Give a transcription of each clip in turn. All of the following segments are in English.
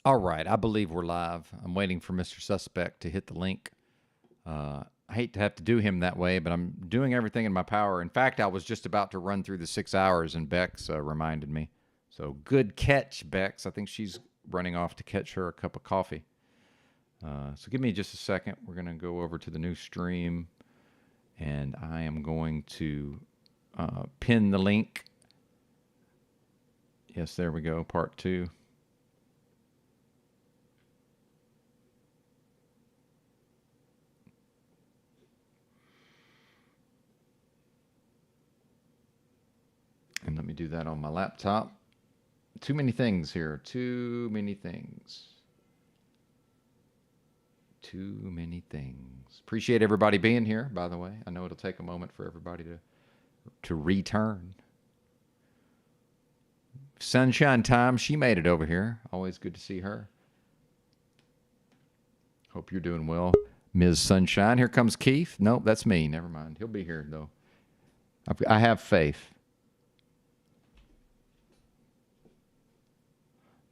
All right, I believe we're live. I'm waiting for Mr. Suspect to hit the link. I hate to have to do him that way, but I'm doing everything in my power. In fact, I was just about to run through the 6 hours, and Bex reminded me. So good catch, Bex. I think she's running off to catch her a cup of coffee. So give me just a second. We're going to go over to the new stream, and I am going to pin the link. Yes, there we go, part 2. And let me do that on my laptop. Too many things here. Too many things. Too many things. Appreciate everybody being here, by the way. I know it'll take a moment for everybody to return. Sunshine Time, she made it over here. Always good to see her. Hope you're doing well, Ms. Sunshine. Here comes Keith. Nope, that's me. Never mind. He'll be here, though. I have faith.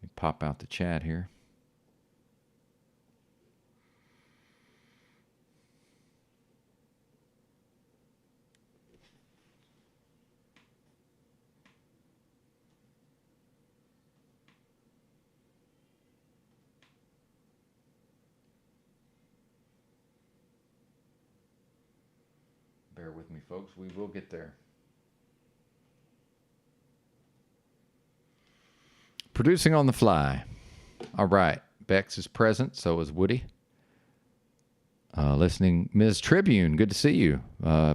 Let me pop out the chat here. Bear with me, folks. We will get there. Producing on the fly. All right. Bex is present. So is Woody. Listening. Ms. Tribune, good to see you.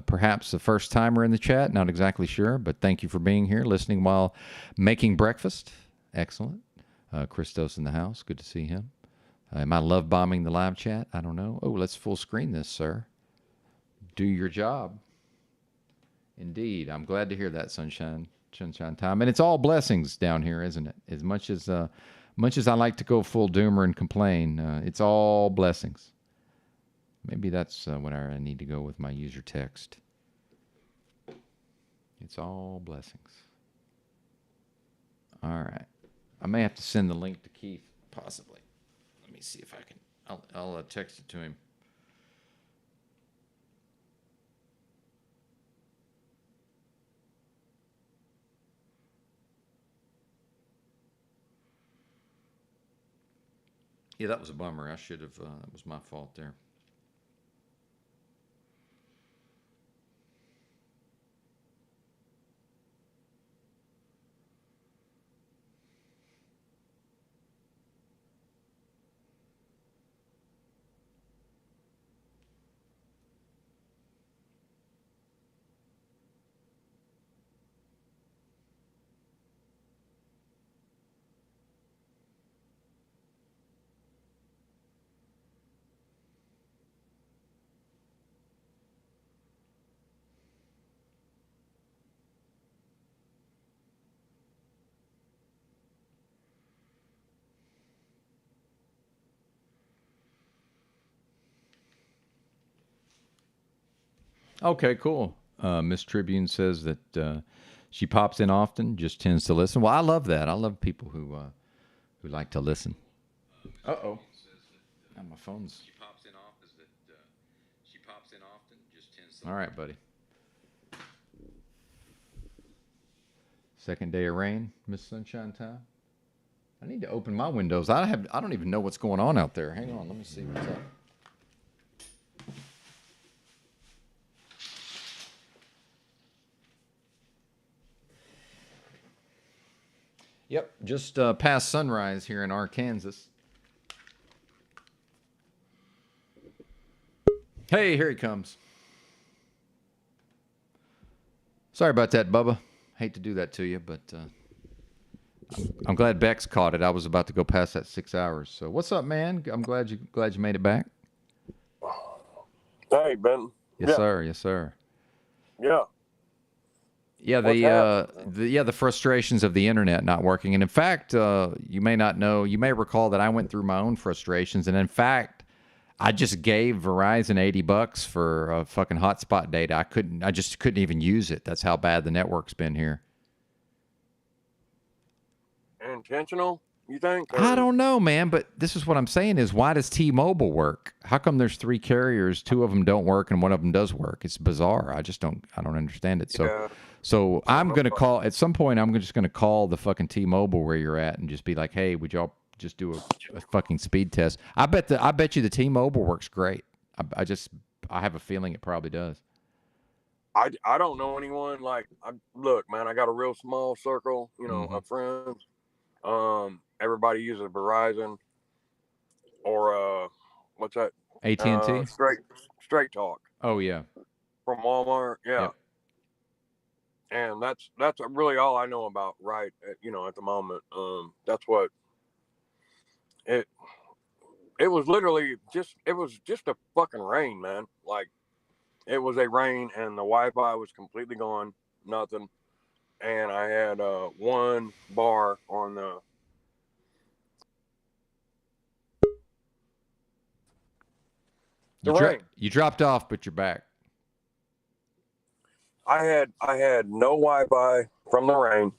Perhaps a first timer in the chat. Not exactly sure, but thank you for being here. Listening while making breakfast. Excellent. Christos in the house. Good to see him. Am I love bombing the live chat? I don't know. Oh, let's full screen this, sir. Do your job. Indeed. I'm glad to hear that, Sunshine Time. And it's all blessings down here, isn't it? As much as I like to go full doomer and complain, it's all blessings. Maybe that's what I need to go with my user text. It's all blessings. All right. I may have to send the link to Keith, possibly. Let me see if I can. I'll text it to him. Yeah, that was a bummer. I should have. That was my fault there. Okay, cool. Miss Tribune says that she pops in often, just tends to listen. Well, I love that. I love people who like to listen. Uh-oh. Now my phone's... She pops in often, just tends to... All right, buddy. Second day of rain, Miss Sunshine Time. I need to open my windows. I don't even know what's going on out there. Hang on, let me see what's up. Yep, just past sunrise here in Arkansas. Hey, here he comes. Sorry about that, Bubba. Hate to do that to you, but I'm glad Bex caught it. I was about to go past that 6 hours. So what's up, man? I'm glad you made it back. Hey, Ben. Yes, sir. Yes, sir. Yeah. Yeah, the frustrations of the internet not working. And in fact, you may not know, you may recall that I went through my own frustrations. And in fact, I just gave Verizon $80 for a fucking hotspot data. I just couldn't even use it. That's how bad the network's been here. Intentional? You think? I don't know, man, but this is what I'm saying is why does T-Mobile work? How come there's 3 carriers, 2 of them don't work and 1 of them does work? It's bizarre. I don't understand it. Yeah. So I don't I'm know. going to call at some point I'm just going to call the fucking T-Mobile where you're at and just be like, "Hey, would y'all just do a fucking speed test?" I bet you the T-Mobile works great. I have a feeling it probably does. I don't know anyone like look, man, I got a real small circle, of friends. Everybody uses Verizon or what's that? AT&T? Straight talk Oh yeah. from Walmart. Yeah. Yep. And that's really all I know about at the moment. That's what it was literally just a fucking rain, man. Like it was a rain and the Wi-Fi was completely gone, nothing. And I had 1 bar on the rain. You dropped off, but you're back. I had no Wi-Fi from the rain.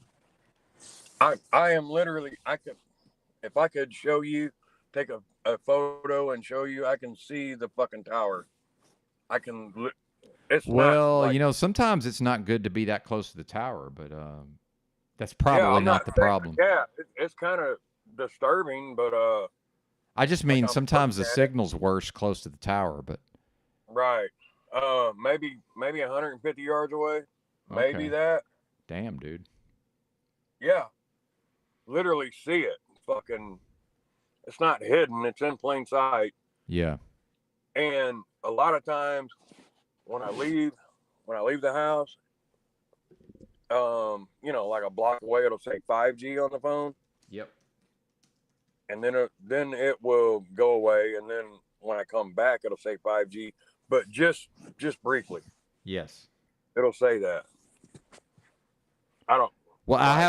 I am literally if I could show you, take a photo and show you, I can see the fucking tower. I can. It's well, not like, sometimes it's not good to be that close to the tower, but that's probably I'm not the problem. Yeah, it's kind of disturbing, but I just mean like sometimes the signal's worse close to the tower, but right. Maybe 150 yards away. Maybe okay. that. Damn, dude. Yeah. Literally see it. Fucking it's not hidden, it's in plain sight. Yeah. And a lot of times when I leave the house, like a block away it'll say 5G on the phone. Yep. And then it will go away, and then when I come back it'll say 5G, but just briefly. Yes. It'll say that. I don't. Well, I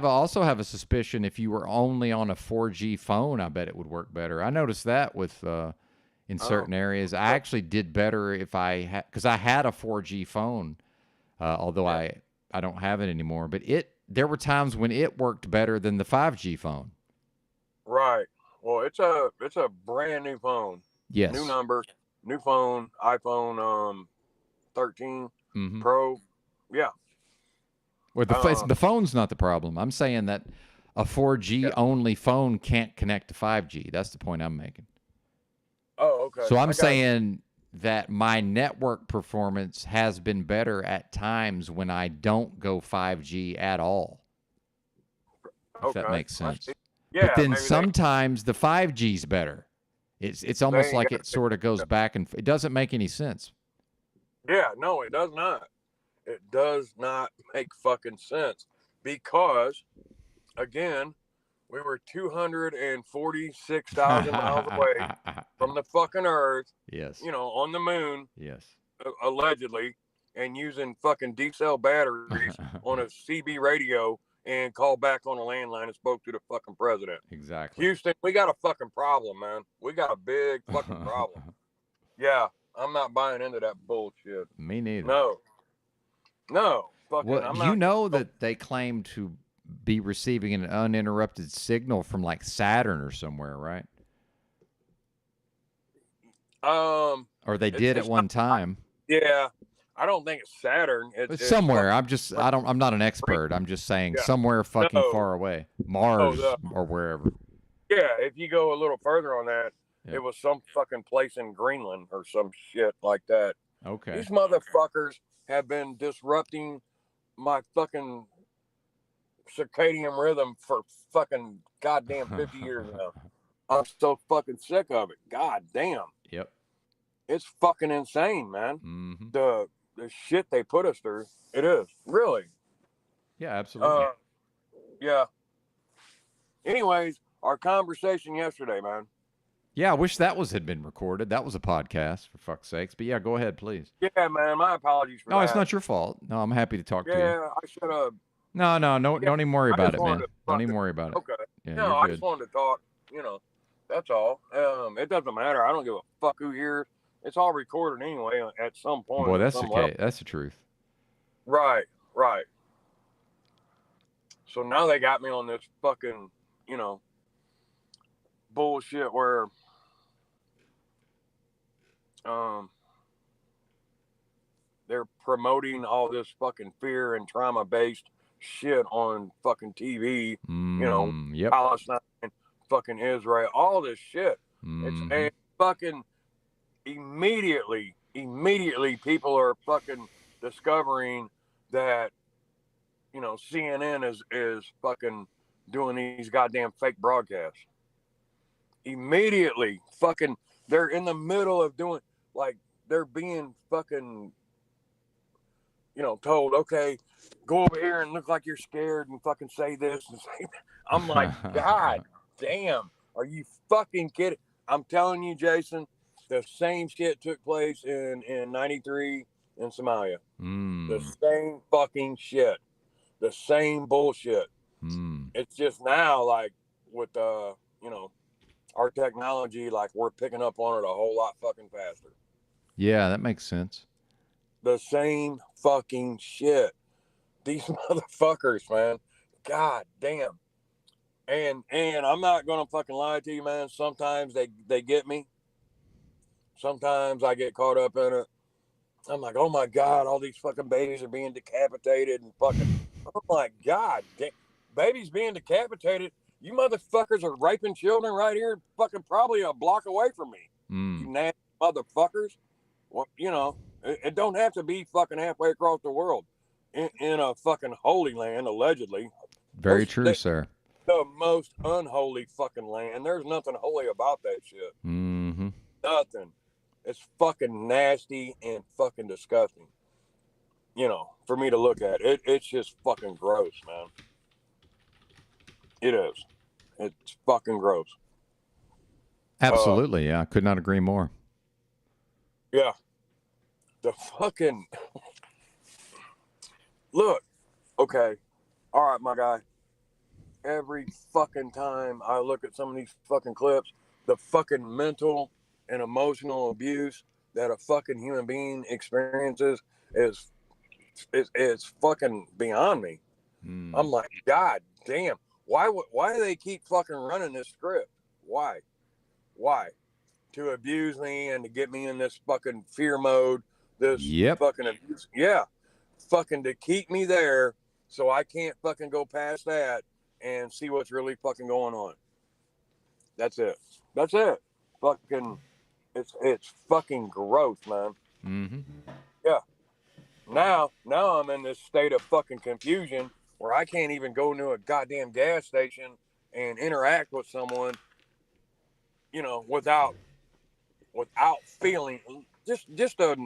also have a suspicion if you were only on a 4G phone, I bet it would work better. I noticed that with in certain areas. I actually did better if I had, because I had a 4G phone, although I don't have it anymore. But there were times when it worked better than the 5G phone. Right. Well, it's a brand new phone. Yes. New number, new phone, iPhone 13 Pro. Yeah. Well, the phone's not the problem. I'm saying that a 4G only phone can't connect to 5G. That's the point I'm making. Oh, okay. So I'm saying that my network performance has been better at times when I don't go 5G at all. If that makes sense. Yeah, but then sometimes the 5G's better. It's almost like it sort of goes back and it doesn't make any sense. Yeah, no, it does not. It does not make fucking sense because, again, we were 246,000 miles away from the fucking Earth. Yes. On the moon. Yes. Allegedly, and using fucking D-cell batteries on a CB radio and called back on a landline and spoke to the fucking president. Exactly. Houston, we got a fucking problem, man. We got a big fucking problem. Yeah, I'm not buying into that bullshit. Me neither. No. Fucking, well, that they claim to be receiving an uninterrupted signal from like Saturn or somewhere, right? Or they did at one time. Yeah. I don't think it's Saturn. It's somewhere. I'm not an expert. I'm just saying somewhere fucking far away. Mars or wherever. Yeah, if you go a little further on that, it was some fucking place in Greenland or some shit like that. Okay. These motherfuckers have been disrupting my fucking circadian rhythm for fucking goddamn 50 years now. I'm so fucking sick of it. God damn. Yep. It's fucking insane, man. Mm-hmm. The shit they put us through. It is. Really. Yeah, absolutely. Yeah. Anyways, our conversation yesterday, man. Yeah, I wish that had been recorded. That was a podcast, for fuck's sakes. But yeah, go ahead, please. Yeah, man. My apologies for that. No, it's not your fault. No, I'm happy to talk to you. Yeah, I should have. No, don't even worry about it, man. Don't even worry about it. Okay. Yeah, no, I just wanted to talk. That's all. It doesn't matter. I don't give a fuck who hears. It's all recorded anyway at some point. Boy, that's the case. That's the truth. Right. So now they got me on this fucking you know, bullshit where they're promoting all this fucking fear and trauma based shit on fucking TV, you know, Yep. Palestine, fucking Israel, all this shit. It's and fucking immediately people are fucking discovering that, you know, CNN is fucking doing these goddamn fake broadcasts. Immediately fucking they're in the middle of doing, like, they're being fucking, you know, told, okay, go over here and look like you're scared and fucking say this and say that. I'm like, God damn, are you fucking kidding? I'm telling you, Jason, the same shit took place in 93 in Somalia. The same fucking shit. The same bullshit. It's just now, like, with, you know, our technology, like, we're picking up on it a whole lot fucking faster. Yeah, that makes sense. The same fucking shit. These motherfuckers, man. God damn. And I'm not gonna fucking lie to you, man. Sometimes they get me. Sometimes I get caught up in it. I'm like, oh my God, all these fucking babies are being decapitated and fucking. Oh my God, damn. Babies being decapitated. You motherfuckers are raping children right here, fucking probably a block away from me. You nasty motherfuckers. Well, you know, it don't have to be fucking halfway across the world in a fucking holy land, allegedly. Very true, sir. The most unholy fucking land. There's nothing holy about that shit. Nothing. It's fucking nasty and fucking disgusting. You know, for me to look at it, it's just fucking gross, man. It is. It's fucking gross. Absolutely, yeah. I could not agree more. Yeah. The fucking look. Okay. All right, my guy. Every fucking time I look at some of these fucking clips, the fucking mental and emotional abuse that a fucking human being experiences is fucking beyond me. I'm like, God damn. Why do they keep fucking running this script? Why? To abuse me and to get me in this fucking fear mode, this fucking abuse. Yeah. Fucking to keep me there so I can't fucking go past that and see what's really fucking going on. That's it. Fucking, it's fucking gross, man. Yeah. Now I'm in this state of fucking confusion where I can't even go to a goddamn gas station and interact with someone, you know, without feeling just a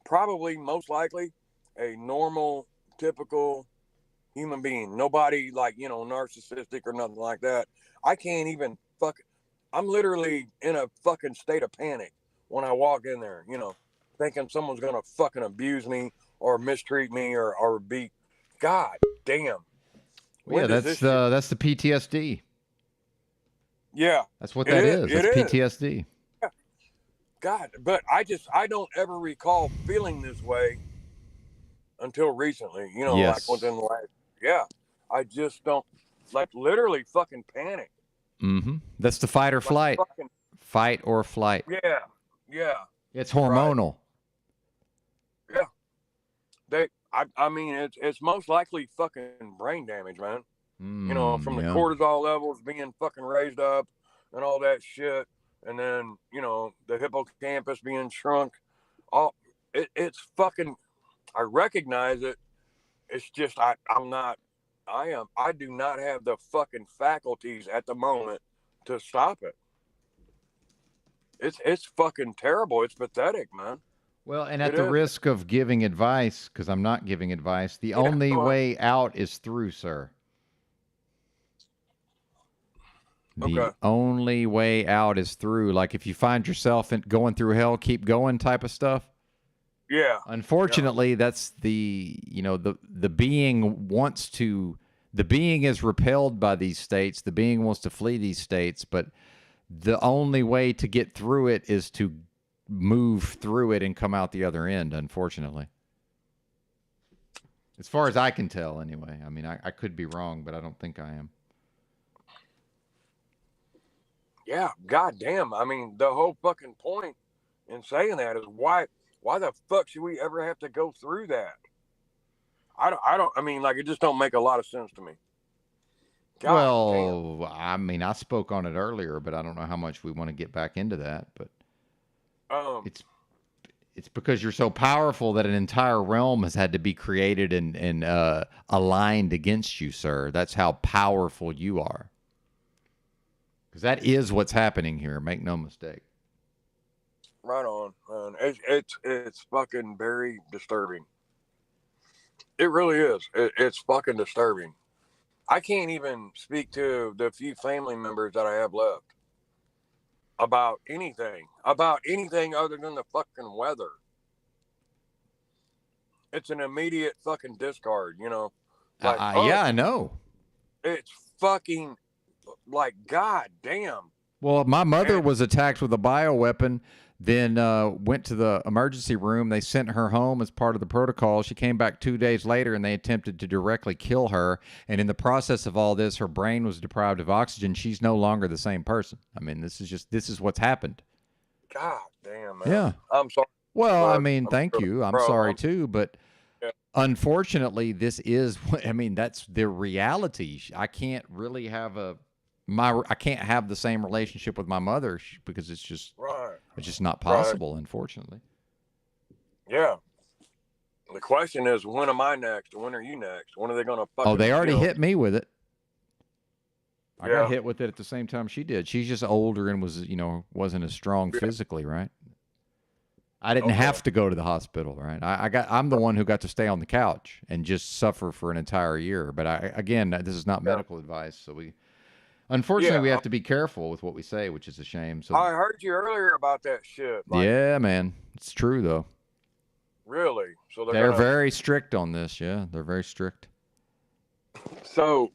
probably most likely a normal, typical human being. Nobody like, you know, narcissistic or nothing like that. I can't even I'm literally in a fucking state of panic when I walk in there, you know, thinking someone's gonna fucking abuse me or mistreat me or be. God damn. Well, yeah, that's the PTSD. Yeah. That's what that is. That's PTSD. Yeah. God, but I don't ever recall feeling this way until recently, you know, like within the last, I just don't, like, literally fucking panic. That's the fight or flight. Fight or flight. Yeah. It's hormonal. Right. Yeah. I mean, it's most likely fucking brain damage, man. You know, from the cortisol levels being fucking raised up and all that shit. And then, you know, the hippocampus being shrunk. It's fucking, I recognize it. It's just, I do not have the fucking faculties at the moment to stop it. It's fucking terrible. It's pathetic, man. Well, and at the risk of giving advice, because I'm not giving advice, the only way out is through, sir. The only way out is through. Like, if you find yourself going through hell, keep going type of stuff. Yeah. Unfortunately, that's the being wants to, the being is repelled by these states. The being wants to flee these states, but the only way to get through it is to move through it and come out the other end, unfortunately. As far as I can tell, anyway. I mean, I could be wrong, but I don't think I am. yeah, goddamn. I mean, the whole fucking point in saying that is why the fuck should we ever have to go through that? I mean, like, it just don't make a lot of sense to me. God damn. Well, I mean, I spoke on it earlier, but I don't know how much we want to get back into that. But Um, it's it's because you're so powerful that an entire realm has had to be created and aligned against you, sir. That's how powerful you are. Because that is what's happening here. Make no mistake. right on, man. It's fucking very disturbing. It really is. It's fucking disturbing. I can't even speak to the few family members that I have left about anything other than the fucking weather. It's an immediate fucking discard, you know. Like, Yeah, I know. it's fucking like, god damn. Well, my mother And was attacked with a bioweapon, then went to the emergency room. They sent her home as part of the protocol. She came back 2 days later, and they attempted to directly kill her. And in the process of all this, her brain was deprived of oxygen. She's no longer the same person. I mean, this is what's happened. god damn, man. Yeah. I'm sorry. Well, I But mean, thank you. I'm bro, sorry too, but yeah. unfortunately, this is. I mean, that's the reality. I can't really have I can't have the same relationship with my mother because it's just Right. not possible, unfortunately. Yeah. The question is, when am I next? When are you next? When are they gonna fucking? Oh, they already hit me with it. I Yeah. got hit with it at the same time she did. She's just older and wasn't as strong physically, right? I didn't have to go to the hospital, right? I'm the one who got to stay on the couch and just suffer for an entire year. But again, this is not medical advice, so unfortunately, we have to be careful with what we say, which is a shame. So I heard you earlier about that shit. Like, yeah, man, it's true though. really? So They're very strict on this. Yeah, they're very strict. So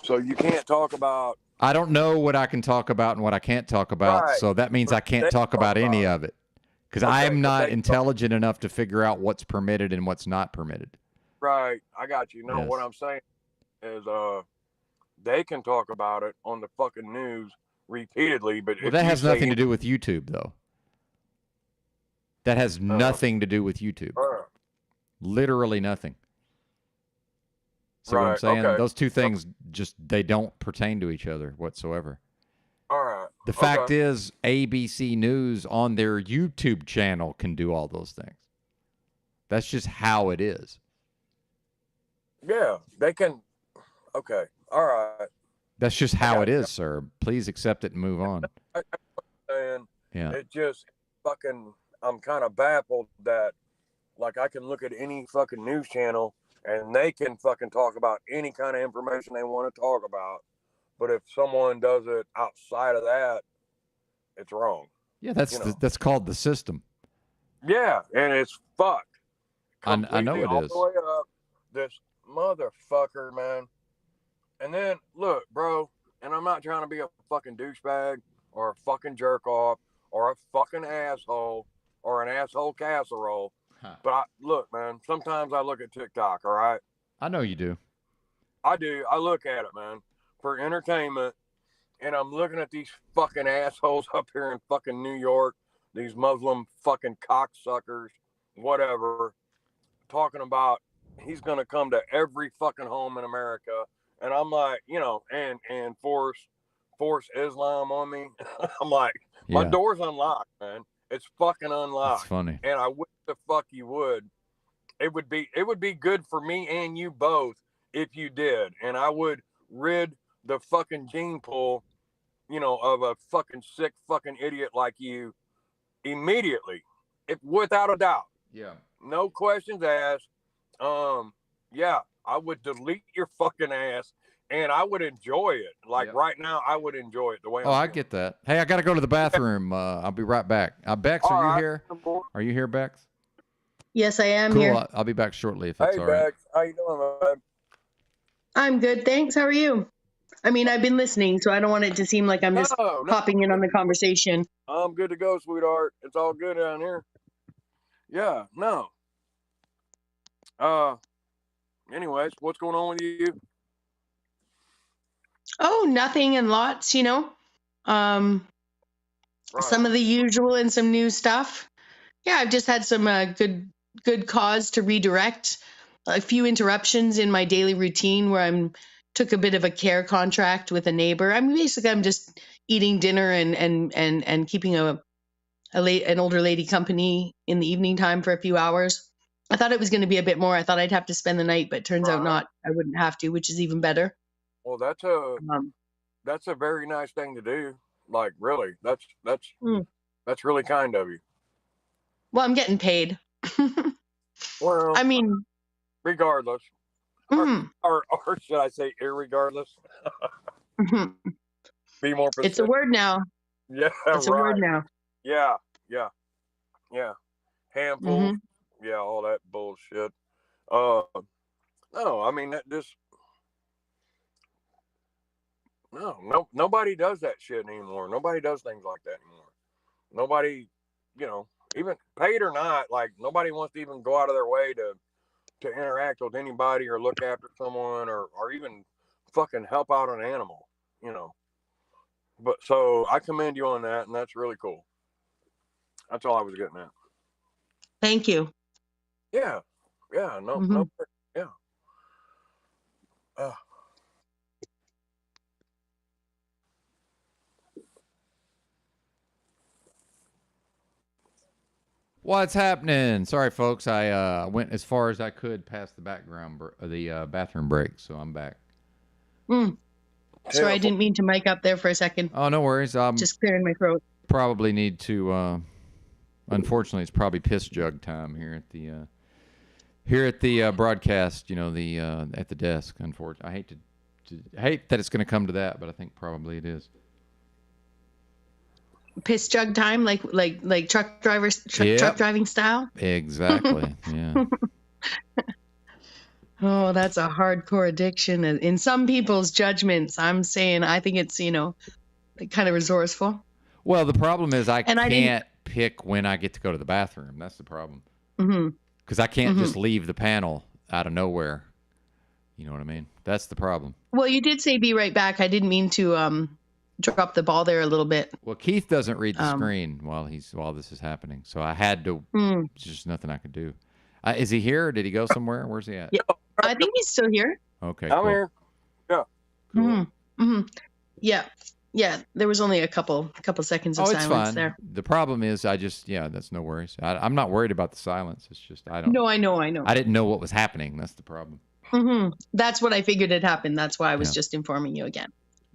you can't talk about. I don't know what I can talk about and what I can't talk about. Right. So that means I can't talk about any of it because I am not intelligent enough to figure out what's permitted and what's not permitted. Right. I got you. No, what I'm saying is, they can talk about it on the fucking news repeatedly, but that has nothing to do with YouTube, though. That has nothing to do with YouTube. Literally nothing. See what I'm saying? Those two things they don't pertain to each other whatsoever. All right. The fact is, ABC News on their YouTube channel can do all those things. That's just how it is. Yeah, they can. Okay. All right. That's just how it is, sir. Please accept it and move on. And yeah, it just fucking. I'm kind of baffled that, like, I can look at any fucking news channel and they can fucking talk about any kind of information they want to talk about, but if someone does it outside of that, it's wrong. Yeah, that's called the system. Yeah, and it's fucked. I know it all is. The way up, this motherfucker, man. And then look, bro, and I'm not trying to be a fucking douchebag or a fucking jerk off or a fucking asshole or an asshole casserole. But look, man, sometimes I look at TikTok, all right? I know you do. I do. I look at it, man, for entertainment. And I'm looking at these fucking assholes up here in fucking New York, these Muslim fucking cocksuckers, whatever, talking about he's going to come to every fucking home in America. And I'm like, and force Islam on me. I'm like, my door's unlocked, man. It's fucking unlocked. That's funny. And I wish the fuck you would. It would be good for me and you both if you did. And I would rid the fucking gene pool, of a fucking sick fucking idiot like you immediately. Without a doubt. Yeah. No questions asked. Yeah, I would delete your fucking ass. And I would enjoy it. Like right now, I would enjoy it the way. I get that. Hey, I got to go to the bathroom. I'll be right back. Bex, are you here? Are you here, Bex? Yes, I am cool. here. I'll be back shortly if that's all right. Hey, Bex, how you doing, man? I'm good, thanks. How are you? I mean, I've been listening, so I don't want it to seem like I'm just popping in on the conversation. I'm good to go, sweetheart. It's all good down here. Yeah, no. Anyways, what's going on with you? Oh, nothing and lots, Some of the usual and some new stuff. Yeah, I've just had some good cause to redirect. A few interruptions in my daily routine where I'm took a bit of a care contract with a neighbor. I'm just eating dinner and keeping an older lady company in the evening time for a few hours. I thought it was going to be a bit more. I thought I'd have to spend the night, but turns out not. I wouldn't have to, which is even better. Well, that's a very nice thing to do. Like, really, that's really kind of you. Well, I'm getting paid. Well, I mean, regardless, or should I say, irregardless? Be more specific. It's a word now. Yeah, it's a word now. Yeah. Handful. Yeah, all that bullshit. No, I mean that just nobody does that shit anymore. Nobody does things like that anymore. Nobody, even paid or not, like nobody wants to even go out of their way to interact with anybody or look after someone or even fucking help out an animal, But so I commend you on that, and that's really cool. That's all I was getting at. Thank you. Yeah. No, yeah. What's happening? Sorry, folks. I went as far as I could past the bathroom break, so I'm back. Sorry, I didn't mean to mic up there for a second. Oh, no worries. Just clearing my throat. Probably need to. Unfortunately, it's probably piss jug time here at the broadcast. At the desk. Unfortunately, I hate that it's going to come to that, but I think probably it is. Piss jug time, like truck driving style. Exactly. Yeah. Oh, that's a hardcore addiction in some people's judgments. I'm saying I think it's kind of resourceful. Well, the problem is I can't pick when I get to go to the bathroom. That's the problem. Because I can't just leave the panel out of nowhere. You know what I mean? That's the problem. Well, you did say be right back. I didn't mean to drop the ball there a little bit. Well, Keith doesn't read the screen while this is happening, so I had to. There's just nothing I could do. Is he here? Or did he go somewhere? Where's he at? Yeah, I think he's still here. Okay, I'm here. Yeah. Cool. Yeah. There was only a couple seconds of silence fine. there. The problem is, that's no worries. I'm not worried about the silence. It's just I don't. No, I know. I didn't know what was happening. That's the problem. That's what I figured had happened. That's why I was just informing you again.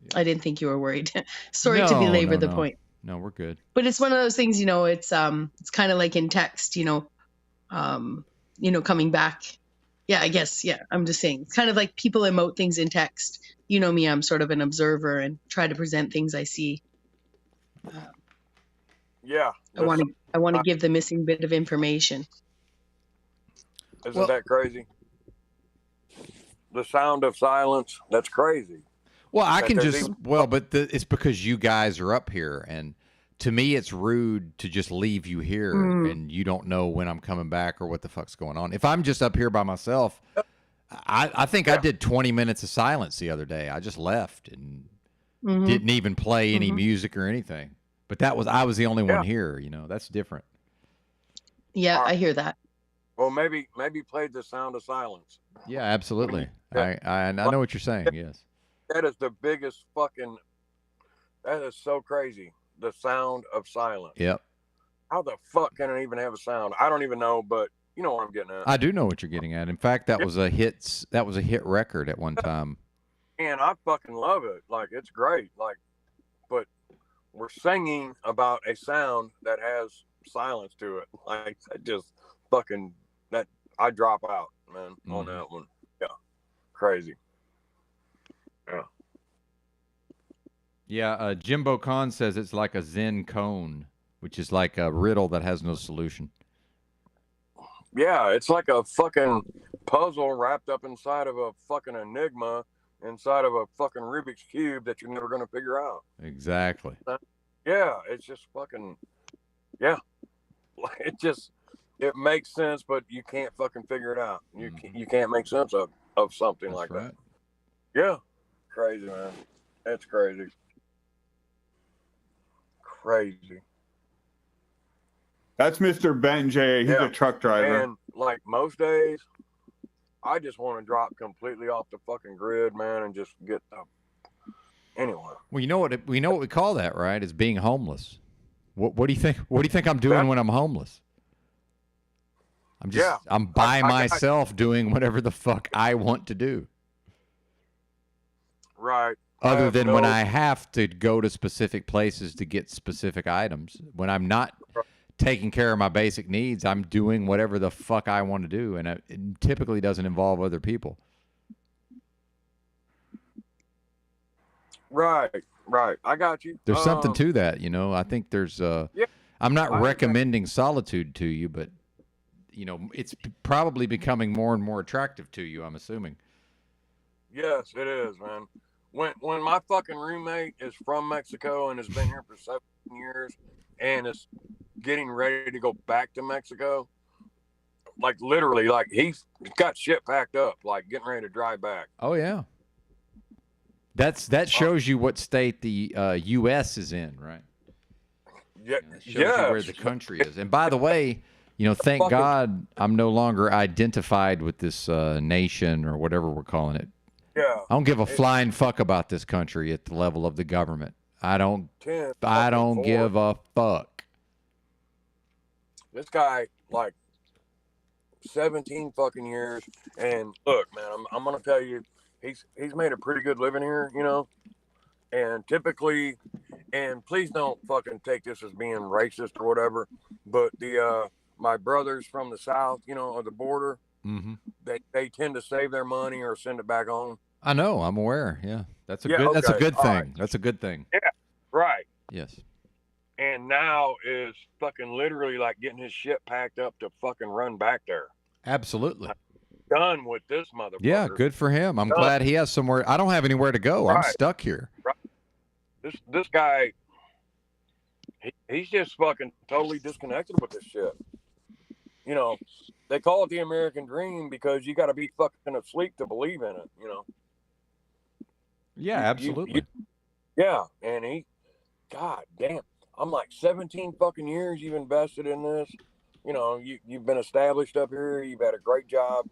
Yeah. I didn't think you were worried. Sorry to belabor the point. No, we're good. But it's one of those things, it's kind of like in text, coming back. Yeah, I guess. Yeah, I'm just saying. It's kind of like people emote things in text. You know me, I'm sort of an observer and try to present things I see. Yeah. I want to give the missing bit of information. Isn't that crazy? The sound of silence, that's crazy. Well, it's because you guys are up here, and to me, it's rude to just leave you here, and you don't know when I'm coming back or what the fuck's going on. If I'm just up here by myself, I think I did 20 minutes of silence the other day. I just left and didn't even play any music or anything. But I was the only one here. That's different. Yeah, I hear that. Well, maybe played the sound of silence. Yeah, absolutely. I know what you're saying. Yes. That is the biggest fucking. That is so crazy. The sound of silence. Yep. How the fuck can it even have a sound? I don't even know, but you know what I'm getting at. I do know what you're getting at. In fact, that was a hit. That was a hit record at one time. And I fucking love it. Like, it's great. Like, but we're singing about a sound that has silence to it. Like, that just fucking I drop out, man, on that one. Yeah, crazy. Yeah. Yeah, Jimbo Khan says it's like a Zen cone, which is like a riddle that has no solution. Yeah, it's like a fucking puzzle wrapped up inside of a fucking enigma, inside of a fucking Rubik's Cube that you're never going to figure out. Exactly. Yeah, it's just fucking, yeah. It makes sense, but you can't fucking figure it out. You can't make sense of something like that. Yeah. Crazy, man. It's crazy. crazy. That's Mr. Ben J. He's Yeah. a truck driver. And like most days, I just want to drop completely off the fucking grid, man, and just get the anyway. Well, you know what we call that, right? Is being homeless. What do you think? What do you think I'm doing when I'm homeless? I'm by myself doing whatever the fuck I want to do. Right. Other than when I have to go to specific places to get specific items. When I'm not taking care of my basic needs, I'm doing whatever the fuck I want to do, and it typically doesn't involve other people. Right. I got you. There's something to that, you know. I think there's I'm not recommending solitude to you, but you know, it's probably becoming more and more attractive to you, I'm assuming. Yes, it is, man. When my fucking roommate is from Mexico and has been here for 7 years and is getting ready to go back to Mexico, like literally, like he's got shit packed up, like getting ready to drive back. Oh yeah. That shows you what state the U.S. is in, right? Yeah, it shows you where the country is. And by the way, you know, thank God I'm no longer identified with this nation or whatever we're calling it. Yeah. I don't give a flying fuck about this country at the level of the government. I don't give a fuck. This guy, like 17 fucking years, and look, man, I'm gonna tell you, he's made a pretty good living here, you know. And typically, and please don't fucking take this as being racist or whatever, but the my brothers from the south, you know, of the border, they tend to save their money or send it back home. I know, I'm aware. Yeah, that's a good thing. Right. That's a good thing. Yeah, right. Yes. And now is fucking literally like getting his shit packed up to fucking run back there. Absolutely. Done with this motherfucker. Yeah, good for him. I'm glad he has somewhere. I don't have anywhere to go. Right. I'm stuck here. Right. This guy, he's just fucking totally disconnected with this shit. You know, they call it the American dream because you got to be fucking asleep to believe in it, you know. Yeah, absolutely. Yeah, and God damn, I'm like 17 fucking years you've invested in this. You know, you've been established up here. You've had a great job.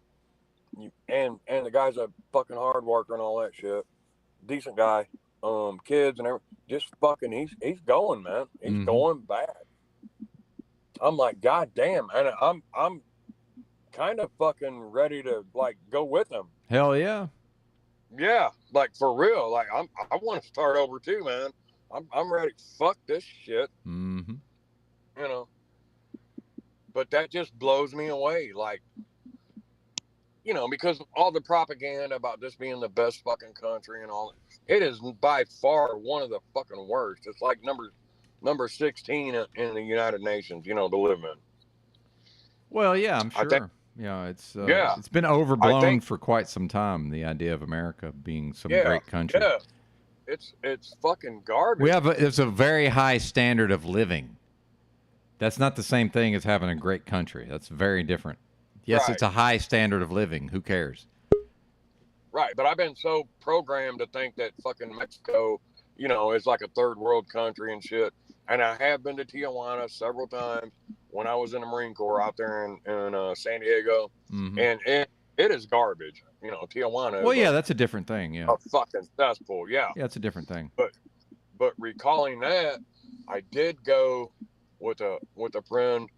And the guy's a fucking hard worker and all that shit. Decent guy. Kids and everything. Just fucking, he's going, man. He's going bad. I'm like, God damn, and I'm kind of fucking ready to like go with him. Hell yeah. Yeah, like for real. Like I want to start over too, man. I'm ready. Fuck this shit. You know. But that just blows me away. Like, you know, because all the propaganda about this being the best fucking country and all, it is by far one of the fucking worst. It's like number 16 in the United Nations, you know, to live in. Well, yeah, I'm sure. It's been overblown for quite some time, the idea of America being some great country. Yeah, it's fucking garbage. It's a very high standard of living. That's not the same thing as having a great country. That's very different. Yes, It's a high standard of living. Who cares? Right, but I've been so programmed to think that fucking Mexico, you know, is like a third world country and shit. And I have been to Tijuana several times when I was in the Marine Corps out there in San Diego. And it is garbage. You know, Tijuana. Well, yeah, that's a different thing. Yeah. A fucking cesspool. Yeah. Yeah, it's a different thing. But recalling that, I did go with a friend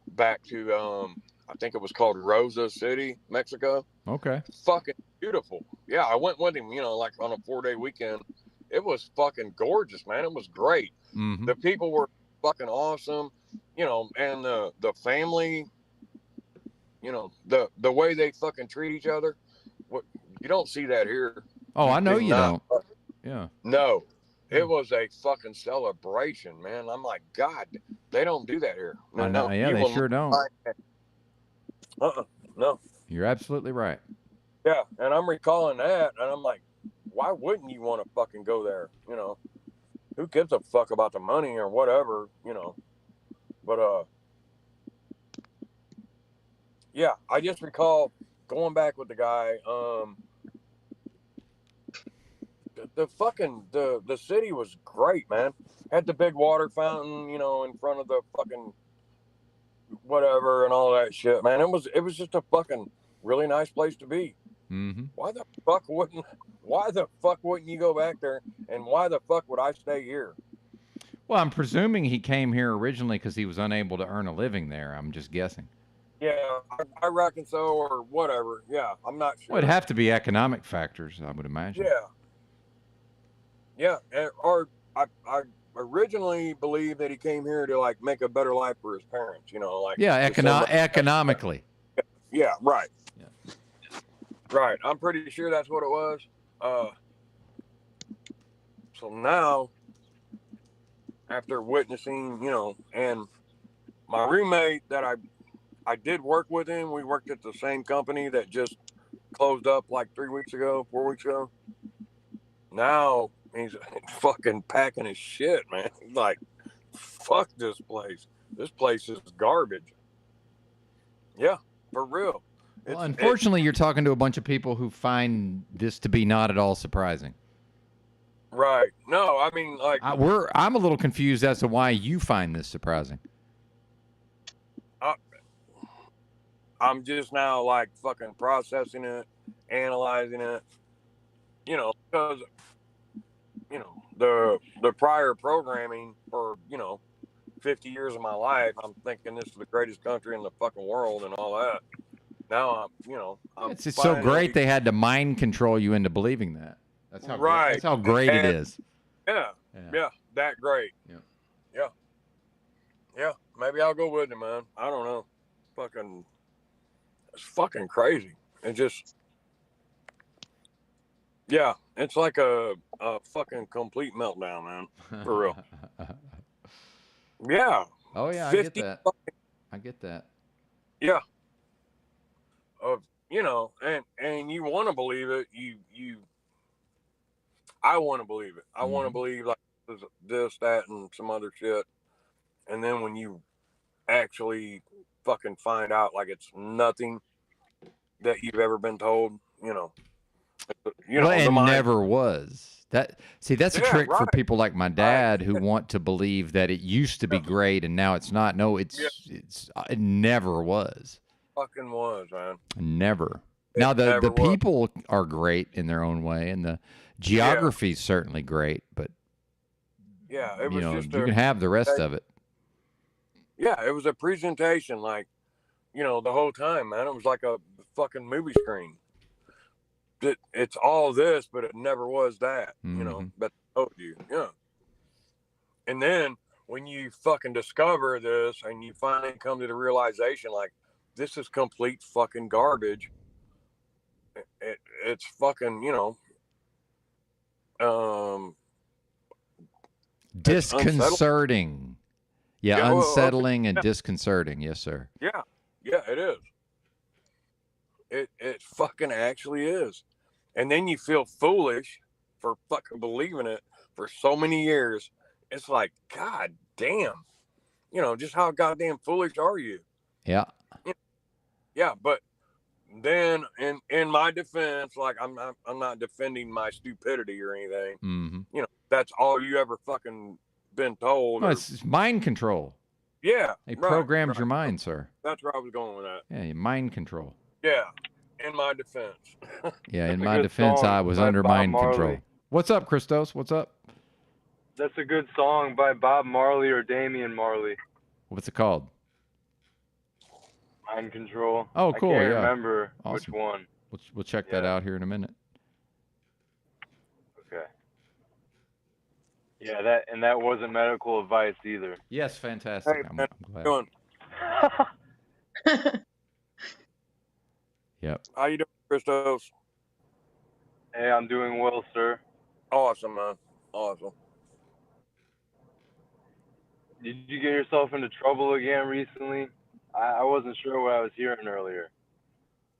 back to I think it was called Rosa City, Mexico. Okay. Fucking beautiful. Yeah, I went with him, you know, like on a 4-day weekend. It was fucking gorgeous, man. It was great. The people were fucking awesome, you know, and the family, you know, the way they fucking treat each other. You don't see that here. Oh, I know you don't. Yeah. No. It was a fucking celebration, man. I'm like, God, they don't do that here. No, I know. Yeah, they sure don't. No. You're absolutely right. Yeah, and I'm recalling that, and I'm like, why wouldn't you want to fucking go there? You know, who gives a fuck about the money or whatever, you know? But yeah, I just recall going back with the guy. the city was great, man. Had the big water fountain, you know, in front of the fucking whatever and all that shit, man. It was just a fucking really nice place to be. Mm-hmm. Why the fuck wouldn't you go back there, and why the fuck would I stay here? Well, I'm presuming he came here originally because he was unable to earn a living there. I'm just guessing. Yeah, I reckon so, or whatever. Yeah, I'm not sure. Well, it'd have to be economic factors, I would imagine. Yeah, or I originally believed that he came here to like make a better life for his parents, you know, like Yeah, economically. Yeah, right. Yeah. Right. I'm pretty sure that's what it was. So now, after witnessing, you know, and my roommate that I did work with him, we worked at the same company that just closed up like 4 weeks ago. Now he's fucking packing his shit, man. He's like, fuck this place. This place is garbage. Yeah, for real. Well, unfortunately, you're talking to a bunch of people who find this to be not at all surprising. Right. No, I mean, like, I'm a little confused as to why you find this surprising. I'm just now like fucking processing it, analyzing it, you know, because, you know, the prior programming for, you know, 50 years of my life, I'm thinking this is the greatest country in the fucking world and all that. Now it's so great they had to mind control you into believing that. That's how right. That's how great it is. Yeah, that great. Yeah. Maybe I'll go with him, man. I don't know. It's fucking crazy. It just, yeah, it's like a fucking complete meltdown, man. For real. Yeah. Oh yeah, I get that. I get that. Yeah. You know, and you want to believe it. I want to believe it. I want to believe like this, that, and some other shit. And then when you actually fucking find out like it's nothing that you've ever been told, you know, well, and never was. That's a trick for people like my dad who want to believe that it used to be great and now it's not. No, it never was. Fucking was, man. Never. Now the people are great in their own way, and the geography is certainly great, but it was you can have the rest of it. Yeah, it was a presentation, like, you know, the whole time, man. It was like a fucking movie screen. It's all this, but it never was that, you know. But I told you, yeah. And then when you fucking discover this, and you finally come to the realization, like, this is complete fucking garbage. It's fucking, you know, disconcerting. Unsettling and disconcerting. Yes, sir. Yeah, it is. It fucking actually is. And then you feel foolish for fucking believing it for so many years. It's like, God damn, you know, just how goddamn foolish are you? Yeah. Yeah, but then in my defense, like I'm not defending my stupidity or anything. You know, that's all you ever fucking been told. No, it's mind control. Yeah. They programmed your mind, sir. That's where I was going with that. Yeah, mind control. Yeah. In my defense. Yeah, in my defense, I was under mind control. What's up, Christos? What's up? That's a good song by Bob Marley or Damian Marley. What's it called? Mind Control. Oh, cool. I can't remember which Awesome. one. We'll check that out here in a minute. Okay. Yeah, that wasn't medical advice either. Yes, fantastic. Hey, I'm glad. Yep. How you doing, Christos? Hey, I'm doing well, sir. Awesome, man. Awesome. Did you get yourself into trouble again recently? I wasn't sure what I was hearing earlier.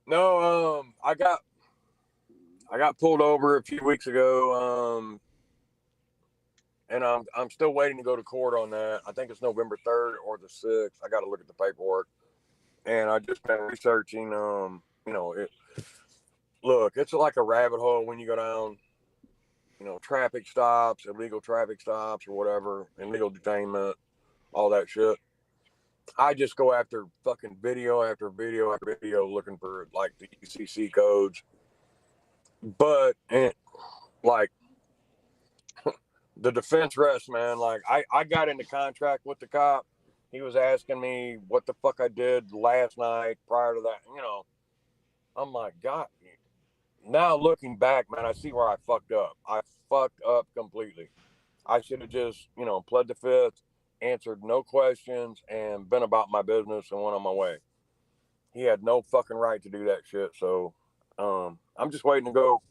No, I got pulled over a few weeks ago, and I'm still waiting to go to court on that. I think it's November 3rd or the 6th. I got to look at the paperwork, and I just been researching. You know, it's like a rabbit hole when you go down traffic stops, illegal traffic stops or whatever, illegal detainment, all that shit. I just go after fucking video after video after video looking for like the UCC codes. But like the defense rests, man. Like I got into contract with the cop. He was asking me what the fuck I did last night prior to that. I'm like, God. Now looking back, man, I see where I fucked up. I fucked up completely. I should have just, pled the fifth, answered no questions, and been about my business and went on my way. He had no fucking right to do that shit. So I'm just waiting to go.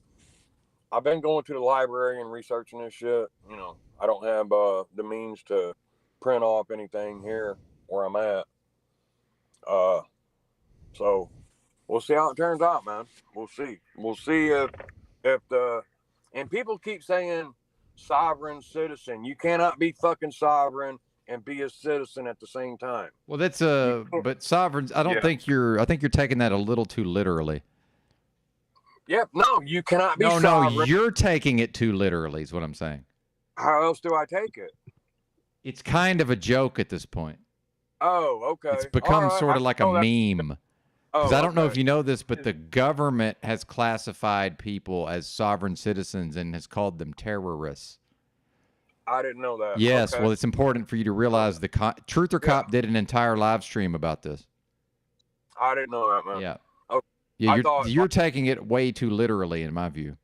I've been going to the library and researching this shit. I don't have the means to print off anything here where I'm at. So we'll see how it turns out, man. We'll see. We'll see if and people keep saying sovereign citizen. You cannot be fucking sovereign and be a citizen at the same time. Well, that's but sovereigns. I don't think I think you're taking that a little too literally. Yep. No, you cannot be sovereign. No, you're taking it too literally. Is what I'm saying. How else do I take it? It's kind of a joke at this point. Oh, okay. It's become sort of like a meme. Because I don't know if you know this, but the government has classified people as sovereign citizens and has called them terrorists. I didn't know that. Yes, well, it's important for you to realize Truth or Cop did an entire live stream about this. I didn't know that, man. Yeah. Okay. Yeah, you're taking it way too literally, in my view.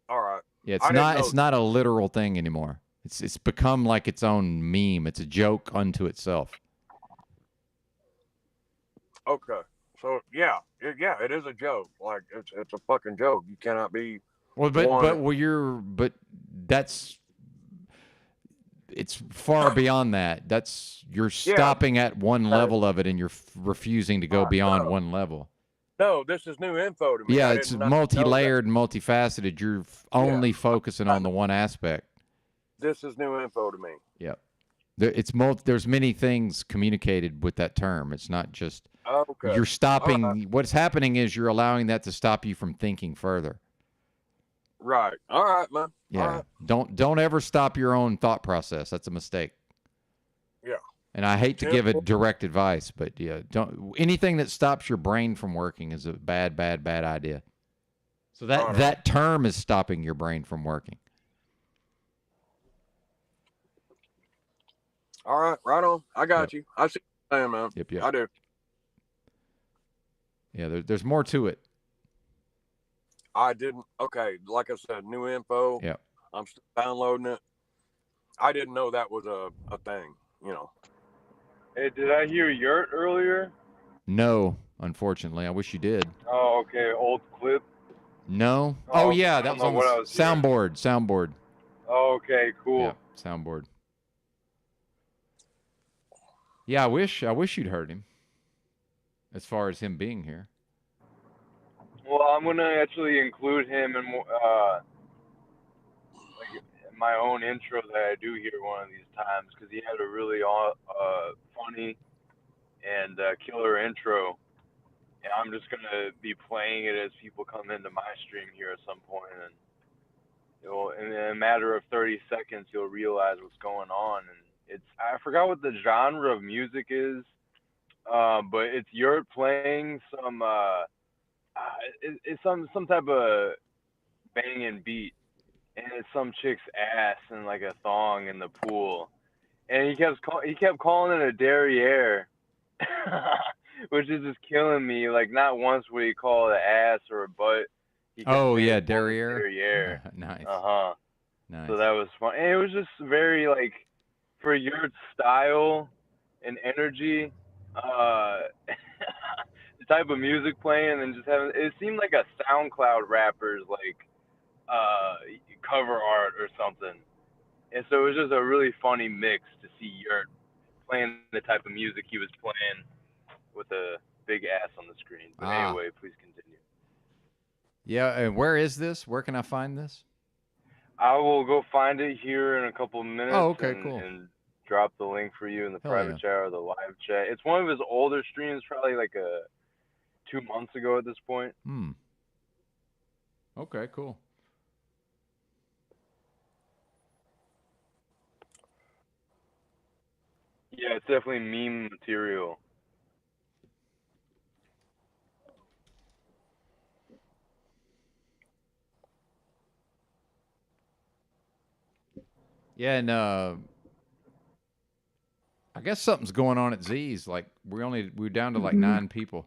All right. Yeah, it's not a literal thing anymore. It's become like its own meme. It's a joke unto itself. Okay, so it is a joke. Like it's a fucking joke. You cannot be. Well, but it's far beyond that. You're stopping at one level of it, and you're refusing to go beyond one level. No, this is new info to me. Yeah, it's multi-layered and multifaceted. You're only focusing on the one aspect. This is new info to me. Yep. There's many things communicated with that term. It's not just you're stopping. Right. What's happening is you're allowing that to stop you from thinking further. Right. All right, man. Yeah. Right. Don't ever stop your own thought process. That's a mistake. Yeah. And I hate to give it direct advice, but anything that stops your brain from working is a bad idea. So that term is stopping your brain from working. All right, right on. I got you. I see what you're saying, man. Yep. I do. Yeah, there's more to it. I didn't. Okay, like I said, new info. Yeah. I'm still downloading it. I didn't know that was a thing, Hey, did I hear Yurt earlier? No, unfortunately. I wish you did. Oh, okay. Old clip? No. Oh yeah, that was on the Soundboard. Oh, okay, cool. Yeah, Soundboard. Yeah, I wish you'd heard him. As far as him being here. Well, I'm gonna actually include him in my own intro that I do here one of these times because he had a really funny and killer intro, and I'm just gonna be playing it as people come into my stream here at some point, and in a matter of 30 seconds you'll realize what's going on. And I forgot what the genre of music is, but it's Yurt playing some it's some type of banging beat, and it's some chick's ass in like a thong in the pool, and he kept calling it a derriere, which is just killing me. Like not once would he call it an ass or a butt. Derriere. Nice. Nice. So that was fun, and it was just very like for your style and energy, the type of music playing, and just having it seemed like a SoundCloud rapper's like cover art or something. And so it was just a really funny mix to see Yurt playing the type of music he was playing with a big ass on the screen. But anyway, please continue. Yeah, and where is this? Where can I find this? I will go find it here in a couple of minutes. Oh, okay, cool. And drop the link for you in the private chat or the live chat. It's one of his older streams, probably like 2 months ago at this point. Okay, cool. Yeah, it's definitely meme material. Yeah, and I guess something's going on at Z's. Like we're down to like 9 people.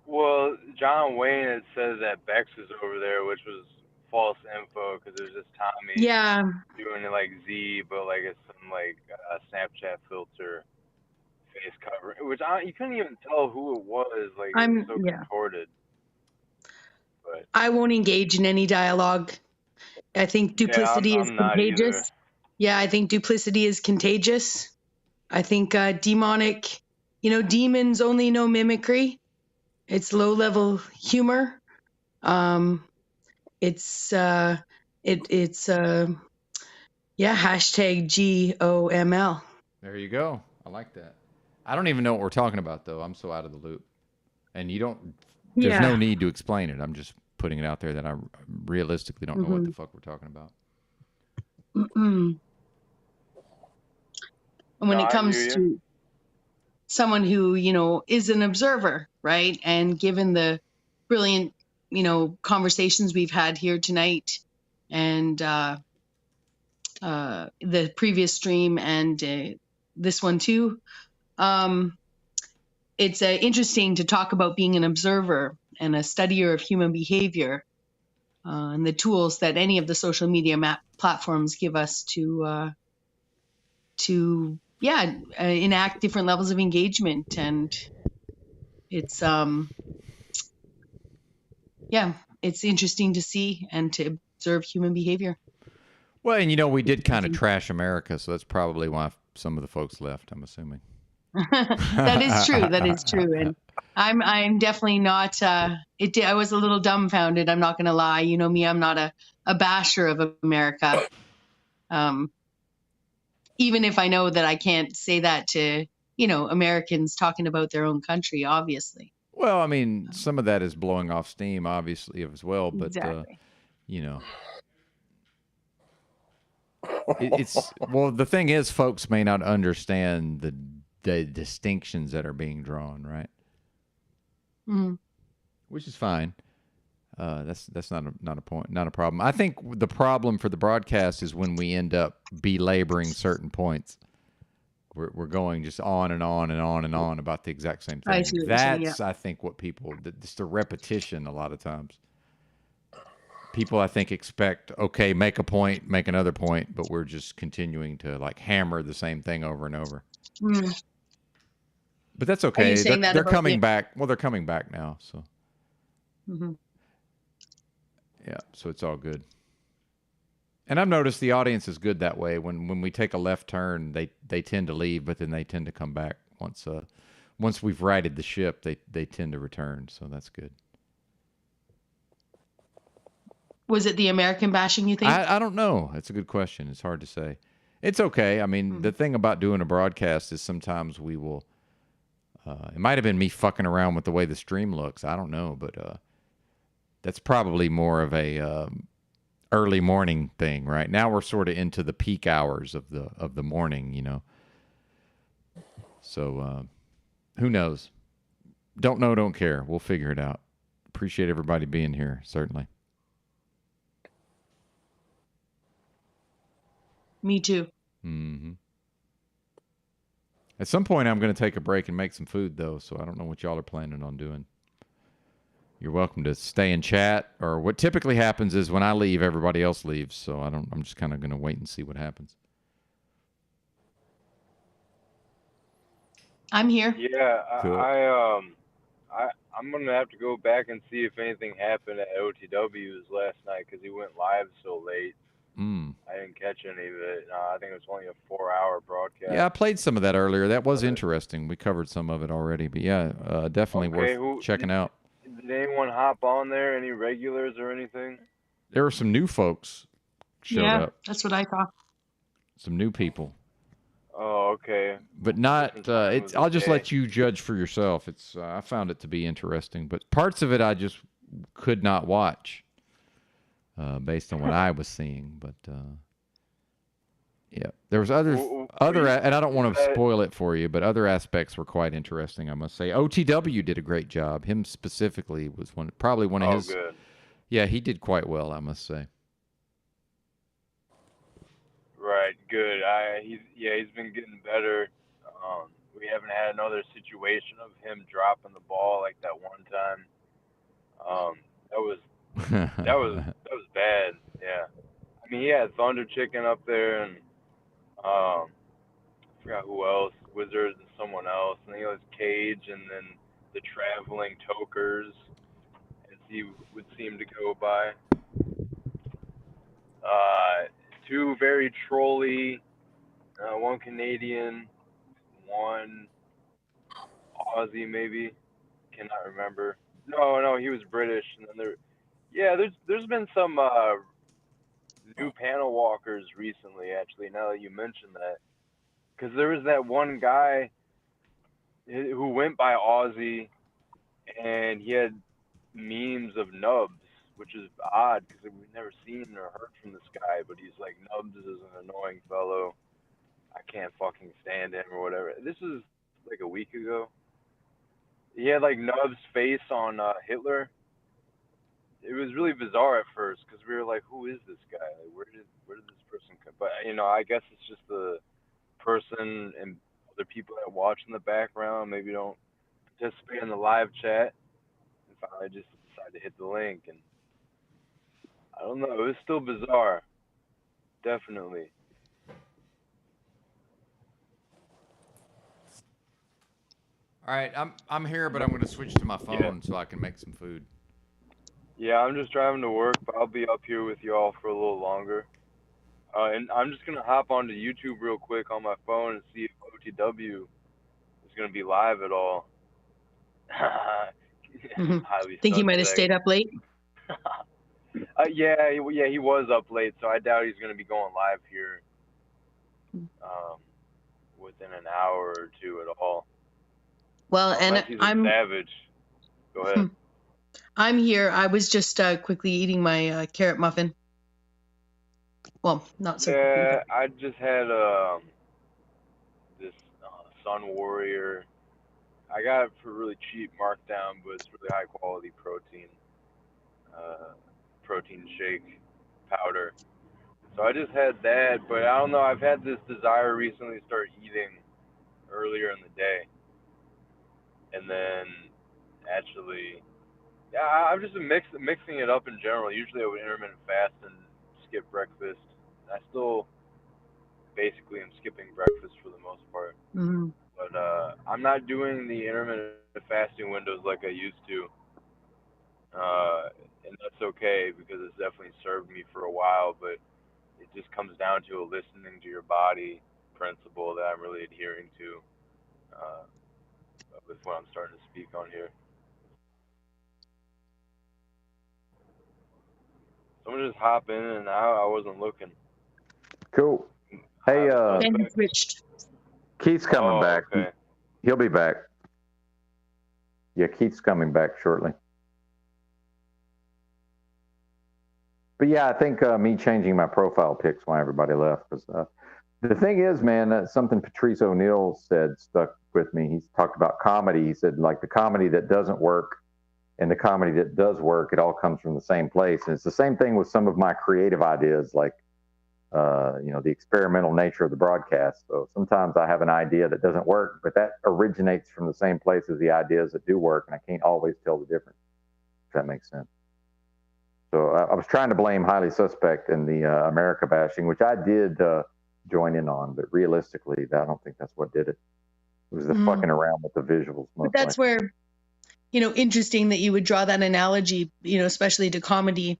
Well, John Wayne had said that Bex is over there, which was false info because it was just Tommy Yeah, doing it like Z, but like it's some like Snapchat filter face cover, which you couldn't even tell who it was. Like it was so contorted. But I won't engage in any dialogue. I think duplicity is I'm not contagious. either. Yeah, I think duplicity is contagious. I think demonic, demons only know mimicry. It's low level humor. It's hashtag GOML. There you go. I like that. I don't even know what we're talking about though. I'm so out of the loop. And there's no need to explain it. I'm just putting it out there that I realistically don't know what the fuck we're talking about. And when it comes to someone who, is an observer, right? And given the brilliant, conversations we've had here tonight and the previous stream and this one too, it's interesting to talk about being an observer and a studier of human behavior and the tools that any of the social media platforms give us to enact different levels of engagement. And it's it's interesting to see and to observe human behavior. Well, and we did kind of trash America, so that's probably why some of the folks left, I'm assuming. That is true. That is true. And I'm definitely not I was a little dumbfounded, I'm not gonna lie. You know me, I'm not a basher of America. Even if I know that I can't say that to, Americans talking about their own country, obviously. Well, I mean, some of that is blowing off steam, obviously, as well. But, exactly. The thing is, folks may not understand the distinctions that are being drawn, right? Mm-hmm. Which is fine. That's not a problem. I think the problem for the broadcast is when we end up belaboring certain points. We're going just on and on and on and on about the exact same thing. That's, I think, what people, it's the repetition a lot of times. People, I think, expect, okay, make a point, make another point, but we're just continuing to like hammer the same thing over and over. Mm. But that's okay. They're coming back. Well, they're coming back now, so. Mm-hmm. Yeah, so it's all good. And I've noticed the audience is good that way. When we take a left turn, they tend to leave, but then they tend to come back once we've righted the ship. They tend to return, so that's good. Was it the American bashing, you think? I don't know. That's a good question. It's hard to say. It's okay. I mean, the thing about doing a broadcast is sometimes we will. It might have been me fucking around with the way the stream looks. I don't know, but that's probably more of a early morning thing, right? Now we're sort of into the peak hours of the morning, So who knows? Don't know, don't care. We'll figure it out. Appreciate everybody being here, certainly. Me too. Mm-hmm. At some point, I'm going to take a break and make some food, though, so I don't know what y'all are planning on doing. You're welcome to stay and chat, or what typically happens is when I leave, everybody else leaves, so I'm just kind of going to wait and see what happens. I'm here. Yeah, cool. I'm going to have to go back and see if anything happened at OTW's last night because he went live so late. I didn't catch any of it. I think it was only a 4-hour broadcast. Yeah, I played some of that earlier. That was interesting. We covered some of it already, but yeah, definitely worth checking out. Did anyone hop on there? Any regulars or anything? There were some new folks showed up. That's what I thought. Some new people. Oh, okay. But not. I'll just let you judge for yourself. I found it to be interesting, but parts of it I just could not watch based on what I was seeing. But Yeah, there was and I don't want to spoil it for you, but other aspects were quite interesting, I must say. OTW did a great job. Him specifically was probably one of his. Good. Yeah, he did quite well, I must say. Right, good. He's been getting better. We haven't had another situation of him dropping the ball like that one time. That was bad. Yeah. I mean, he had Thunder Chicken up there, and I forgot who else, Wizards and someone else, and he was Cage, and then the traveling tokers, as he would seem to go by. Two very trolly, one Canadian, one Aussie maybe, cannot remember. No, he was British, and then there's been some new panel walkers recently, actually, now that you mentioned that. Because there was that one guy who went by Aussie, and he had memes of Nubs, which is odd because we've never seen or heard from this guy, but he's like, Nubs is an annoying fellow. I can't fucking stand him or whatever. This was like a week ago. He had like Nubs' face on Hitler. It was really bizarre at first because we were like, who is this guy? Like, where did this person come? But I guess it's just the person and other people that watch in the background maybe don't participate in the live chat, and finally just decided to hit the link, and I don't know, it was still bizarre, definitely. All right, I'm here, but I'm going to switch to my phone so I can make some food. Yeah, I'm just driving to work, but I'll be up here with y'all for a little longer. And I'm just going to hop onto YouTube real quick on my phone and see if OTW is going to be live at all. Think he might have stayed up late? Yeah, he was up late, so I doubt he's going to be going live here within an hour or two at all. Well, unless he's a savage. Go ahead. I'm here. I was just quickly eating my carrot muffin. Well, not so quickly. Yeah, I just had this Sun Warrior. I got it for really cheap markdown, but it's really high quality protein shake powder. So I just had that, but I don't know. I've had this desire recently to start eating earlier in the day, and then actually, yeah, I've just been mixing it up in general. Usually I would intermittent fast and skip breakfast. I still basically am skipping breakfast for the most part. Mm-hmm. But I'm not doing the intermittent fasting windows like I used to. And that's okay because it's definitely served me for a while, but it just comes down to a listening to your body principle that I'm really adhering to with what I'm starting to speak on here. Someone just hop in and I wasn't looking. Cool. Hey, Ben switched. Keith's coming back. Okay. He'll be back. Yeah, Keith's coming back shortly. But yeah, I think me changing my profile pics why everybody left. Because the thing is, man, something Patrice O'Neill said stuck with me. He's talked about comedy. He said, like, the comedy that doesn't work and the comedy that does work, it all comes from the same place. And it's the same thing with some of my creative ideas, like, the experimental nature of the broadcast. So sometimes I have an idea that doesn't work, but that originates from the same place as the ideas that do work, and I can't always tell the difference, if that makes sense. So I was trying to blame Highly Suspect in the America bashing, which I did join in on, but realistically, I don't think that's what did it. It was the fucking around with the visuals. But that's where, interesting that you would draw that analogy, especially to comedy.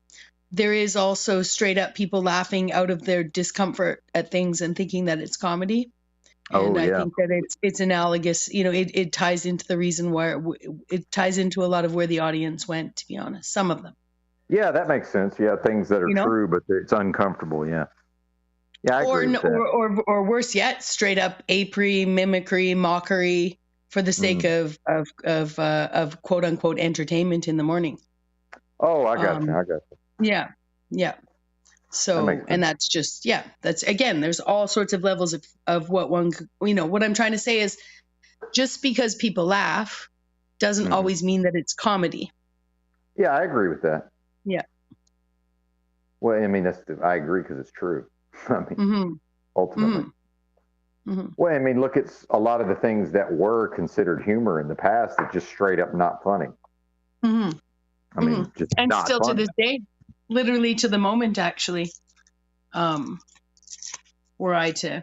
There is also straight up people laughing out of their discomfort at things and thinking that it's comedy. And I think that it's analogous, it ties into the reason why it ties into a lot of where the audience went, to be honest, some of them. Yeah, that makes sense. Yeah, things that are true, but it's uncomfortable. Yeah. Yeah, I agree with that. Or worse yet, straight up apery, mimicry, mockery for the sake of quote unquote entertainment in the morning. Oh, I got you. Yeah. So, and that's just, yeah, that's, again, there's all sorts of levels of what one, what I'm trying to say is just because people laugh doesn't always mean that it's comedy. Yeah, I agree with that. Yeah. Well, I mean, I agree because it's true. I mean, ultimately. Well, I mean, look at a lot of the things that were considered humor in the past that just straight up not funny. I mean, just and not still funny. to this day, literally to the moment, actually, were I to,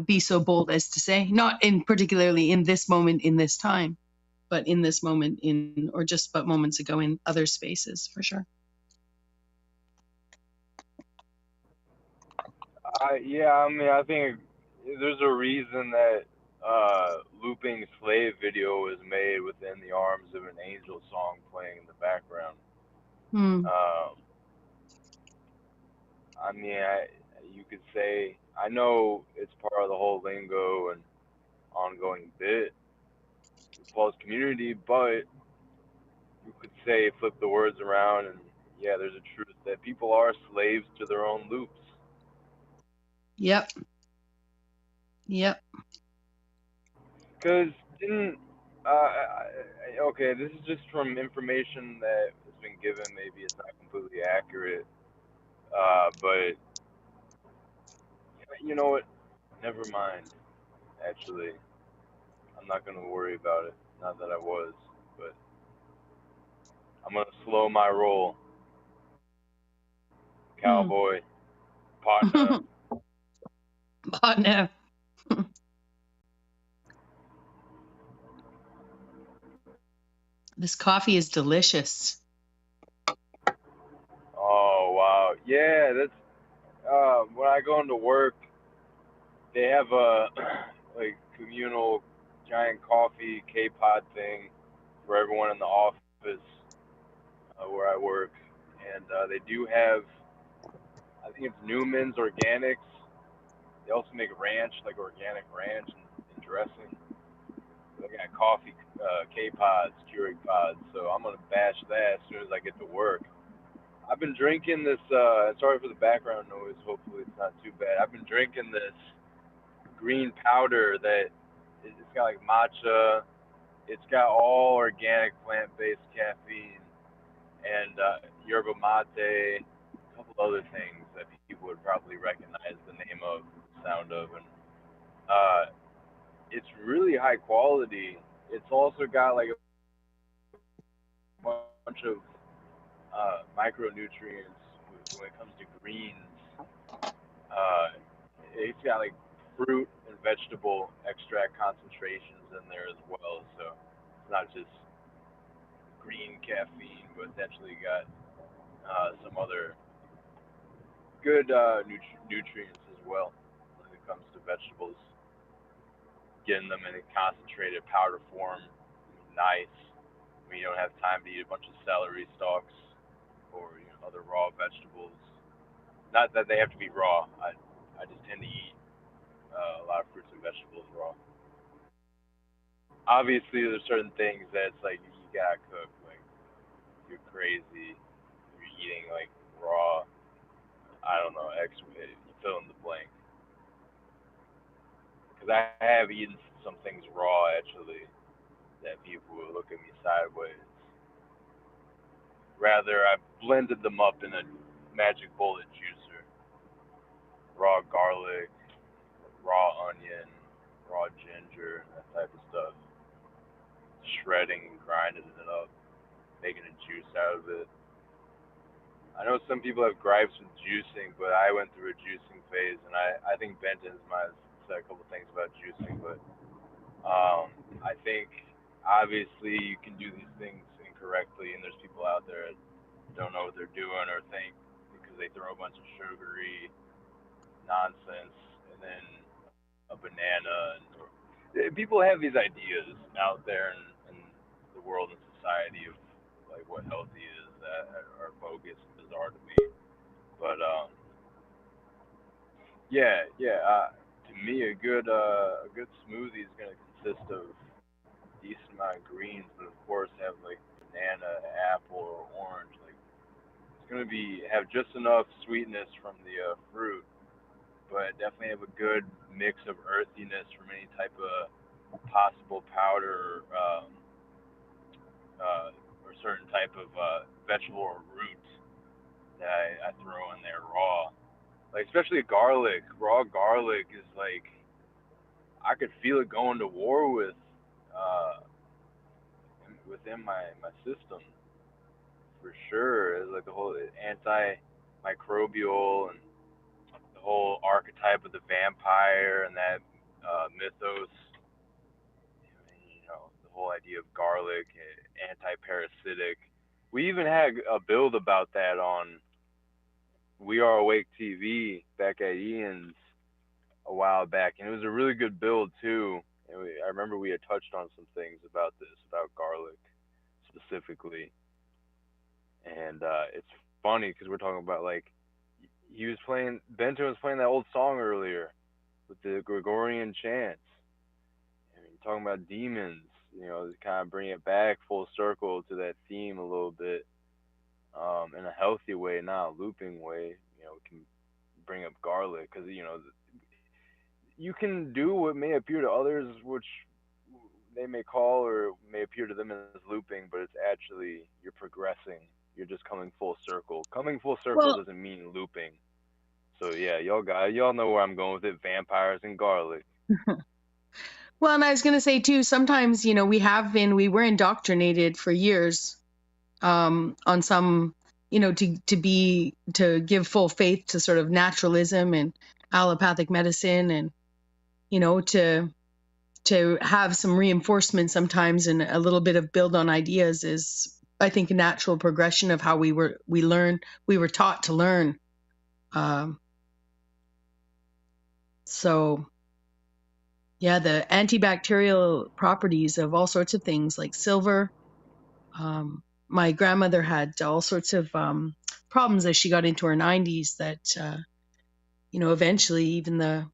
be so bold as to say, not particularly in this moment, in this time, but in this moment or just but moments ago in other spaces, for sure. Yeah, I mean, I think there's a reason that looping slave video was made within the arms of an angel song playing in the background. I mean, you could say, I know it's part of the whole lingo and ongoing bit with Paul's community, but you could say, flip the words around, and yeah, there's a truth that people are slaves to their own loops. Yep. Because okay, this is just from information that has been given. Maybe it's not completely accurate, but you know what? Never mind. Actually, I'm not gonna worry about it. Not that I was, but I'm gonna slow my roll. Cowboy, partner. Partner. This coffee is delicious. Oh wow, yeah. That's when I go into work, they have a like communal giant coffee K-pod thing for everyone in the office where I work, and they do have, I think it's Newman's Organics. They also make ranch, like organic ranch and dressing. They got coffee K-pods, Keurig pods, so I'm gonna bash that as soon as I get to work. I've been drinking this. Sorry for the background noise. Hopefully it's not too bad. I've been drinking this green powder that it's got like matcha. It's got all organic plant-based caffeine and yerba mate, a couple other things that people would probably recognize the name of, the sound of, and it's really high quality. It's also got like a bunch of micronutrients when it comes to greens. It's got like fruit and vegetable extract concentrations in there as well, so it's not just green caffeine, but it's actually got some other good nutrients as well when it comes to vegetables. Getting them in a concentrated powder form, nice. When you don't have time to eat a bunch of celery stalks or other raw vegetables. Not that they have to be raw. I just tend to eat a lot of fruits and vegetables raw. Obviously, there's certain things that's like you gotta cook. Like you're crazy. You're eating like raw. I don't know. You fill in the blank. Because I have eaten some things raw actually that people would look at me sideways. Rather, I blended them up in a magic bullet juicer. Raw garlic, raw onion, raw ginger, that type of stuff. Shredding and grinding it up, making a juice out of it. I know some people have gripes with juicing, but I went through a juicing phase, and I think Benton's might have said a couple things about juicing, but I think obviously you can do these things incorrectly, and there's people out there that don't know what they're doing or think because they throw a bunch of sugary nonsense and then a banana. People have these ideas out there in the world and society of like what healthy is that are bogus and bizarre to me. But to me a good smoothie is going to consist of a decent amount of greens, but of course have like banana, apple, or orange. Like it's gonna have just enough sweetness from the fruit, but definitely have a good mix of earthiness from any type of possible powder, or certain type of vegetable or root that I throw in there raw. Like especially garlic. Raw garlic is like I could feel it going to war uh, within my system for sure. It's like the whole antimicrobial and the whole archetype of the vampire and that mythos. The whole idea of garlic, anti-parasitic. We even had a build about that on We Are Awake TV back at Ian's a while back, and it was a really good build too. And I remember we had touched on some things about this, about garlic specifically. And it's funny because we're talking about like Bento was playing that old song earlier with the Gregorian chants. I mean, talking about demons, to kind of bring it back full circle to that theme a little bit, in a healthy way, not a looping way. We can bring up garlic because you can do what may appear to others, which they may call or may appear to them as looping, but it's actually you're progressing. You're just coming full circle. Coming full circle Well, doesn't mean looping. So yeah, y'all know where I'm going with it. Vampires and garlic. well, and I was going to say too, sometimes, we were indoctrinated for years, on some, to give full faith to sort of naturalism and allopathic medicine, and, to have some reinforcement sometimes, and a little bit of build on ideas is, I think, a natural progression of how we were taught to learn. So yeah, the antibacterial properties of all sorts of things like silver. My grandmother had all sorts of problems as she got into her 90s that, eventually even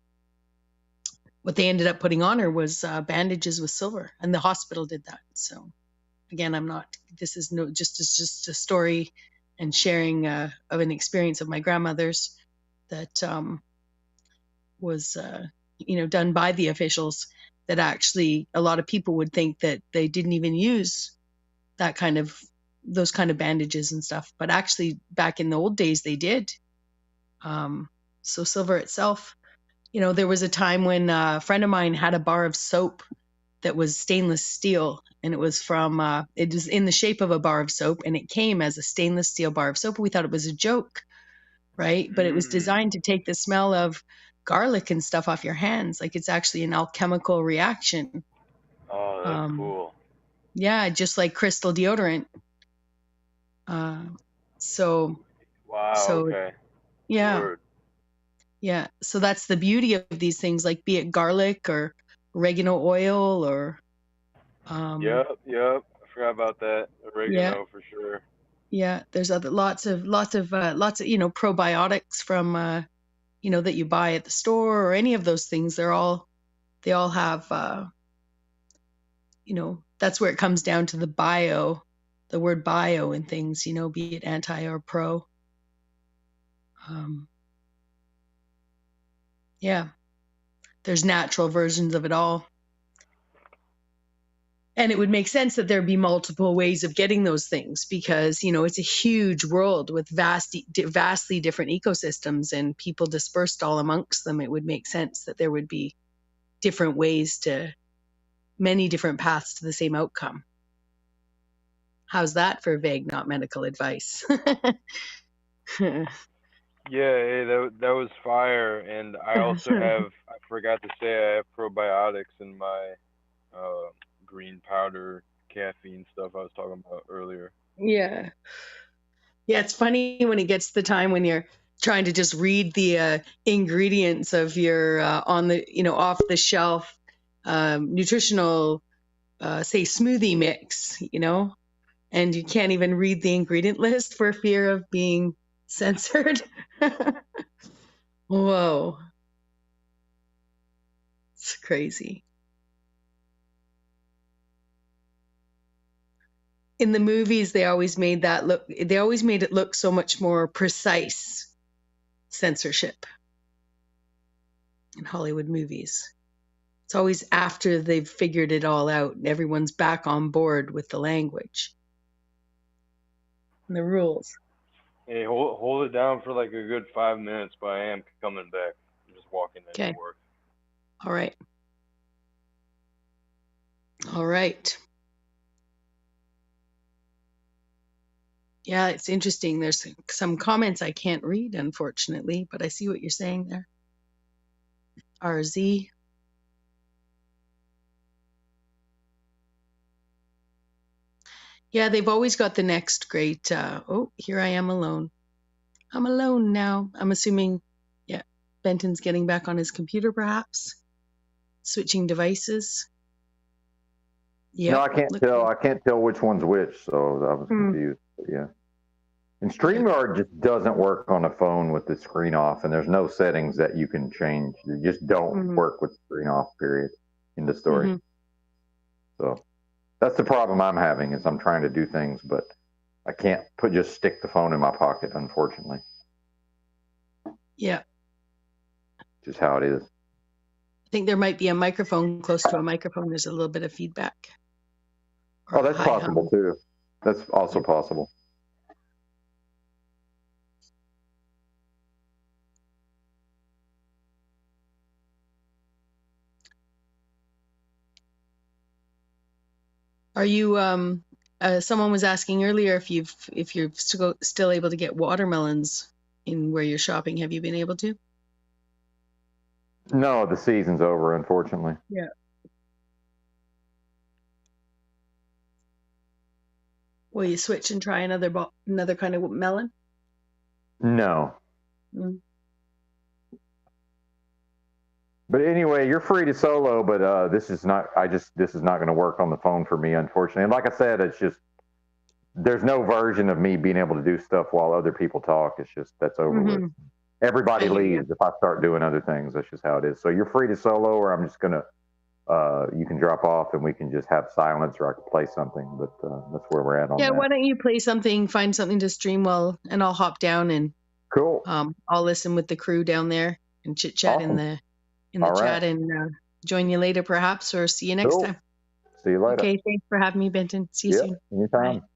what they ended up putting on her was bandages with silver, and the hospital did that. So again, this is just a story and sharing of an experience of my grandmother's that was, done by the officials, that actually a lot of people would think that they didn't even use those kind of bandages and stuff. But actually back in the old days, they did. So silver itself, there was a time when a friend of mine had a bar of soap that was stainless steel, and it was in the shape of a bar of soap, and it came as a stainless steel bar of soap. We thought it was a joke, right? But it was designed to take the smell of garlic and stuff off your hands. Like, it's actually an alchemical reaction. Oh, that's cool. Yeah, just like crystal deodorant. So okay. Yeah. Word. Yeah. So that's the beauty of these things, like be it garlic or oregano oil or Yep. I forgot about that. Oregano for sure. Yeah, there's lots of probiotics from that you buy at the store, or any of those things. They all have that's where it comes down to the word bio and things, be it anti or pro. Yeah, there's natural versions of it all. And it would make sense that there'd be multiple ways of getting those things, because, it's a huge world with vastly different ecosystems and people dispersed all amongst them. It would make sense that there would be different ways many different paths to the same outcome. How's that for vague, not medical advice? Yeah, that was fire. And I also I forgot to say, I have probiotics in my green powder caffeine stuff I was talking about earlier. Yeah, it's funny when it gets to the time when you're trying to just read the ingredients of your on the off the shelf nutritional say smoothie mix, and you can't even read the ingredient list for fear of being censored. Whoa, it's crazy. in the movies, they always made it look so much more precise, censorship in Hollywood movies. It's always after they've figured it all out and everyone's back on board with the language and the rules. Hey, hold it down for like a good 5 minutes, but I am coming back. I'm just walking into Okay. work. All right. All right. Yeah, it's interesting. There's some comments I can't read, unfortunately, but I see what you're saying there. RZ. Yeah, they've always got the next great, oh, here I am alone. I'm alone now. I'm assuming, yeah, Benton's getting back on his computer, perhaps. Switching devices. Yeah. No, I can't tell. I can't tell which one's which, so I was confused. But yeah. And StreamYard just doesn't work on a phone with the screen off, and there's no settings that you can change. You just don't work with the screen off, period. End of story. So that's the problem I'm having is I'm trying to do things, but I can't just stick the phone in my pocket, unfortunately. Yeah. Just how it is. I think there might be a microphone close to a microphone. There's a little bit of feedback. Oh, that's possible too. That's also possible. Are you someone was asking earlier if you're still able to get watermelons in where you're shopping. Have you been able to? No, the season's over, unfortunately. Yeah. Will you switch and try another kind of melon? No. But anyway, you're free to solo, but this is not going to work on the phone for me, unfortunately. And like I said, it's just there's no version of me being able to do stuff while other people talk. It's just that's over with. Everybody leaves if I start doing other things. That's just how it is. So you're free to solo, or I'm just gonna you can drop off and we can just have silence, or I can play something. But that's where we're at on that. Yeah, why don't you play something? Find something to stream and I'll hop down and cool. I'll listen with the crew down there and chit chat in the chat and join you later perhaps, or see you next time. See you later. Okay, thanks for having me, Benton. See you soon. Anytime. Bye.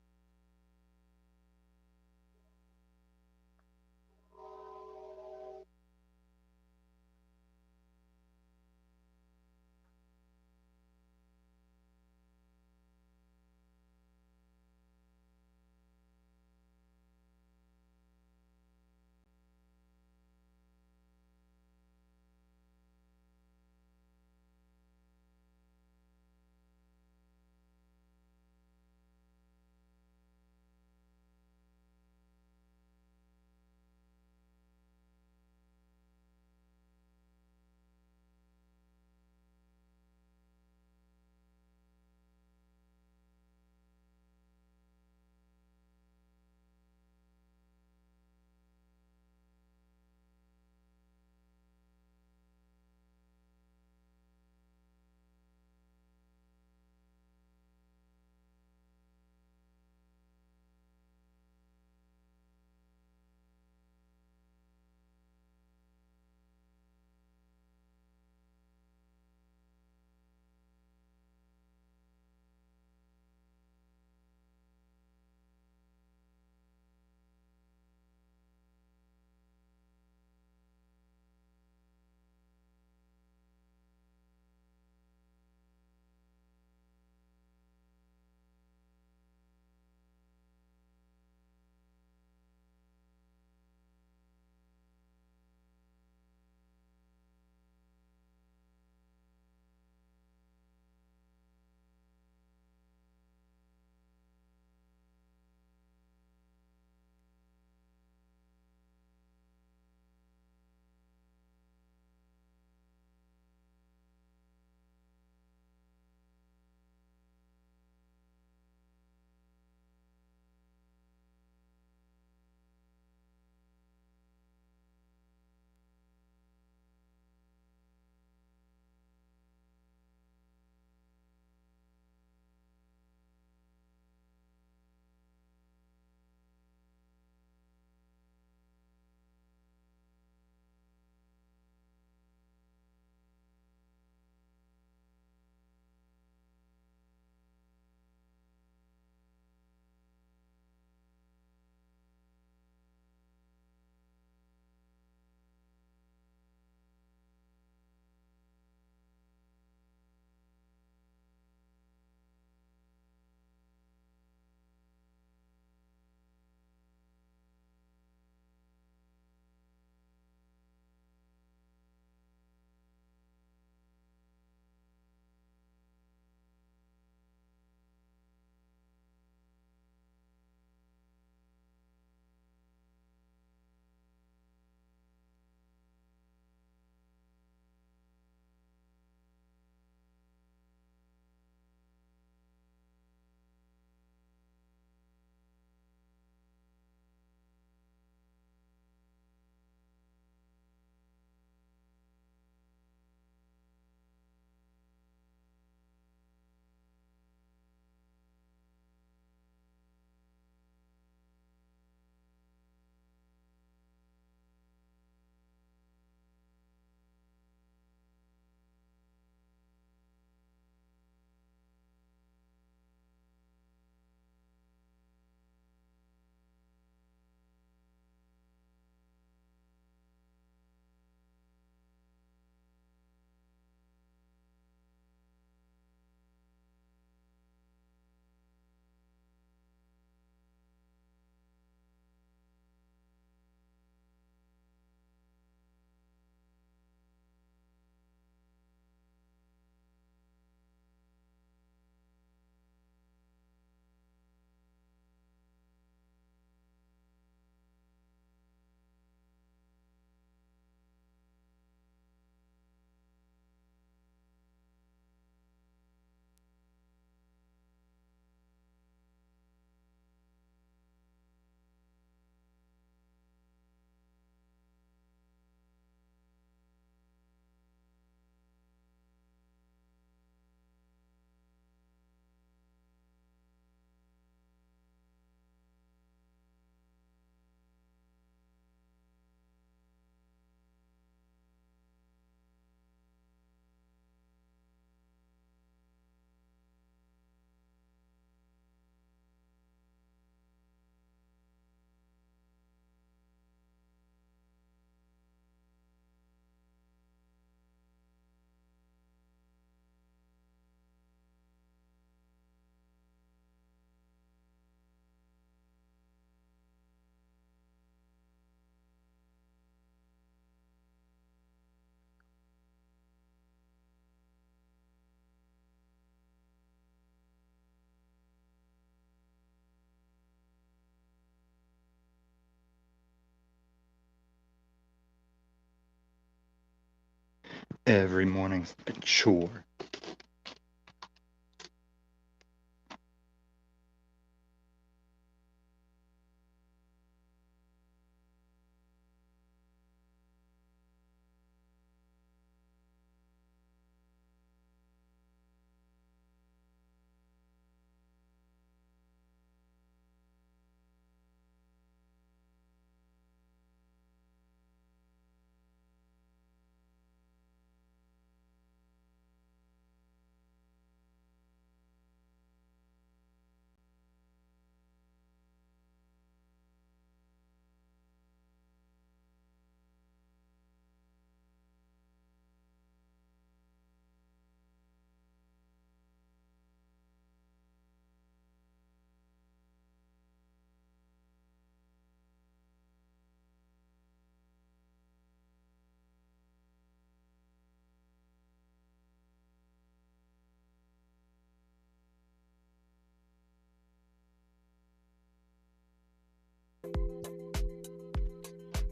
Every morning's a chore.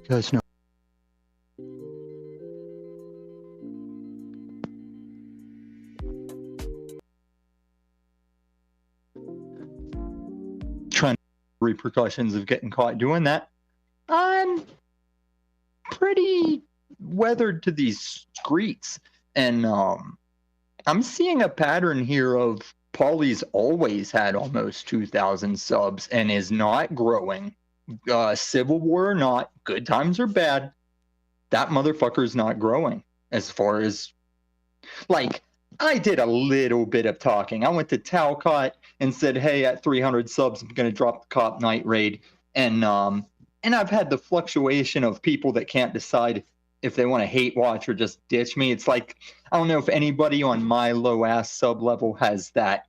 You guys know. Trying repercussions of getting caught doing that. I'm pretty weathered to these streets, and I'm seeing a pattern here of Paulie's always had almost 2,000 subs and is not growing. Civil War or not, good times or bad, that motherfucker's not growing. As far as, like, I did a little bit of talking. I went to Talcott and said, hey, at 300 subs, I'm going to drop the Cop Night raid. And I've had the fluctuation of people that can't decide if they want to hate watch or just ditch me. It's like, I don't know if anybody on my low ass sub level has that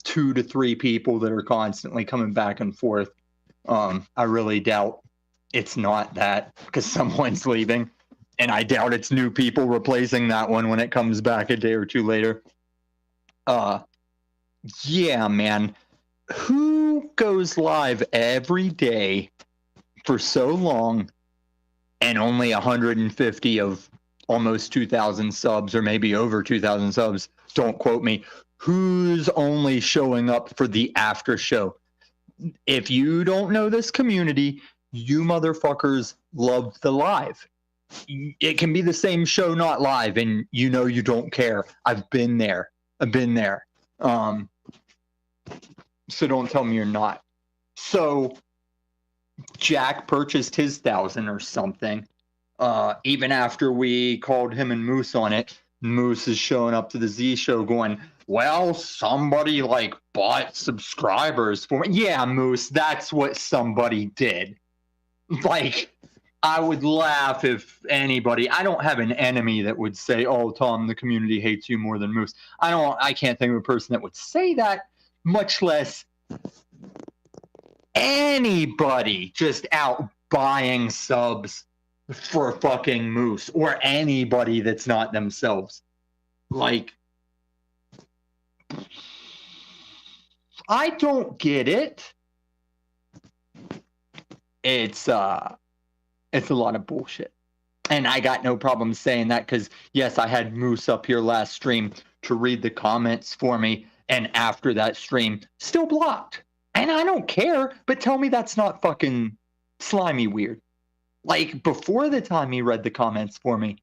2 to 3 people that are constantly coming back and forth. I really doubt it's not that, because someone's leaving, and I doubt it's new people replacing that one when it comes back a day or two later. Yeah, man. Who goes live every day for so long and only 150 of almost 2,000 subs, or maybe over 2,000 subs? Don't quote me. Who's only showing up for the after show? If you don't know this community, you motherfuckers love the live. It can be the same show, not live, and you know you don't care. I've been there. So don't tell me you're not. So Jack purchased his 1,000 or something. Even after we called him and Moose on it, Moose is showing up to the Z show going, well, somebody like bought subscribers for me. Yeah, Moose, that's what somebody did. Like, I would laugh if anybody, I don't have an enemy that would say, oh, Tom, the community hates you more than Moose. I can't think of a person that would say that, much less anybody just out buying subs for fucking Moose, or anybody that's not themselves. Like, I don't get it. It's a lot of bullshit. And I got no problem saying that, because yes, I had Moose up here last stream to read the comments for me, and after that stream, still blocked. And I don't care, but tell me that's not fucking slimy weird. Like, before the time he read the comments for me,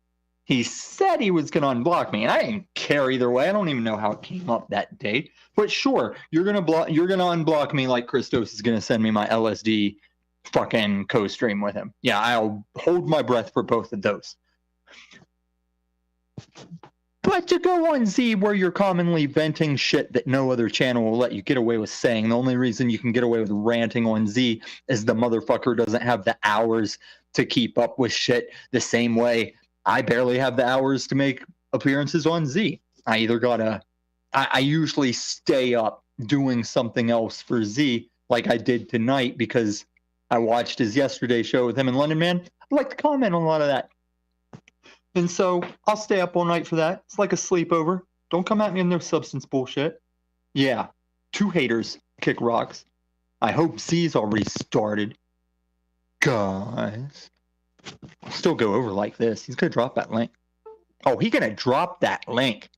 he said he was going to unblock me, and I didn't care either way. I don't even know how it came up that day. But sure, you're going to unblock me like Christos is going to send me my LSD fucking co-stream with him. Yeah, I'll hold my breath for both of those. But to go on Z where you're commonly venting shit that no other channel will let you get away with saying, the only reason you can get away with ranting on Z is the motherfucker doesn't have the hours to keep up with shit the same way I barely have the hours to make appearances on Z. I usually stay up doing something else for Z, like I did tonight, because I watched his yesterday show with him in London, man. I'd like to comment on a lot of that. And so I'll stay up all night for that. It's like a sleepover. Don't come at me in no substance bullshit. Yeah, 2 haters kick rocks. I hope Z's already started. Guys. I'll still go over like this. He's going to drop that link. Oh, he gonna drop that link.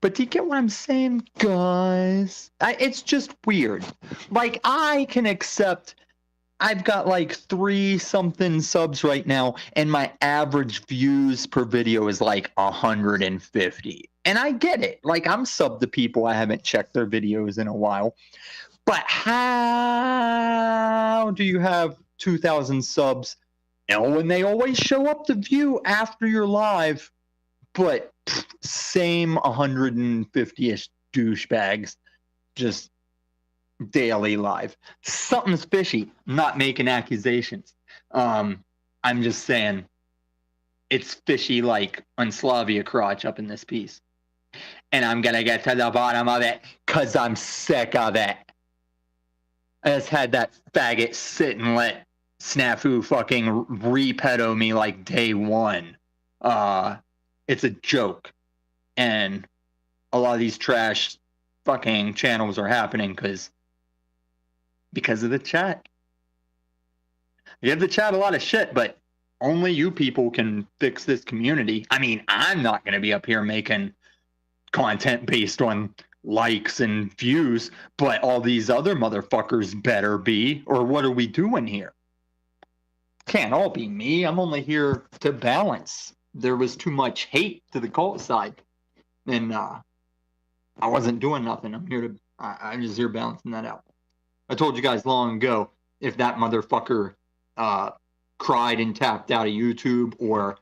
But do you get what I'm saying, guys? It's just weird. Like, I can accept, I've got like 3-something subs right now, and my average views per video is like 150. And I get it. Like, I'm subbed to people I haven't checked their videos in a while. But how do you have 2,000 subs? And they always show up to view after you're live, but same 150-ish douchebags just daily live. Something's fishy. I'm not making accusations. I'm just saying it's fishy like Unslavia crotch up in this piece. And I'm going to get to the bottom of it because I'm sick of it. I just had that faggot sit and let Snafu fucking re-pedo me like day one. It's a joke. And a lot of these trash fucking channels are happening because of the chat. I give the chat a lot of shit, but only you people can fix this community. I mean, I'm not going to be up here making content based on likes and views, but all these other motherfuckers better be, or what are we doing here? Can't all be me. I'm only here to balance. There was too much hate to the cult side, and I wasn't doing nothing. I'm just here balancing that out. I told you guys long ago, if that motherfucker cried and tapped out of YouTube, or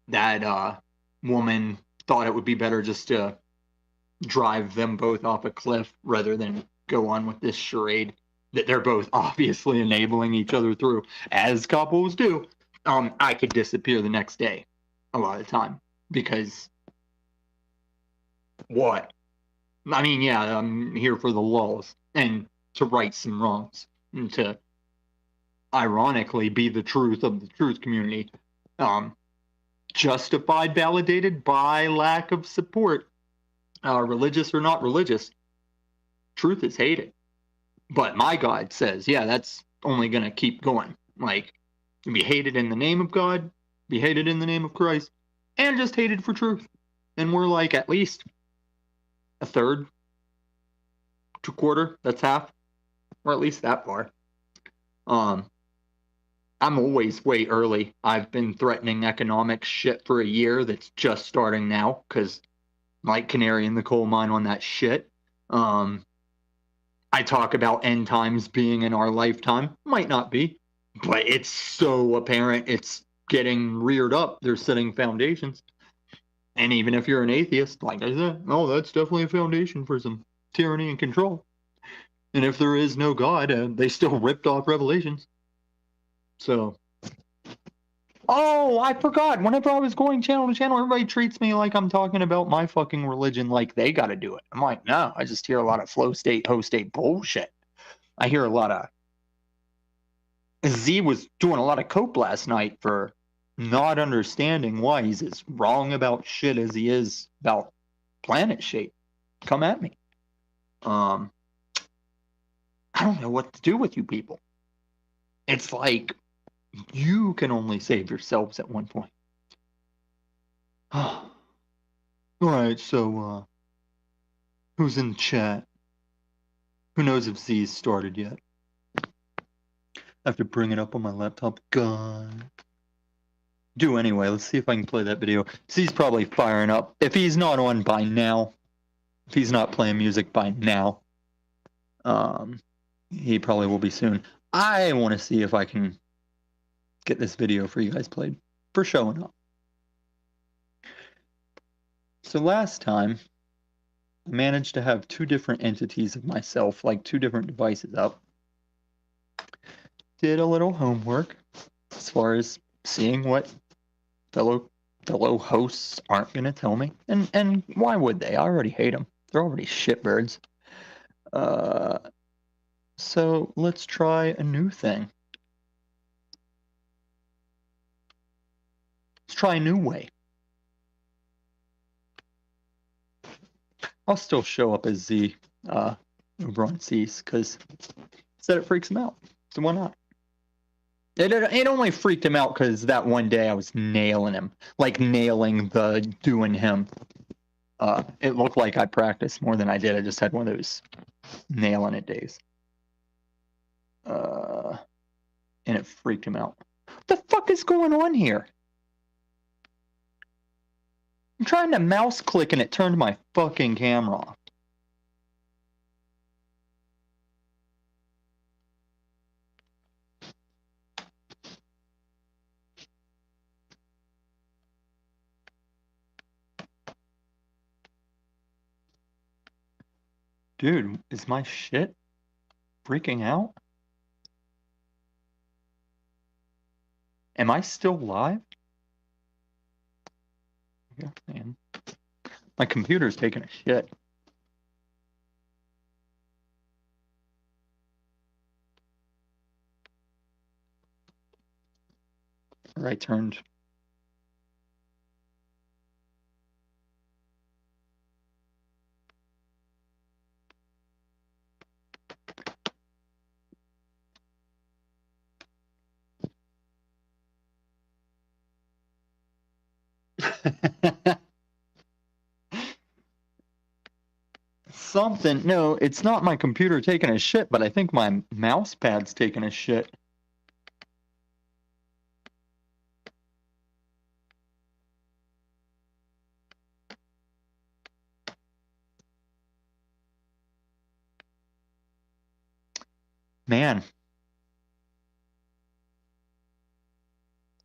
that woman thought it would be better just to drive them both off a cliff rather than go on with this charade that they're both obviously enabling each other through, as couples do, I could disappear the next day a lot of the time. Because what? I mean, yeah, I'm here for the lulz and to right some wrongs and to ironically be the truth of the truth community, justified, validated by lack of support, religious or not religious. Truth is hated. But my God says, yeah, that's only going to keep going. Like, be hated in the name of God, be hated in the name of Christ, and just hated for truth. And we're like at least a third to quarter, that's half, or at least that far. I'm always way early. I've been threatening economic shit for a year that's just starting now, because like canary in the coal mine on that shit. I talk about end times being in our lifetime. Might not be, but it's so apparent. It's getting reared up. They're setting foundations. And even if you're an atheist, like I said, oh, that's definitely a foundation for some tyranny and control. And if there is no God, they still ripped off Revelations. So, oh, I forgot. Whenever I was going channel to channel, everybody treats me like I'm talking about my fucking religion, like they got to do it. I'm like, no, I just hear a lot of flow state, host state bullshit. I hear a lot of. Z was doing a lot of cope last night for not understanding why he's as wrong about shit as he is about planet shape. Come at me. I don't know what to do with you people. It's like you can only save yourselves at one point. All right, so who's in the chat? Who knows if Z's started yet? I have to bring it up on my laptop. God. Do anyway. Let's see if I can play that video. Z's probably firing up. If he's not on by now, if he's not playing music by now, he probably will be soon. I want to see if I can get this video for you guys played for showing up. So last time, I managed to have 2 different entities of myself, like 2 different devices up. Did a little homework as far as seeing what fellow hosts aren't going to tell me. And why would they? I already hate them. They're already shitbirds. So let's try a new thing. Let's try a new way. I'll still show up as Z over on C's because said it freaks him out. So why not? It only freaked him out because that one day I was nailing him, like nailing the doing him. It looked like I practiced more than I did. I just had one of those nailing it days. And it freaked him out. What the fuck is going on here? I'm trying to mouse click and it turned my fucking camera off. Dude, is my shit freaking out? Am I still live? Yeah, man. My computer's taking a shit. Right turned. Something. No, it's not my computer taking a shit, but I think my mouse pad's taking a shit. Man.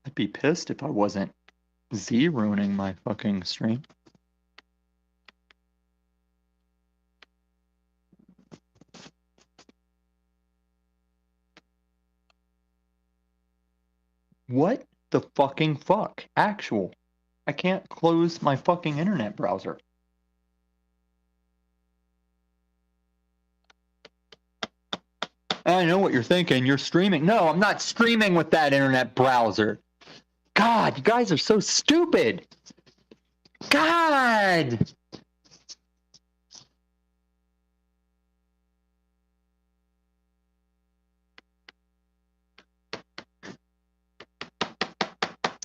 I'd be pissed if I wasn't Z-ruining my fucking stream. What the fucking fuck? Actual. I can't close my fucking internet browser. I know what you're thinking. You're streaming. No, I'm not streaming with that internet browser. God, you guys are so stupid. God.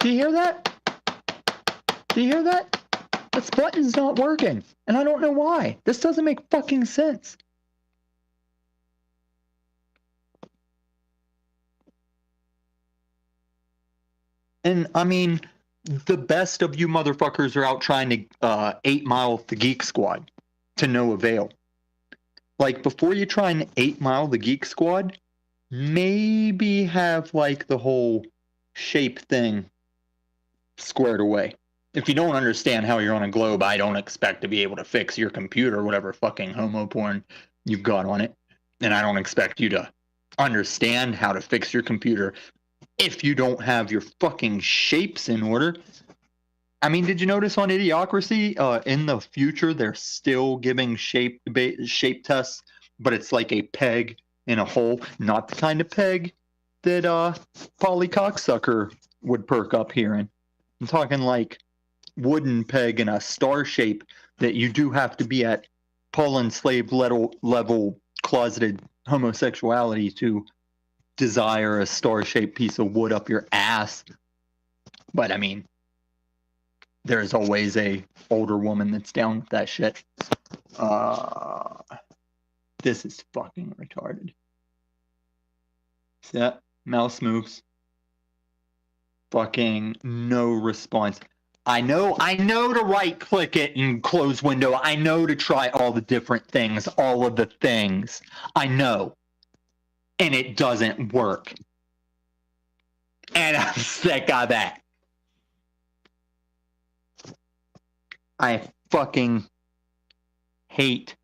Do you hear that? Do you hear that? This button's not working, and I don't know why. This doesn't make fucking sense. And, I mean, the best of you motherfuckers are out trying to 8 Mile the Geek Squad to no avail. Like, before you try and 8 Mile the Geek Squad, maybe have, like, the whole shape thing squared away. If you don't understand how you're on a globe, I don't expect to be able to fix your computer, whatever fucking homo porn you've got on it. And I don't expect you to understand how to fix your computer if you don't have your fucking shapes in order. I mean, did you notice on Idiocracy, in the future, they're still giving shape tests, but it's like a peg in a hole, not the kind of peg that Polly Cocksucker would perk up hearing. I'm talking like wooden peg in a star shape that you do have to be at Paul enslaved level closeted homosexuality to desire a star-shaped piece of wood up your ass. But I mean, there's always a older woman that's down with that shit. This is fucking retarded. See that? Mouse moves. Fucking no response. I know to right click it and close window. I know to try all the different things, all of the things. I know. And it doesn't work. And I'm sick of that. I fucking hate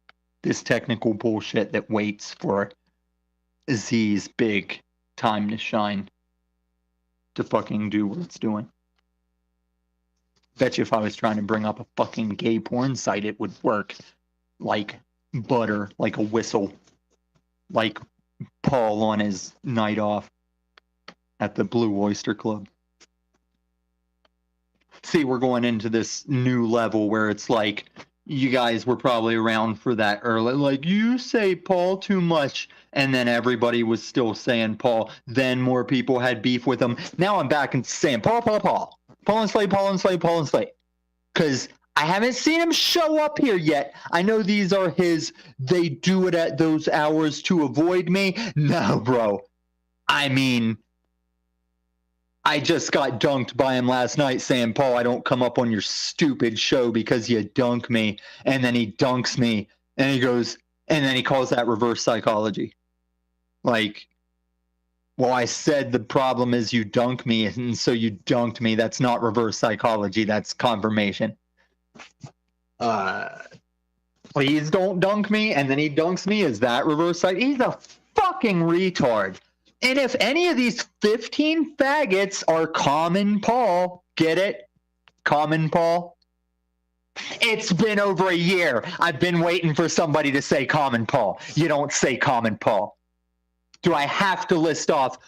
this technical bullshit that waits for Z's big time to shine to fucking do what it's doing. Bet you if I was trying to bring up a fucking gay porn site, it would work like butter, like a whistle, like Paul on his night off at the Blue Oyster Club. See, we're going into this new level where it's like you guys were probably around for that early. Like, you say Paul too much, and then everybody was still saying Paul. Then more people had beef with him. Now I'm back and saying Paul. Paul and Slade. Because I haven't seen him show up here yet. I know these are his, they do it at those hours to avoid me. No, bro. I mean, I just got dunked by him last night saying, Paul, I don't come up on your stupid show because you dunk me. And then he dunks me and he goes, and then he calls that reverse psychology. Like, well, I said the problem is you dunk me, and so you dunked me. That's not reverse psychology. That's confirmation. Please don't dunk me. And then he dunks me. Is that reverse psychology? He's a fucking retard. And if any of these 15 faggots are Common Paul, get it? Common Paul? It's been over a year. I've been waiting for somebody to say Common Paul. You don't say Common Paul. Do I have to list off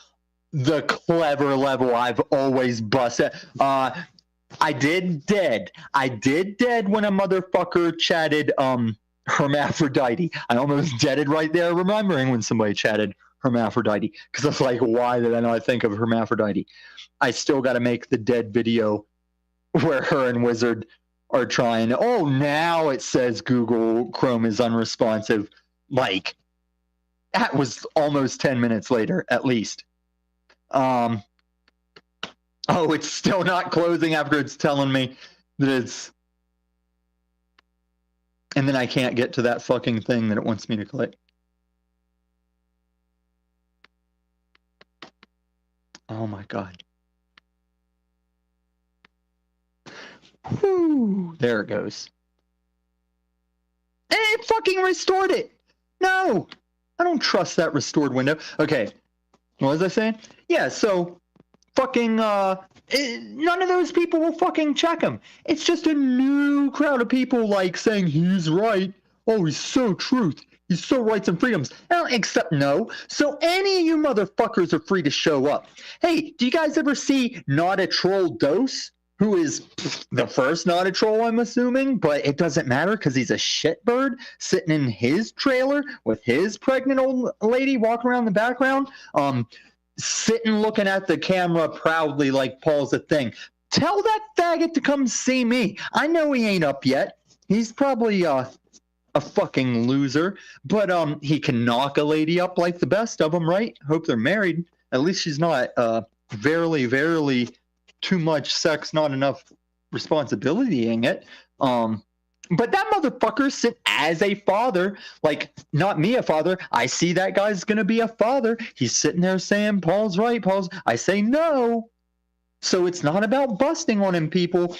the clever level I've always busted? I did dead when a motherfucker chatted hermaphrodite. I almost deaded right there remembering when somebody chatted hermaphrodite, because I was like, why did I not think of hermaphrodite? I still got to make the dead video where her and Wizard are trying. Oh, now it says Google Chrome is unresponsive. Like, that was almost 10 minutes later, at least. Oh, it's still not closing after it's telling me that it's... And then I can't get to that fucking thing that it wants me to click. Oh my God. Whew, there it goes. And it fucking restored it. No, I don't trust that restored window. Okay, what was I saying? Yeah, so fucking none of those people will fucking check him. It's just a new crowd of people like saying he's right. Oh, he's so truth. He's so rights and freedoms. Except no. So any of you motherfuckers are free to show up. Hey, do you guys ever see Not a Troll Dose? Who is the first Not a Troll, I'm assuming, but it doesn't matter because he's a shitbird sitting in his trailer with his pregnant old lady walking around the background, sitting looking at the camera proudly like Paul's a thing. Tell that faggot to come see me. I know he ain't up yet. He's probably a fucking loser, but he can knock a lady up like the best of them, right? Hope they're married. At least she's not verily too much sex, not enough responsibilitying it. But that motherfucker sit as a father, like not me a father. I see that guy's gonna be a father. He's sitting there saying Paul's right, I say no. So it's not about busting on him, people.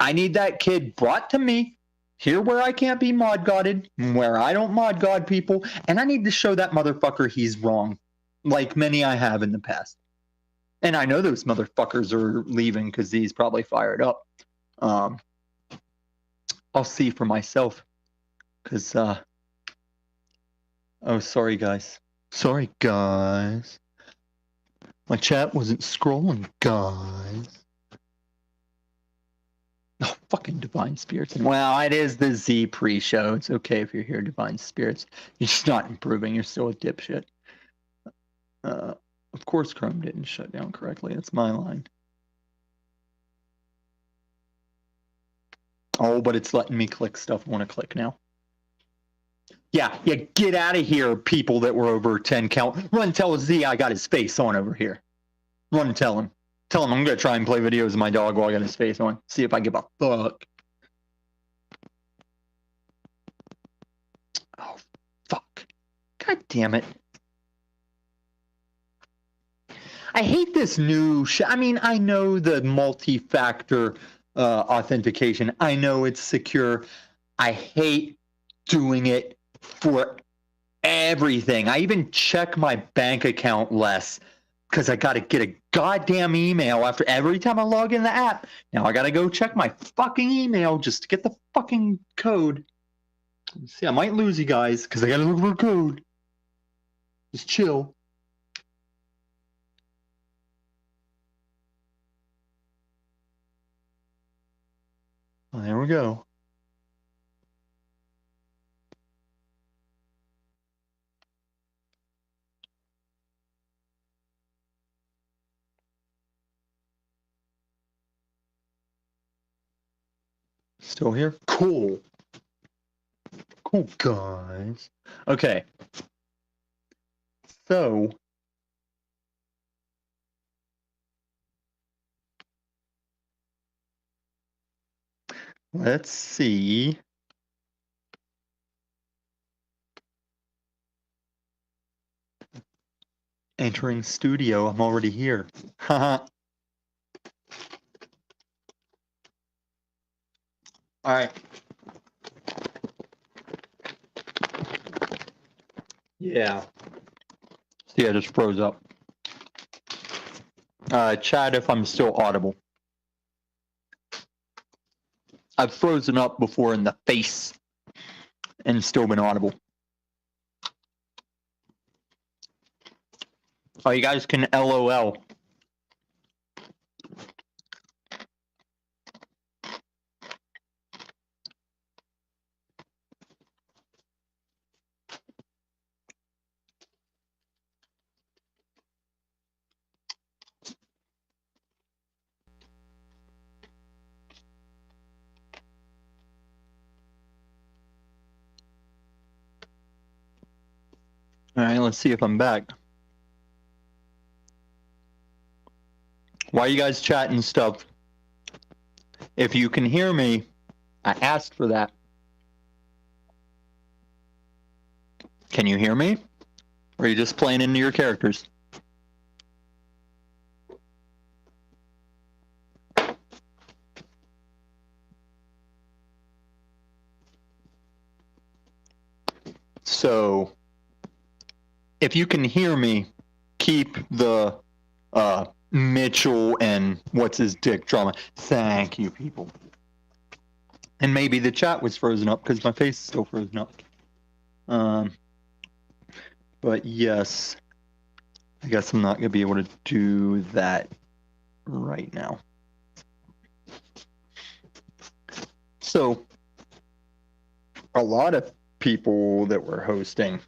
I need that kid brought to me. Here where I can't be mod godded, where I don't mod god people, and I need to show that motherfucker he's wrong, like many I have in the past. And I know those motherfuckers are leaving because he's probably fired up. I'll see for myself, because oh, sorry guys, my chat wasn't scrolling, guys. Oh, fucking Divine Spirits. Well, it is the Z pre-show. It's okay if you're here, Divine Spirits. You're just not improving. You're still a dipshit. Of course Chrome didn't shut down correctly. That's my line. Oh, but it's letting me click stuff I want to click now. Yeah, get out of here, people that were over 10 count. Run and tell Z I got his face on over here. Run and tell him. Tell him I'm going to try and play videos of my dog while I got his face on. See if I give a fuck. Oh, fuck. God damn it. I hate this new I mean, I know the multi-factor authentication. I know it's secure. I hate doing it for everything. I even check my bank account less because I got to get a goddamn email after every time I log in the app. Now I got to go check my fucking email just to get the fucking code. See, I might lose you guys because I got to look for a code. Just chill. Well, there we go. Still here? Cool. Cool, guys. Okay. So, let's see. Entering studio. I'm already here. Haha. All right. Yeah. See, I just froze up. Chat if I'm still audible. I've frozen up before in the face and still been audible. Oh, you guys can LOL. All right, let's see if I'm back. Why are you guys chatting stuff? If you can hear me, I asked for that. Can you hear me? Or are you just playing into your characters? So, if you can hear me, keep the Mitchell and what's his dick drama. Thank you, people. And maybe the chat was frozen up because my face is still frozen up. But yes, I guess I'm not going to be able to do that right now. So, a lot of people that were hosting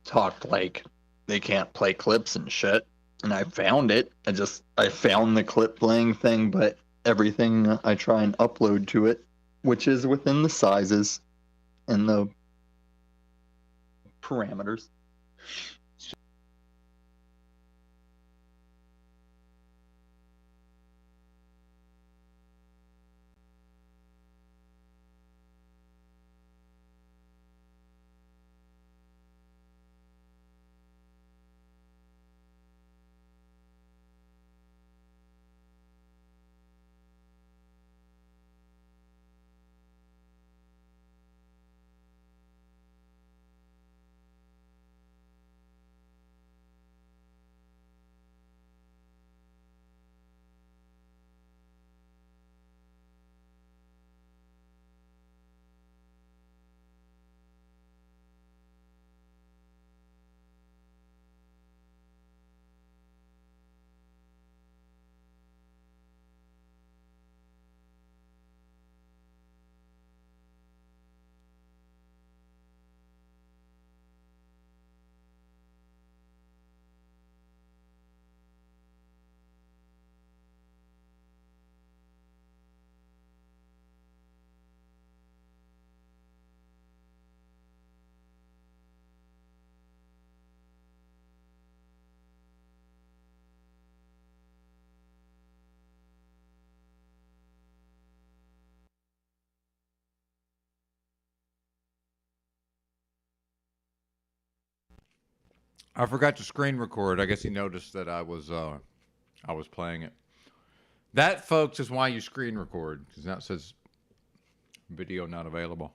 talked like they can't play clips and shit. And I found it. I found the clip playing thing, but everything I try and upload to it, which is within the sizes and the parameters. I forgot to screen record. I guess he noticed that I was playing it. That, folks, is why you screen record, because now it says video not available.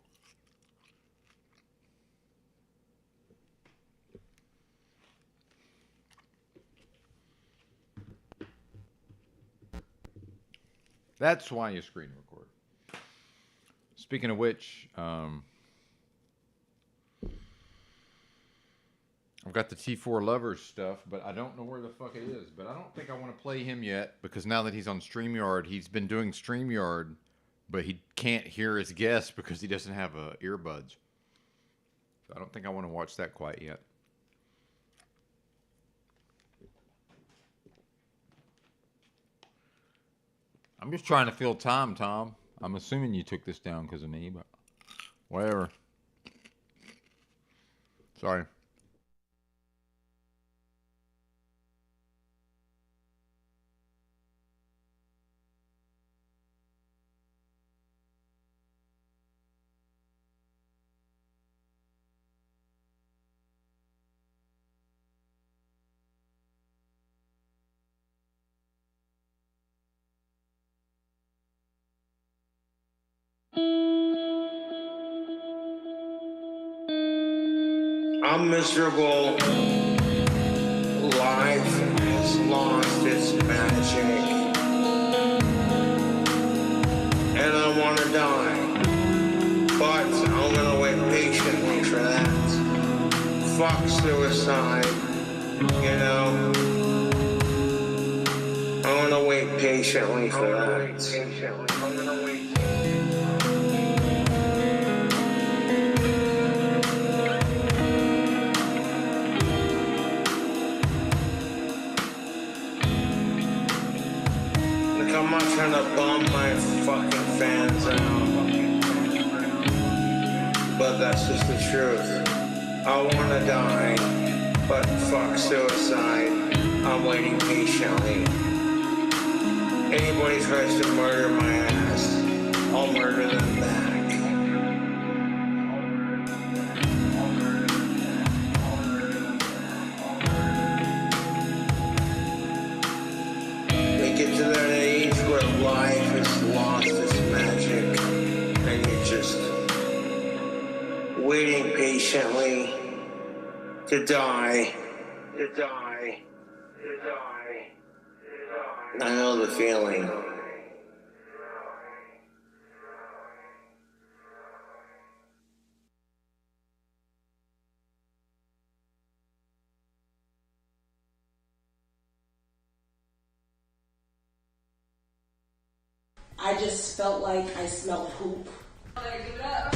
That's why you screen record. Speaking of which, I've got the T4 Lovers stuff, but I don't know where the fuck it is. But I don't think I want to play him yet, because now that he's on StreamYard, he's been doing StreamYard, but he can't hear his guests because he doesn't have earbuds. So I don't think I want to watch that quite yet. I'm just trying to fill time, Tom. I'm assuming you took this down because of me, but whatever. Sorry. I'm miserable. Life has lost its magic. And I want to die. But I'm going to wait patiently for that. Fuck suicide. You know? I'm going to wait patiently for that. I'm going to wait. I'm not trying to bum my fucking fans out, but that's just the truth. I want to die, but fuck suicide. I'm waiting patiently. Anybody tries to murder my ass, I'll murder them back. We get to that age where life has lost its magic, and you're just waiting patiently to die. I know the feeling. I just felt like I smelled poop. Give it up.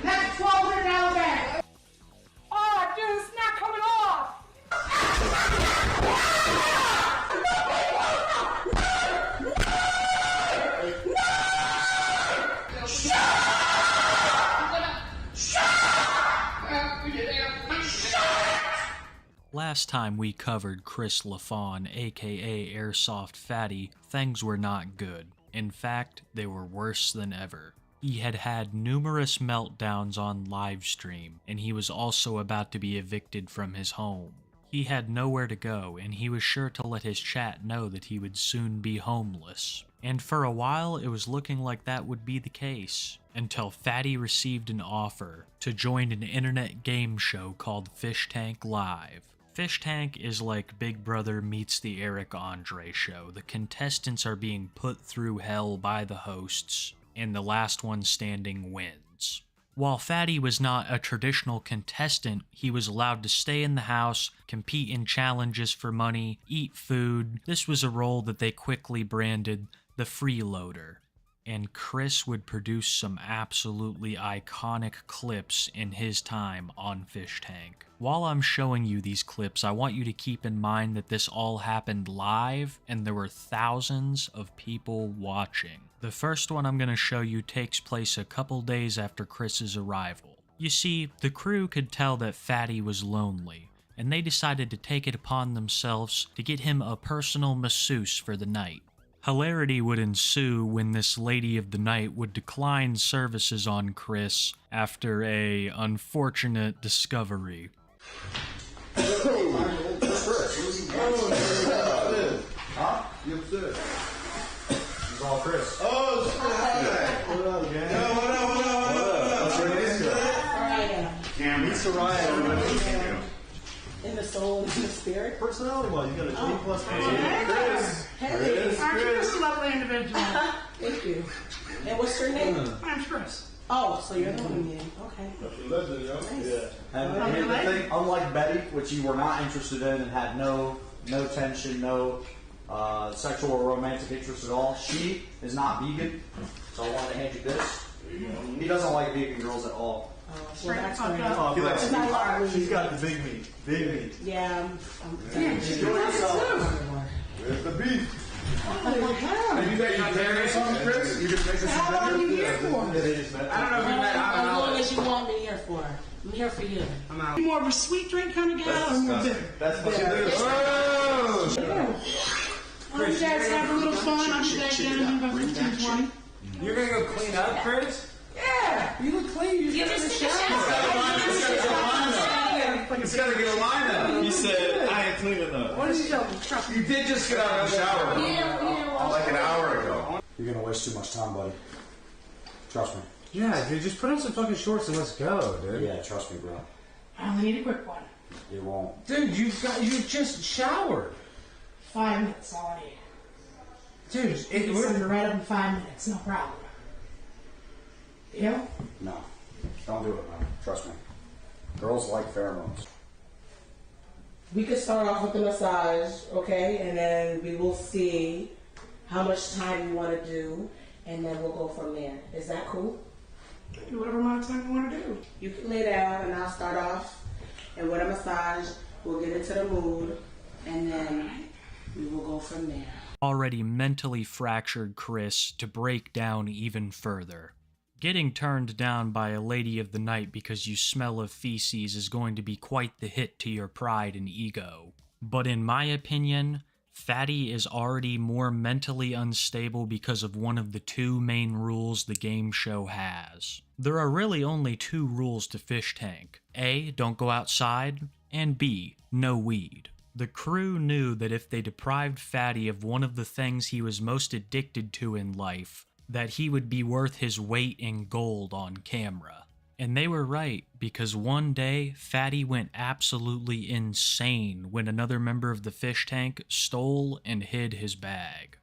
That's $1,200 bag. Oh, dude, it's not coming off. Last time we covered Chris LaFawn, aka Airsoft Fatty, things were not good. In fact, they were worse than ever. He had had numerous meltdowns on Livestream, and he was also about to be evicted from his home. He had nowhere to go, and he was sure to let his chat know that he would soon be homeless. And for a while, it was looking like that would be the case, until Fatty received an offer to join an internet game show called Fish Tank Live. Fish Tank is like Big Brother meets the Eric Andre show. The contestants are being put through hell by the hosts, and the last one standing wins. While Fatty was not a traditional contestant, he was allowed to stay in the house, compete in challenges for money, eat food. This was a role that they quickly branded the freeloader. And Chris would produce some absolutely iconic clips in his time on Fish Tank. While I'm showing you these clips, I want you to keep in mind that this all happened live and there were thousands of people watching. The first one I'm going to show you takes place a couple days after Chris's arrival. You see, the crew could tell that Fatty was lonely, and they decided to take it upon themselves to get him a personal masseuse for the night. Hilarity would ensue when this lady of the night would decline services on Chris after a unfortunate discovery. Huh? You upset? It's all Chris. Oh, hi. What up, gang? What up? Soraya. Yeah, meet Soraya. In the soul and in the spirit. Personality-wise, you got a D plus. Hey, Chris. Hey. Aren't you just a lovely individual? Thank you. And what's your name? I'm Chris. Oh, so you're the one meeting. Okay. Nice. Yeah. And here's the thing, unlike Betty, which you were not interested in and had no tension, no sexual or romantic interest at all, she is not vegan, so I wanted to hand you this. He doesn't like vegan girls at all. Well, that's great. Oh, she's got the big meat. Big meat. Yeah, Enjoy yourself. Where's the beef? Holy hell. Are you guys married something, Chris? You just make us How long are you here for? I don't know if you met. As long as you want me here for. I'm here for you. I'm out. You more of a sweet drink kind of guy or more bitter? That's what Well, you guys have a little fun. I'll be back down in about 15, 20. You're gonna go clean up, Chris? Yeah, you look clean. You just in the shower. He's gotta get a lineup. He said, I ain't clean enough. What is he doing? Trust me. You did just get out of the shower. Like an hour ago. You're gonna waste too much time, buddy. Trust me. Yeah, dude, just put on some fucking shorts and let's go, dude. Yeah, trust me, bro. I only need a quick one. You won't. Dude, you just showered. 5 minutes, all I need. Dude, Send it right up in 5 minutes, no problem. Deal? No. Don't do it, man. Trust me. Girls like pheromones. We could start off with the massage, okay? And then we will see how much time you want to do, and then we'll go from there. Is that cool? Do whatever amount of time you want to do. You can lay down, and I'll start off. And with a massage, we'll get into the mood, and then we will go from there. Already mentally fractured Chris to break down even further. Getting turned down by a lady of the night because you smell of feces is going to be quite the hit to your pride and ego. But in my opinion, Fatty is already more mentally unstable because of one of the two main rules the game show has. There are really only two rules to Fish Tank. A, don't go outside, and B, no weed. The crew knew that if they deprived Fatty of one of the things he was most addicted to in life, that he would be worth his weight in gold on camera. And they were right, because one day, Fatty went absolutely insane when another member of the Fish Tank stole and hid his bag.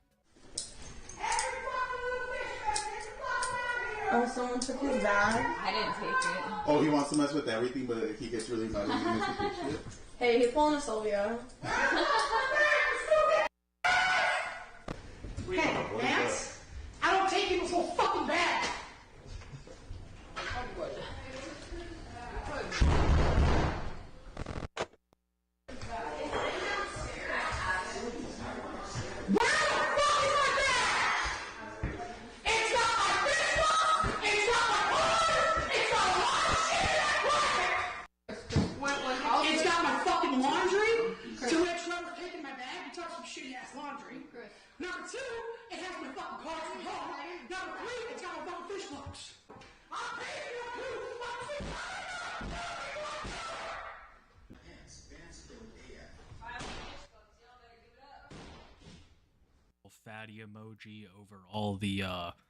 Oh, someone took his bag? I didn't take it. Oh, he wants to mess with everything, but he gets really mad when he messes with shit. Hey, he's pulling a Sylvia. Hey, Vance? I don't take people's whole fucking bag. It's got my fucking laundry. So when Trevor's taking my bag, he talks some shitty ass laundry. Number two, it has my fucking cards from home. Number three, it's got my fucking fish books. I'm paying you to fucking Fatty emoji over all the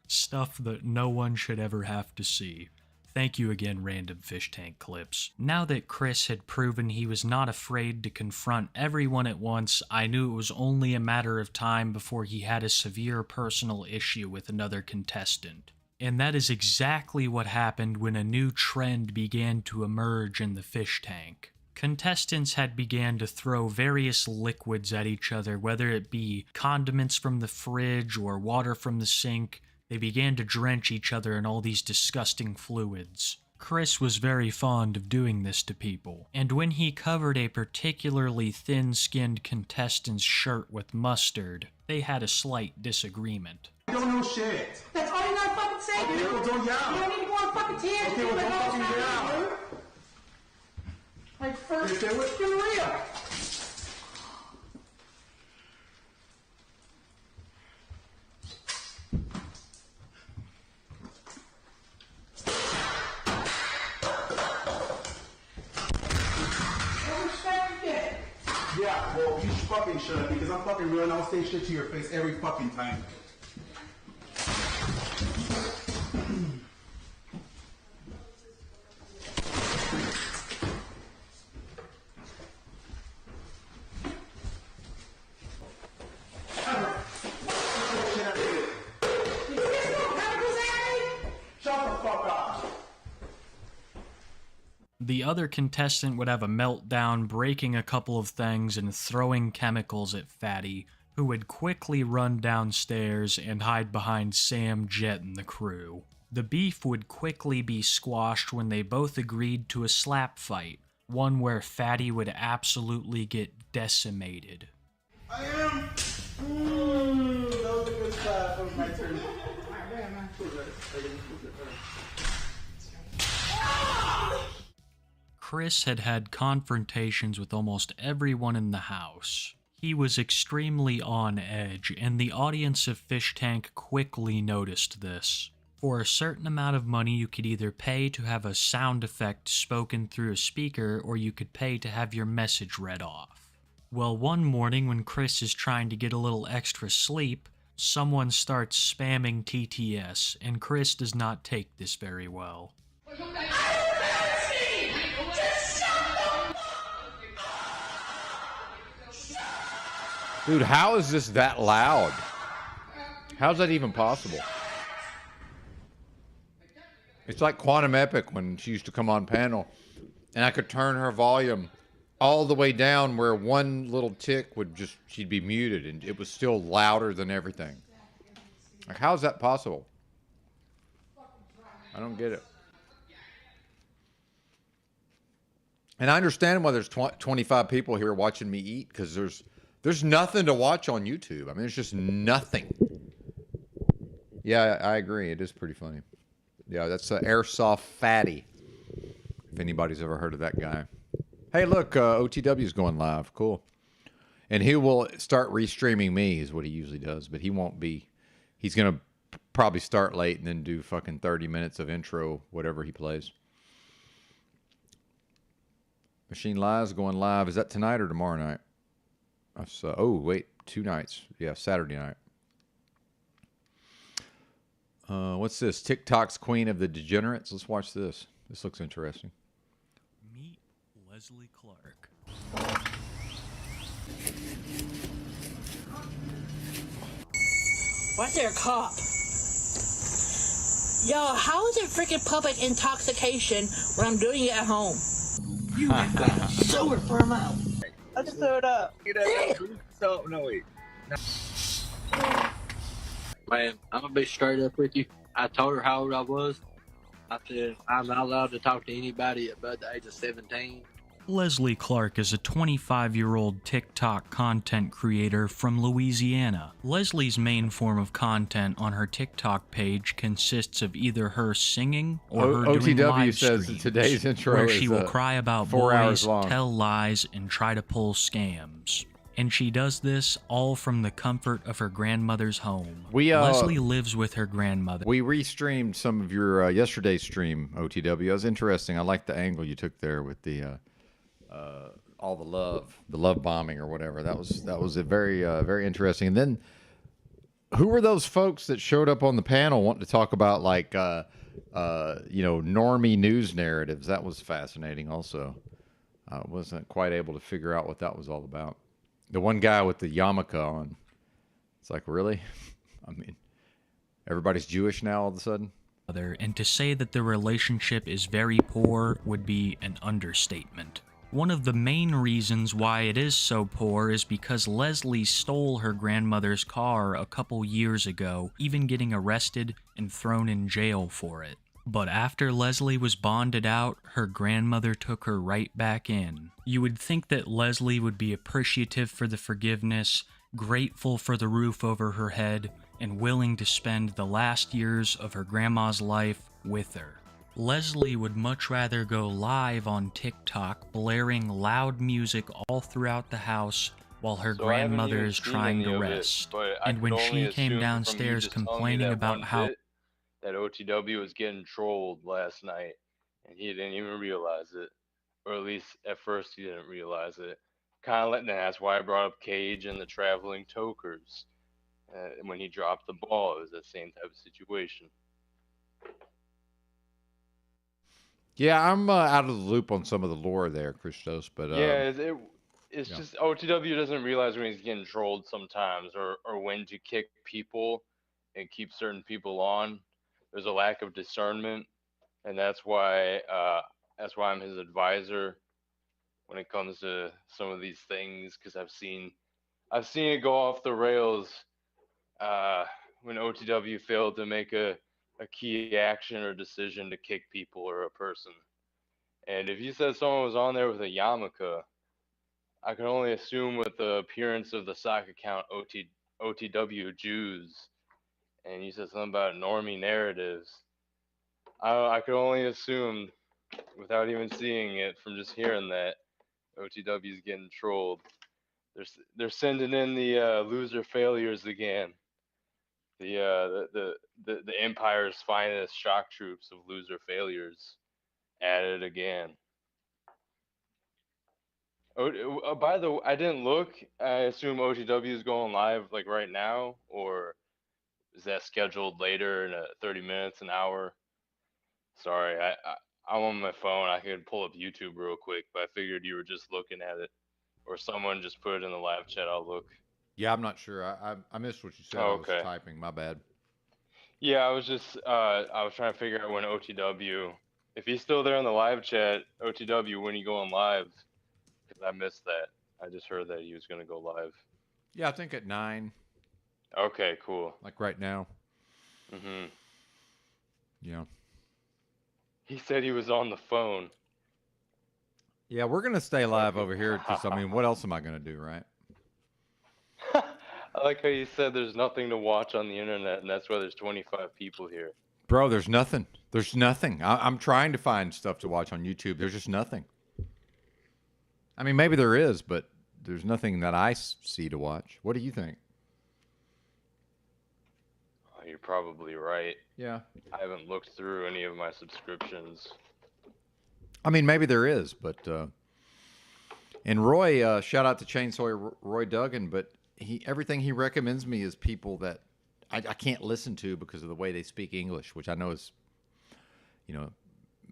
stuff that no one should ever have to see. Thank you again, Random Fish Tank Clips. Now that Chris had proven he was not afraid to confront everyone at once, I knew it was only a matter of time before he had a severe personal issue with another contestant. And that is exactly what happened when a new trend began to emerge in the fish tank. Contestants had began to throw various liquids at each other, whether it be condiments from the fridge or water from the sink. They began to drench each other in all these disgusting fluids. Chris was very fond of doing this to people, and when he covered a particularly thin-skinned contestant's shirt with mustard, they had a slight disagreement. I don't know shit. That's all you gotta fucking say, Okay, dude. well, don't yell. You don't need to go on fucking tangent. Okay, well, don't fucking yell. Like, first, Say what? for real. Yeah, well, you fucking shut up because I'm fucking real and I'll say shit to your face every fucking time. The other contestant would have a meltdown, breaking a couple of things and throwing chemicals at Fatty, who would quickly run downstairs and hide behind Sam, Jet, and the crew. The beef would quickly be squashed when they both agreed to a slap fight, one where Fatty would absolutely get decimated. I am. was my turn. Chris had had confrontations with almost everyone in the house. He was extremely on edge, and the audience of Fish Tank quickly noticed this. For a certain amount of money, you could either pay to have a sound effect spoken through a speaker, or you could pay to have your message read off. Well, one morning when Chris is trying to get a little extra sleep, someone starts spamming TTS, and Chris does not take this very well. Dude, how is this that loud? How's that even possible? It's like Quantum Epic when she used to come on panel, and I could turn her volume all the way down where one little tick would just, she'd be muted, and it was still louder than everything. Like, how is that possible? I don't get it. And I understand why there's 25 people here watching me eat, because there's nothing to watch on YouTube. I mean, there's just nothing. Yeah, I agree. It is pretty funny. Yeah, that's Airsoft Fatty, if anybody's ever heard of that guy. Hey, look, OTW's going live. Cool. And he will start restreaming me is what he usually does, but he won't be. He's going to probably start late and then do fucking 30 minutes of intro, whatever he plays. Machine Lies going live. Is that tonight or tomorrow night? Oh, wait, 2 nights. Yeah, Saturday night. What's this? TikTok's Queen of the Degenerates. Let's watch this. This looks interesting. Meet Leslie Clark. Why's there a cop? Yo, how is it freaking public intoxication when I'm doing it at home? You have got a sewer for a mouth. I just threw it up. So, no, wait. No. Man, I'm gonna be straight up with you. I told her how old I was. I said, I'm not allowed to talk to anybody above the age of 17. Leslie Clark is a 25-year-old TikTok content creator from Louisiana. Leslie's main form of content on her TikTok page consists of either her singing or her doing live says streams, today's intro where is she will cry about 4 hours boys, long. tell lies, and try to pull scams. And she does this all from the comfort of her grandmother's home. Leslie lives with her grandmother. We restreamed some of your yesterday's stream, OTW. It was interesting. I like the angle you took there with the all the love bombing or whatever. That was a very very interesting. And then, who were those folks that showed up on the panel wanting to talk about like normie news narratives? That was fascinating. Also, I wasn't quite able to figure out what that was all about. The one guy with the yarmulke on. It's like, really? I mean, everybody's Jewish now all of a sudden? And to say that the relationship is very poor would be an understatement. One of the main reasons why it is so poor is because Leslie stole her grandmother's car a couple years ago, even getting arrested and thrown in jail for it. But after Leslie was bonded out, her grandmother took her right back in. You would think that Leslie would be appreciative for the forgiveness, grateful for the roof over her head, and willing to spend the last years of her grandma's life with her. Leslie would much rather go live on TikTok, blaring loud music all throughout the house while her grandmother is trying to rest. And when she came downstairs complaining about how that OTW was getting trolled last night, and he didn't even realize it, or at least at first he didn't realize it. Kind of letting that's why I brought up Cage and the traveling tokers. When he dropped the ball, it was the same type of situation. Yeah, I'm out of the loop on some of the lore there, Christos, but yeah, it's just OTW doesn't realize when he's getting trolled sometimes, or when to kick people and keep certain people on. There's a lack of discernment, and that's why I'm his advisor when it comes to some of these things, because I've seen it go off the rails when OTW failed to make a key action or decision to kick people or a person. And if you said someone was on there with a yarmulke, I can only assume with the appearance of the sock account OTW Jews and you said something about normie narratives. I could only assume, without even seeing it, from just hearing that, OTW is getting trolled. They're sending in the loser failures again. The Empire's finest shock troops of loser failures at it again. By the way, I didn't look. I assume OTW is going live like right now, or is that scheduled later in 30 minutes, an hour? Sorry, I'm on my phone. I could pull up YouTube real quick, but I figured you were just looking at it, or someone just put it in the live chat. I'll look. Yeah, I'm not sure. I missed what you said. Oh, I was okay. typing. My bad. Yeah, I was just I was trying to figure out when OTW, if he's still there in the live chat, OTW, when you going live, because I missed that. I just heard that he was gonna go live. Yeah, I think at 9. Okay, cool. Like right now. Mhm. Yeah. He said he was on the phone. Yeah, we're gonna stay live over here because I mean, what else am I gonna do, right? I like how you said there's nothing to watch on the internet, and that's why there's 25 people here. Bro, there's nothing. There's nothing. I'm trying to find stuff to watch on YouTube. There's just nothing. I mean, maybe there is, but there's nothing that I see to watch. What do you think? Oh, you're probably right. Yeah. I haven't looked through any of my subscriptions. I mean, maybe there is, but and Roy, shout out to Chainsaw Roy Duggan, but everything he recommends me is people that I can't listen to because of the way they speak English, which I know is, you know,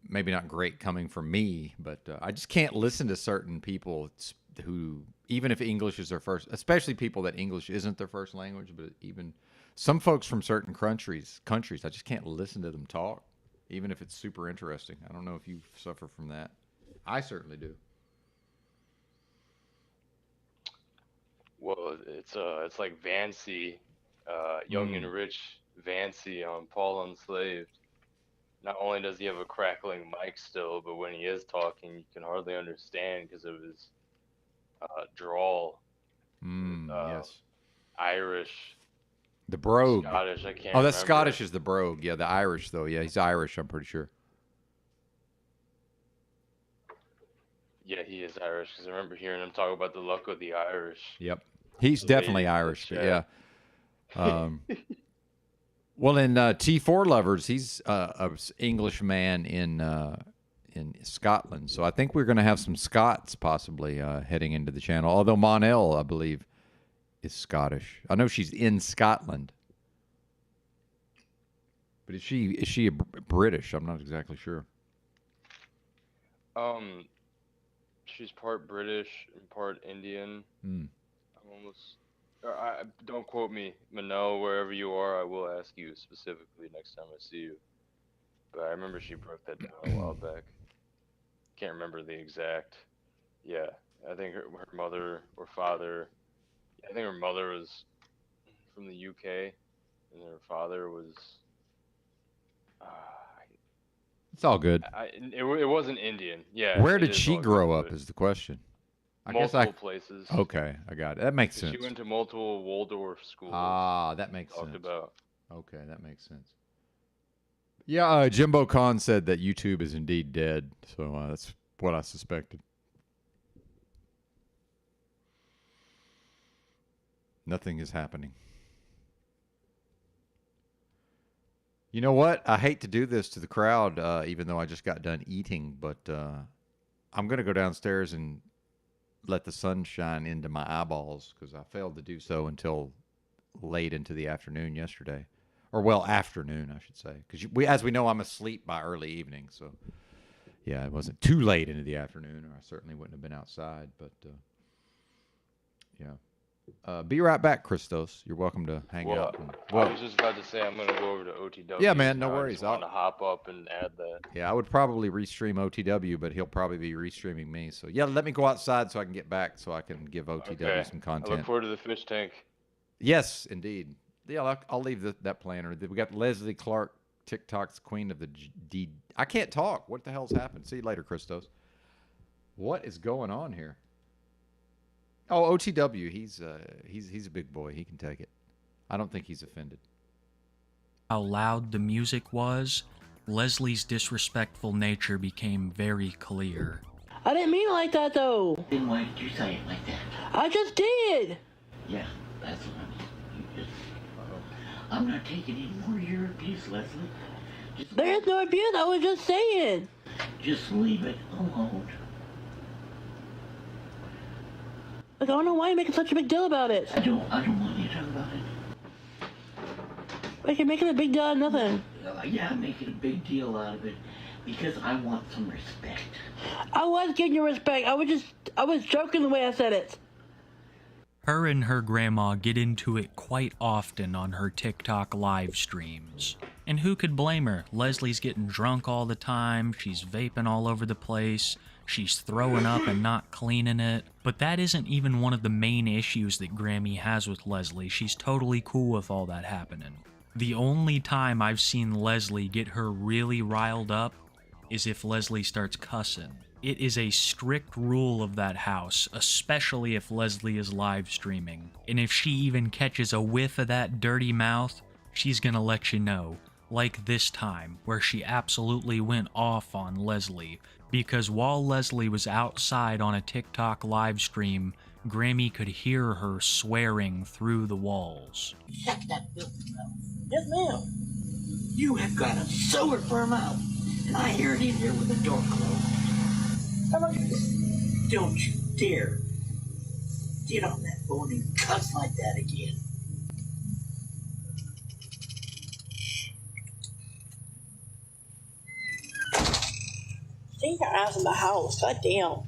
maybe not great coming from me, but I just can't listen to certain people who, even if English is their first, especially people that English isn't their first language, but even some folks from certain countries, I just can't listen to them talk, even if it's super interesting. I don't know if you suffer from that. I certainly do. Well, it's like Vancy, Young and Rich Vancy on Paul Unslaved. Not only does he have a crackling mic still, but when he is talking, you can hardly understand because of his drawl. Yes. Irish. The brogue. Scottish, I can't Oh, that's remember. Scottish is the brogue. Yeah, the Irish, though. Yeah, he's Irish, I'm pretty sure. Yeah, he is Irish because I remember hearing him talk about the luck of the Irish. Yep. He's definitely Irish, but yeah. Well, in T4 Lovers, he's an Englishman in Scotland. So I think we're going to have some Scots possibly heading into the channel. Although Monel, I believe, is Scottish. I know she's in Scotland. But is she British? I'm not exactly sure. She's part British and part Indian. I'm almost. Don't quote me, Manel. Wherever you are, I will ask you specifically next time I see you. But I remember she broke that down a while back. Can't remember the exact. Yeah, I think her mother or father. I think her mother was from the UK, and her father was. It's all good. It wasn't Indian. Yeah. Where did she grow up is the question. Multiple places. Okay, I got it. That makes sense. She went to multiple Waldorf schools. Ah, that makes sense. About. Okay, that makes sense. Yeah, Jimbo Khan said that YouTube is indeed dead, so that's what I suspected. Nothing is happening. You know what? I hate to do this to the crowd, even though I just got done eating, but I'm going to go downstairs and let the sun shine into my eyeballs because I failed to do so until late into the afternoon yesterday. Or, well, afternoon, I should say. Because as we know, I'm asleep by early evening. So, yeah, it wasn't too late into the afternoon, or I certainly wouldn't have been outside. But, yeah. Be right back, Christos. You're welcome to hang out. I was just about to say I'm going to go over to OTW. Yeah, man, no worries. I just want to hop up and add that. Yeah, I would probably restream OTW, but he'll probably be restreaming me. So, yeah, let me go outside so I can get back so I can give OTW some content. I look forward to the fish tank. Yes, indeed. Yeah, I'll leave that planner. We got Leslie Clark, TikTok's queen of the D. I can't talk. What the hell's happened? See you later, Christos. What is going on here? Oh, OTW. He's a big boy. He can take it. I don't think he's offended. how loud the music was, Leslie's disrespectful nature became very clear. I didn't mean it like that, though. Then why did you say it like that? I just did. Yeah, that's what I mean. You just... I'm not taking any more of your abuse, Leslie. There's no abuse, I was just saying. Just leave it alone. I don't know why you're making such a big deal about it. I don't want you to talk about it. Like you're making a big deal out of nothing. Yeah, I'm making a big deal out of it because I want some respect. I was giving you respect. I was joking the way I said it. Her and her grandma get into it quite often on her TikTok live streams. And who could blame her? Leslie's getting drunk all the time, she's vaping all over the place, she's throwing up and not cleaning it. But that isn't even one of the main issues that Grammy has with Leslie. She's totally cool with all that happening. The only time I've seen Leslie get her really riled up is if Leslie starts cussing. It is a strict rule of that house, especially if Leslie is live streaming. And if she even catches a whiff of that dirty mouth, she's gonna let you know. Like this time, where she absolutely went off on Leslie, because while Leslie was outside on a TikTok live stream, Grammy could hear her swearing through the walls. Shut that filthy mouth. Yes, ma'am. You have got a super firm mouth, and I hear it in here with the door closed. Don't you dare get on that phone and cuss like that again. Stay your ass in the house. God damn.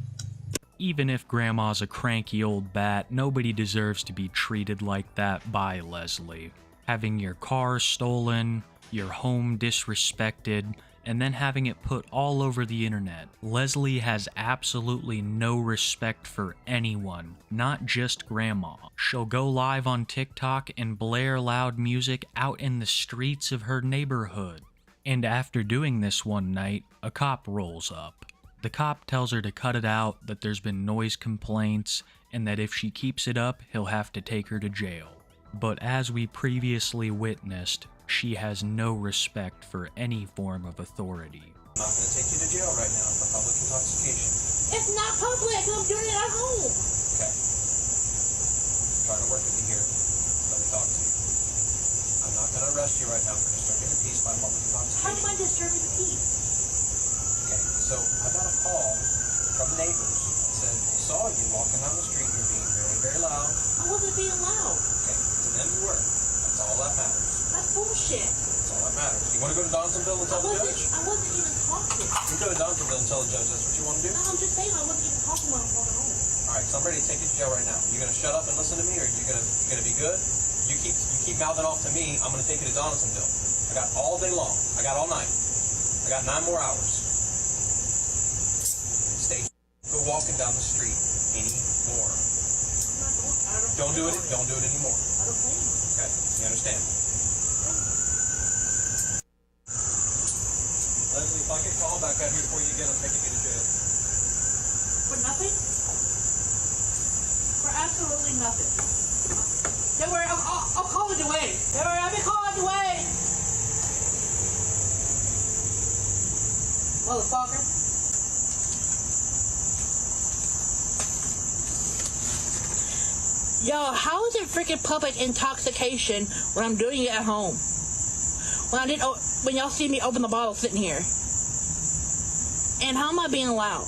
Even if Grandma's a cranky old bat, nobody deserves to be treated like that by Leslie. Having your car stolen, your home disrespected, and then having it put all over the internet. Leslie has absolutely no respect for anyone, not just Grandma. She'll go live on TikTok and blare loud music out in the streets of her neighborhood. And after doing this one night, a cop rolls up. The cop tells her to cut it out, that there's been noise complaints, and that if she keeps it up, he'll have to take her to jail. But as we previously witnessed, she has no respect for any form of authority. I'm not going to take you to jail right now for public intoxication. It's not public. I'm doing it at home. Okay. Try to work with me here. Let me talk to you. I'm not going to arrest you right now for disturbing the peace by public intoxication. How am I disturbing the peace? Okay, so I got a call from neighbors that said they saw you walking down the street. You're being very, very loud. I wasn't being loud. Okay, to them you were. That's all that matters. That's bullshit. That's all that matters. You want to go to Donsonville and tell the judge? I wasn't even talking. You go to Donsonville and tell the judge that's what you want to do? No, I'm just saying I wasn't even talking when I was walking home. All right, so I'm ready to take you to jail right now. You gonna shut up and listen to me, or you gonna be good? You keep mouthing off to me. I'm gonna take you to Donaldsonville. I got all day long. I got all night. I got 9 more hours. Stay. Go walking down the street anymore. Don't do it. Don't do it anymore. Okay, you understand? Leslie, if I get called back out here before you again, I'm taking you to jail. For nothing? For absolutely nothing. Don't worry, I'll call it away. Don't worry, I'll be calling it away. Motherfucker. Yo, how is it freaking public intoxication when I'm doing it at home? When y'all see me open the bottle sitting here? And how am I being loud?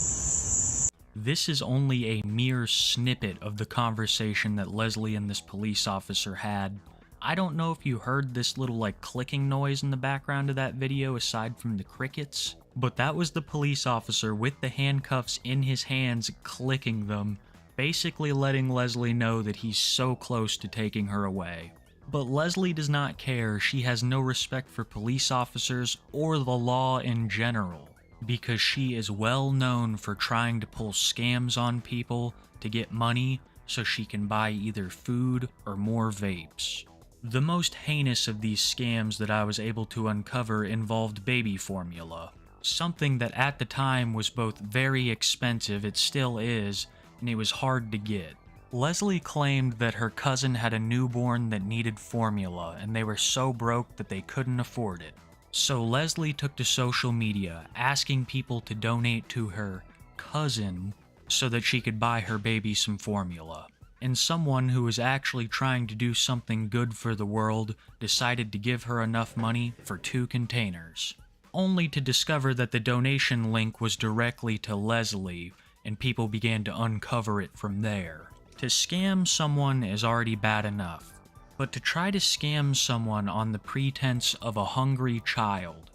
This is only a mere snippet of the conversation that Leslie and this police officer had. I don't know if you heard this little clicking noise in the background of that video aside from the crickets, but that was the police officer with the handcuffs in his hands clicking them, basically letting Leslie know that he's so close to taking her away. But Leslie does not care. She has no respect for police officers or the law in general, because she is well known for trying to pull scams on people to get money so she can buy either food or more vapes. The most heinous of these scams that I was able to uncover involved baby formula, something that at the time was both very expensive, it still is, and it was hard to get. Leslie claimed that her cousin had a newborn that needed formula, and they were so broke that they couldn't afford it. So Leslie took to social media asking people to donate to her cousin so that she could buy her baby some formula. And someone who was actually trying to do something good for the world decided to give her enough money for 2 containers. Only to discover that the donation link was directly to Leslie, and people began to uncover it from there. To scam someone is already bad enough, but to try to scam someone on the pretense of a hungry child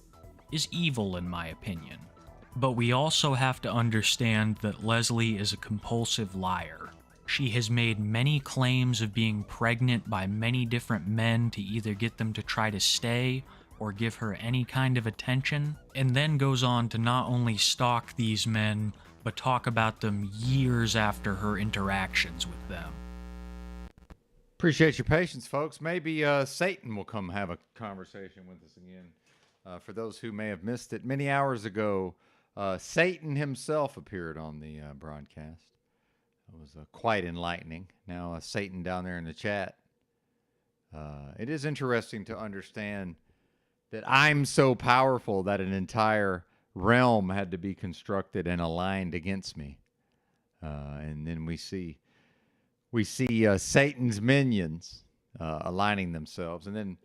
is evil in my opinion. But we also have to understand that Leslie is a compulsive liar. She has made many claims of being pregnant by many different men to either get them to try to stay or give her any kind of attention, and then goes on to not only stalk these men, but talk about them years after her interactions with them. Appreciate your patience, folks. Maybe Satan will come have a conversation with us again. For those who may have missed it, many hours ago, Satan himself appeared on the broadcast. It was quite enlightening. Now, Satan down there in the chat. It is interesting to understand that I'm so powerful that an entire realm had to be constructed and aligned against me. And then we see Satan's minions aligning themselves. And then,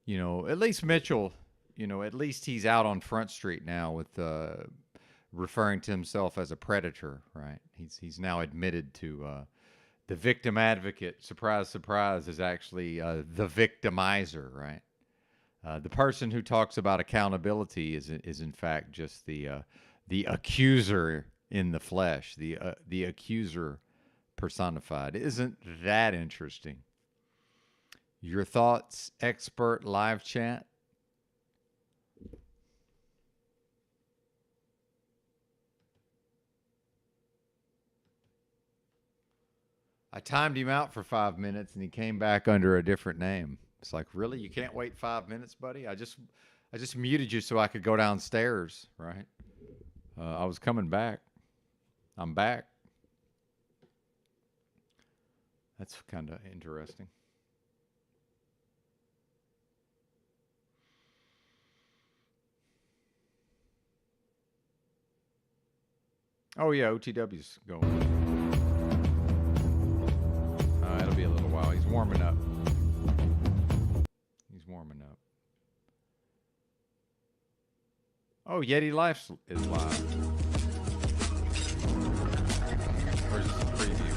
at least Mitchell, at least he's out on Front Street now with referring to himself as a predator, right? He's now admitted to the victim advocate. Surprise, surprise, is actually the victimizer, right? The person who talks about accountability is in fact just the accuser in the flesh, the accuser personified. Isn't that interesting? Your thoughts, expert live chat? I timed him out for 5 minutes and he came back under a different name. It's like, really? You can't wait 5 minutes, buddy? I just muted you so I could go downstairs, right? I was coming back. I'm back. That's kind of interesting. Oh, yeah, OTW's going. It'll be a little while. He's warming up. He's warming up. Oh, Yeti Life is live. Where's the preview?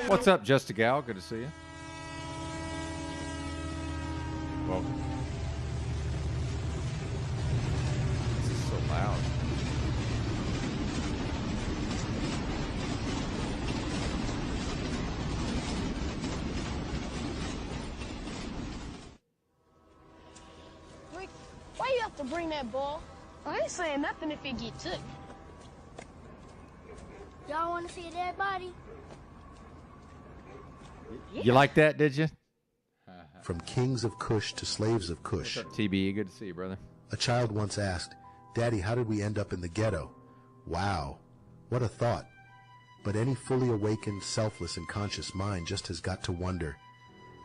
What's up, Just a Gal? Good to see you. Welcome. This is so loud. Rick, why you have to bring that ball? I ain't saying nothing if it get took. Y'all want to see a dead body? You like that, did you? From kings of Kush to slaves of Kush. What's up, TBE? Good to see you, brother. A child once asked, "Daddy, how did we end up in the ghetto?" Wow, what a thought. But any fully awakened, selfless, and conscious mind just has got to wonder,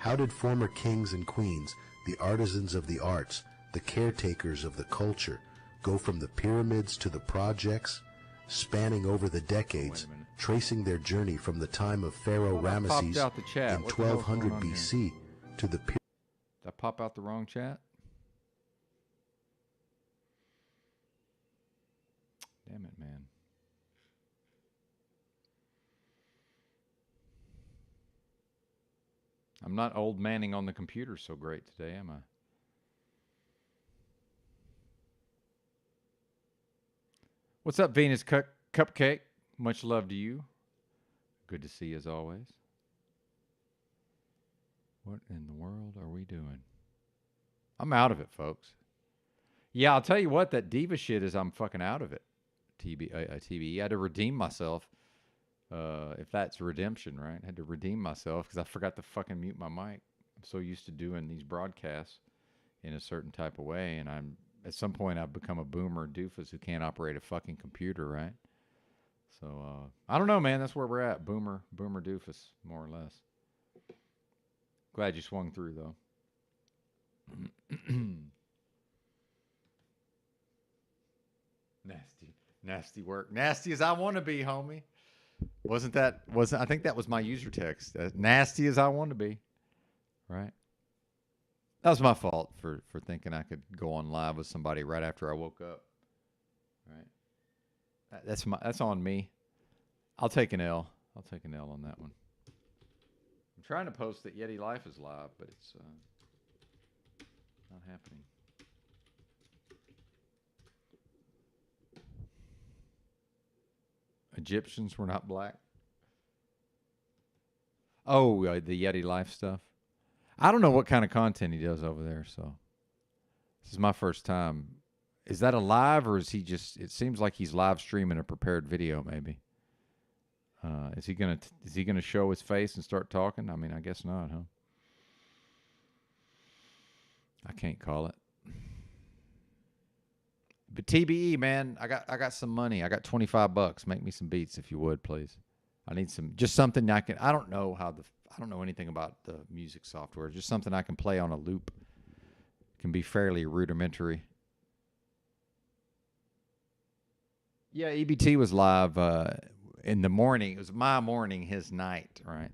how did former kings and queens, the artisans of the arts, the caretakers of the culture, go from the pyramids to the projects, spanning over the decades, tracing their journey from the time of Pharaoh Ramesses in 1200 BC to the Did I pop out the wrong chat? Damn it, man. I'm not old manning on the computer so great today, am I? What's up, Venus Cupcake? Much love to you. Good to see you as always. What in the world are we doing? I'm out of it, folks. Yeah, I'll tell you what, that diva shit is I'm fucking out of it. TBE. I had to redeem myself If that's redemption, right? I had to redeem myself because I forgot to fucking mute my mic. I'm so used to doing these broadcasts in a certain type of way, and at some point I've become a boomer doofus who can't operate a fucking computer, right? So I don't know, man. That's where we're at. Boomer doofus, more or less. Glad you swung through, though. Nasty work. Nasty as I want to be, homie. I think that was my user text. Nasty as I want to be. Right? That was my fault for thinking I could go on live with somebody right after I woke up. Right? That's on me. I'll take an L. I'll take an L on that one. I'm trying to post that Yeti Life is live, but it's not happening. Egyptians were not black. Oh, the Yeti Life stuff. I don't know what kind of content he does over there, so this is my first time. Is that a live, or is he just? It seems like he's live streaming a prepared video, maybe. Is he gonna show his face and start talking? I mean, I guess not, huh? I can't call it. But TBE, man, I got some money. I got $25. Make me some beats if you would, please. I need just something I can. I don't know anything about the music software. Just something I can play on a loop. Can be fairly rudimentary. Yeah, EBT was live in the morning. It was my morning, his night, right?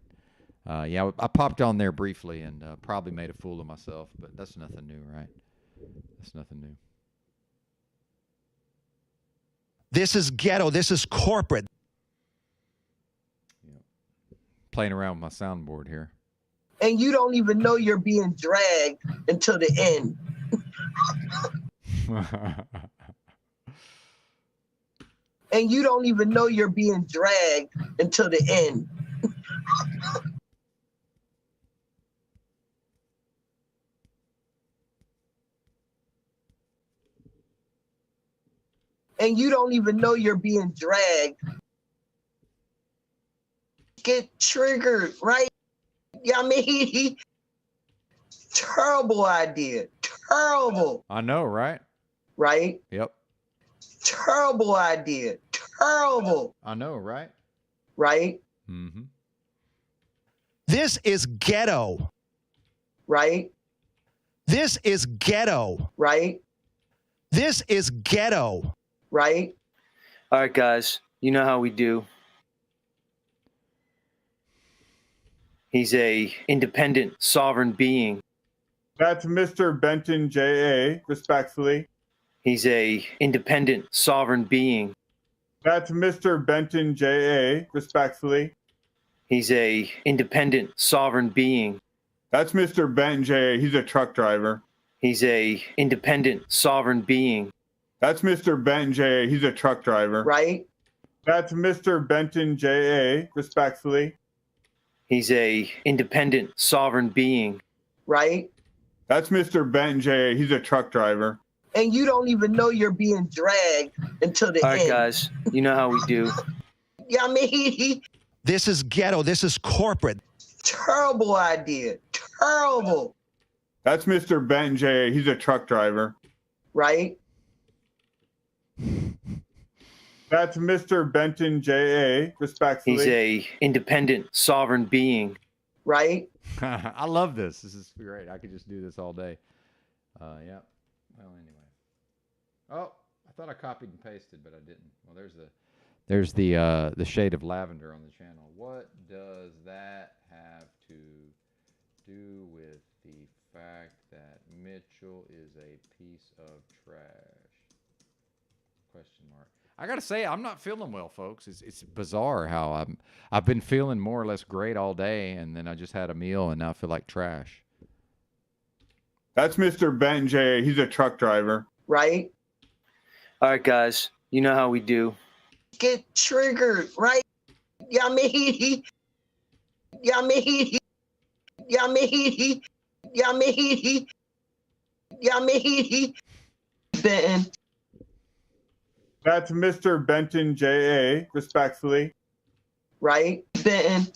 Yeah, I popped on there briefly and probably made a fool of myself, but that's nothing new, right? That's nothing new. This is ghetto. This is corporate. Yeah. Playing around with my soundboard here. And you don't even know you're being dragged until the end. And you don't even know you're being dragged until the end. And you don't even know you're being dragged. Get triggered, right? Yeah, I mean, terrible idea. Terrible. I know, right? Right? Yep. Terrible idea. Terrible. I know, right? Right? Mm-hmm. This is ghetto. Right? This is ghetto. Right? This is ghetto. Right? All right, guys. You know how we do. He's a independent, sovereign being. That's Mr. Benton J.A., respectfully. He's a independent, sovereign being. That's Mr. Benton J.A., respectfully. He's a independent, sovereign being. That's Mr. Benton J.A., he's a truck driver. He's a independent, sovereign being. That's Mr. Benton J.A., he's a truck driver. Right? That's Mr. Benton J.A., respectfully. He's a independent, sovereign being. Right? That's Mr. Benton J.A., he's a truck driver. And you don't even know you're being dragged until the All end. right, guys. You know how we do. Yeah, I mean, this is ghetto. This is corporate. Terrible idea. Terrible. That's Mr. Benton J.A., he's a truck driver. Right? That's Mr. Benton J.A., respectfully. He's a independent, sovereign being. Right? I love this. This is great. I could just do this all day. Yeah. Well, anyway. Oh, I thought I copied and pasted, but I didn't. Well, there's the shade of lavender on the channel. What does that have to do with the fact that Mitchell is a piece of trash? Question mark. I gotta say, I'm not feeling well, folks. It's bizarre how I've been feeling more or less great all day, and then I just had a meal, and now I feel like trash. That's Mr. Benton J.A., he's a truck driver. Right? All right, guys. You know how we do. Get triggered, right? Yeah, I mean, yeah, I mean, yeah, I mean, yeah, I mean, yeah, I mean, Benton. That's Mr. Benton J.A., respectfully. right? Bitten.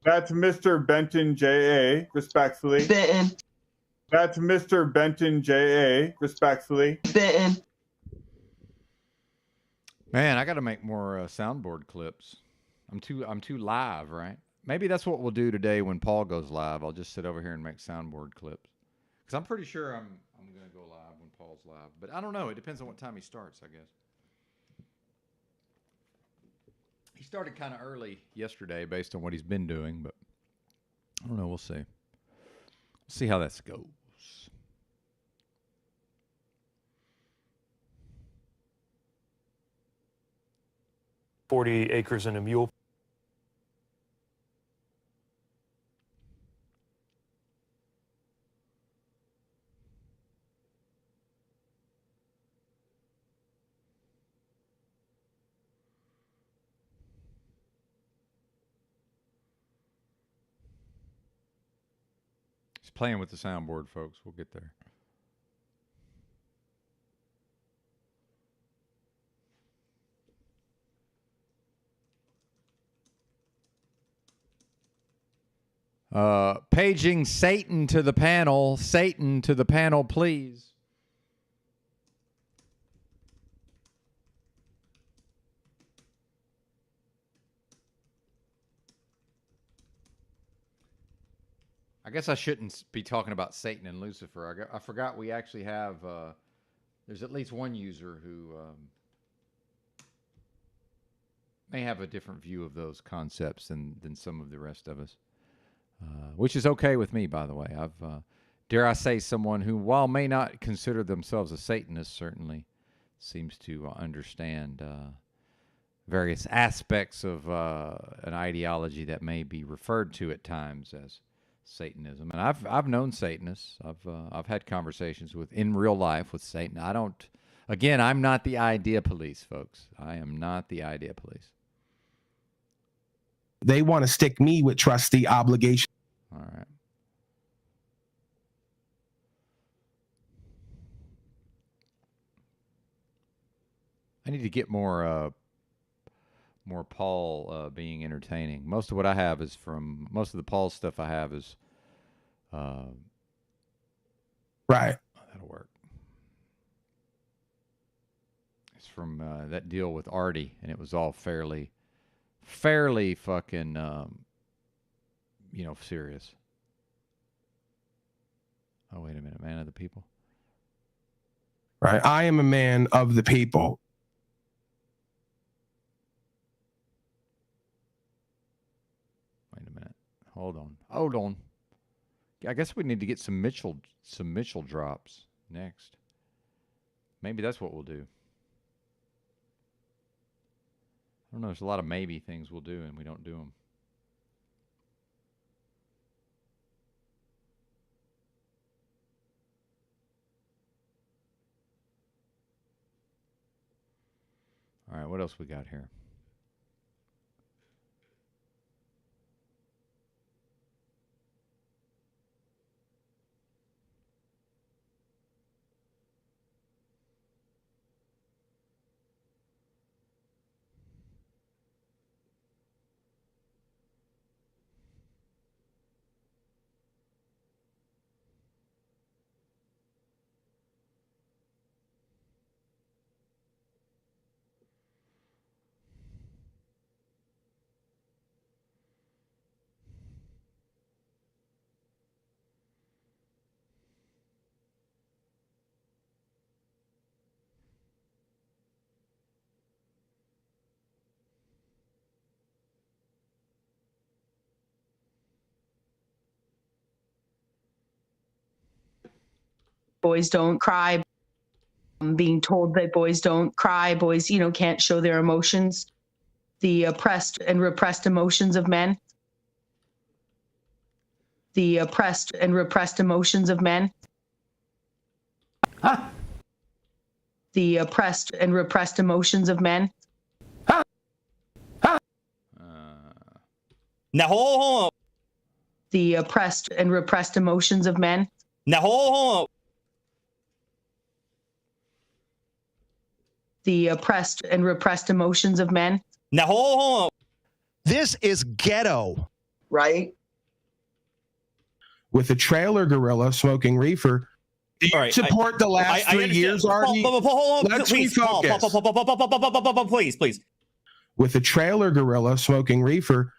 That's Mr. Benton J.A., respectfully. Bitten. That's Mr. Benton J.A., respectfully. Bitten. Man, I got to make more soundboard clips. I'm too live, right? Maybe that's what we'll do today when Paul goes live. I'll just sit over here and make soundboard clips. Because I'm pretty sure I'm going to go live when Paul's live. But I don't know. It depends on what time he starts, I guess. He started kind of early yesterday based on what he's been doing, but I don't know. We'll see. We'll see how that goes. 40 acres and a mule. He's playing with the soundboard, folks. We'll get there. Paging Satan to the panel. Satan to the panel, please. I guess I shouldn't be talking about Satan and Lucifer. I forgot we actually have, there's at least one user who may have a different view of those concepts than some of the rest of us. Which is okay with me, by the way. I've, dare I say, someone who, while may not consider themselves a Satanist, certainly seems to understand various aspects of an ideology that may be referred to at times as Satanism. And I've known Satanists. I've had conversations in real life with Satan. Again, I'm not the idea police, folks. I am not the idea police. They want to stick me with trustee obligation. All right. I need to get more Paul being entertaining. Most of what I have is from most of the Paul stuff I have is right. That'll work. It's from that deal with Artie, and it was all fairly fucking serious. Oh, wait a minute, man of the people. Right. I am a man of the people. Wait a minute. Hold on. I guess we need to get some Mitchell drops next. Maybe that's what we'll do. I don't know. There's a lot of maybe things we'll do, and we don't do them. All right, what else we got here? Boys don't cry. Being told that boys don't cry, boys, can't show their emotions. The oppressed and repressed emotions of men. The oppressed and repressed emotions of men. Huh? The oppressed and repressed emotions of men. Huh? Huh? Now hold on. The oppressed and repressed emotions of men. Now hold on. The oppressed and repressed emotions of men. Now hold on. This is ghetto. Right? With a trailer gorilla smoking reefer. Do you support the last 3 years, Artie? Hold on, Let's please, refocus. Please. With a trailer gorilla smoking reefer.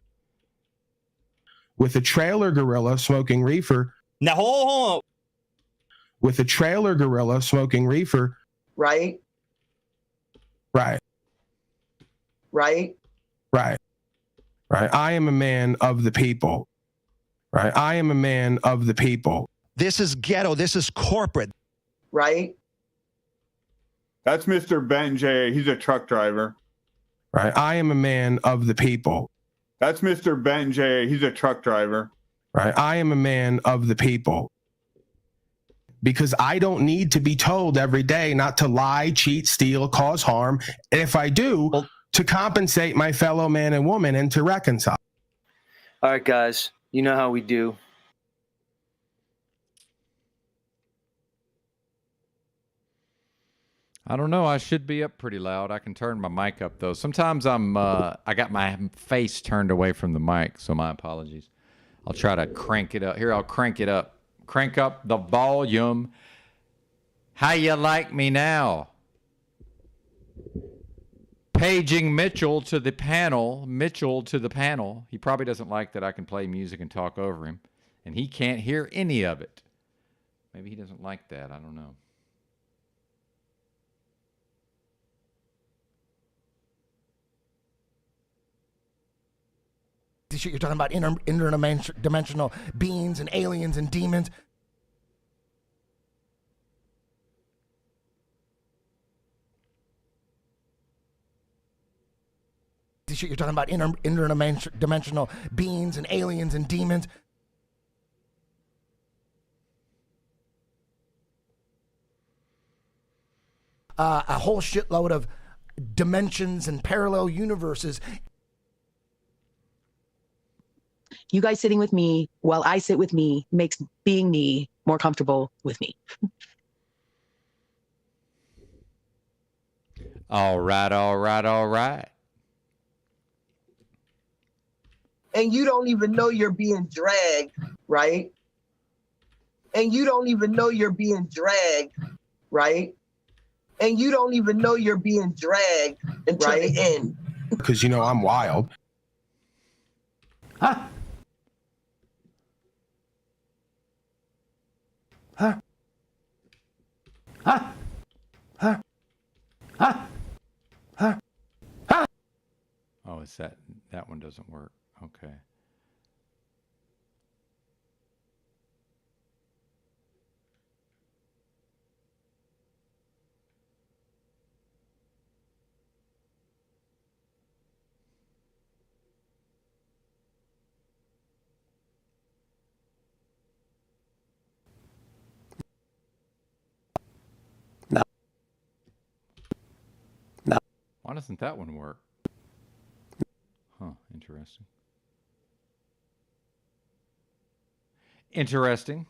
With a trailer gorilla smoking reefer. Now, hold on. With a trailer gorilla smoking reefer. Right? Right. Right? Right. Right. I am a man of the people. Right. I am a man of the people. This is ghetto. This is corporate. Right? That's Mr. Ben J. He's a truck driver. Right. I am a man of the people. That's Mr. Ben J. He's a truck driver. Right. I am a man of the people. Because I don't need to be told every day not to lie, cheat, steal, cause harm. And if I do, to compensate my fellow man and woman and to reconcile. All right, guys, you know how we do. I don't know. I should be up pretty loud. I can turn my mic up though. Sometimes I got my face turned away from the mic, so my apologies. I'll try to crank it up. Here, I'll crank it up. Crank up the volume. How you like me now? Paging Mitchell to the panel. Mitchell to the panel. He probably doesn't like that I can play music and talk over him, and he can't hear any of it. Maybe he doesn't like that. I don't know. Shit, you're talking about interdimensional beings and aliens and demons. Shit, you're talking about interdimensional beings and aliens and demons. A whole shitload of dimensions and parallel universes. You guys sitting with me while I sit with me makes being me more comfortable with me. All right, all right, all right. And you don't even know you're being dragged, right? And you don't even know you're being dragged, right? And you don't even know you're being dragged until the end. Because, you know, I'm wild. Huh? Huh? Huh? Huh? Huh? Huh? Huh? Oh, it's that one doesn't work. Okay. No. Why doesn't that one work? Huh, interesting. Interesting.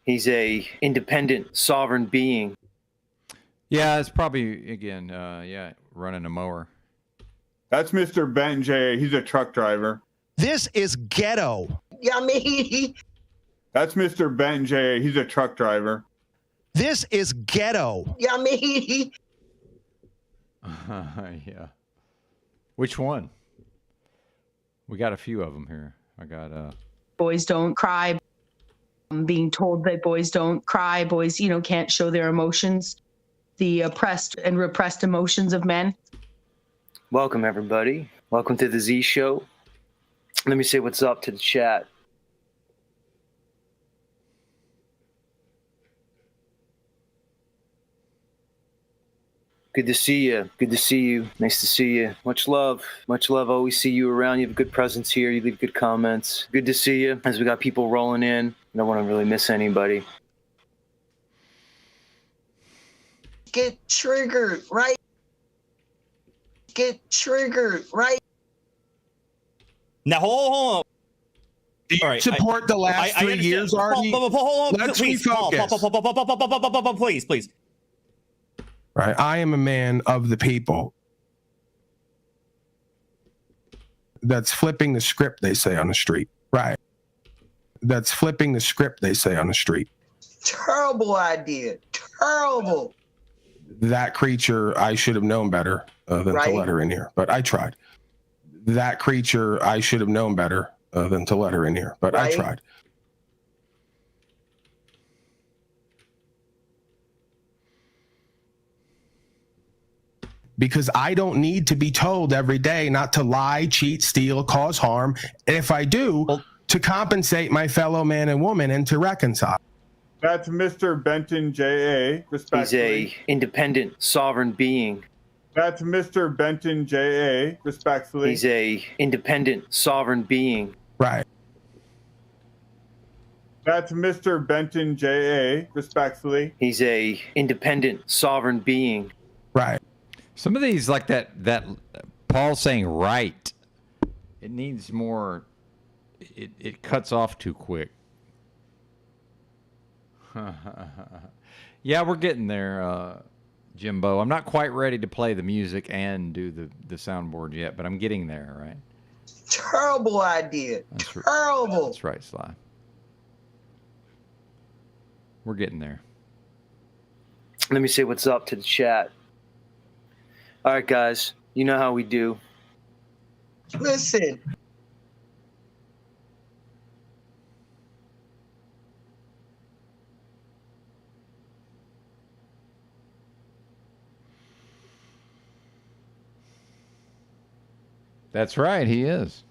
He's a independent, sovereign being. Yeah, it's probably, again, running a mower. That's Mr. Ben J. He's a truck driver. This is ghetto. Yeah, I mean, That's Mr. Ben J. He's a truck driver. This is ghetto. yeah, I mean, Yeah. Which one? We got a few of them here. I got Boys don't cry. I'm being told that boys don't cry. Boys, can't show their emotions. The oppressed and repressed emotions of men. Welcome, everybody. Welcome to the Z Show. Let me say what's up to the chat. Good to see you. Good to see you. Nice to see you. Much love. Much love. Always see you around. You have a good presence here. You leave good comments. Good to see you. As we got people rolling in. I don't want to really miss anybody. get triggered, right? Get triggered, right? Now, hold on. Do you support the last 3 years, Artie? Hold on, Let's please, refocus. Please. Right. I am a man of the people. That's flipping the script, they say on the street. Right. That's flipping the script, they say on the street. Terrible idea. Terrible. That creature, I should have known better than to let her in here, but I tried. That creature, I should have known better than to let her in here, but I tried. Because I don't need to be told every day not to lie, cheat, steal, cause harm. And if I do, to compensate my fellow man and woman and to reconcile. That's Mr. Benton J.A. respectfully. He's a independent, sovereign being. That's Mr. Benton J.A. respectfully. He's a independent, sovereign being. Right. That's Mr. Benton J.A. respectfully. He's a independent, sovereign being. Right. Some of these, like that Paul saying right, it needs more, it cuts off too quick. Yeah, we're getting there, Jimbo. I'm not quite ready to play the music and do the soundboard yet, but I'm getting there, right? Terrible idea. Terrible. That's right, Sly. We're getting there. Let me say what's up to the chat. All right, guys. You know how we do. Listen. That's right, he is.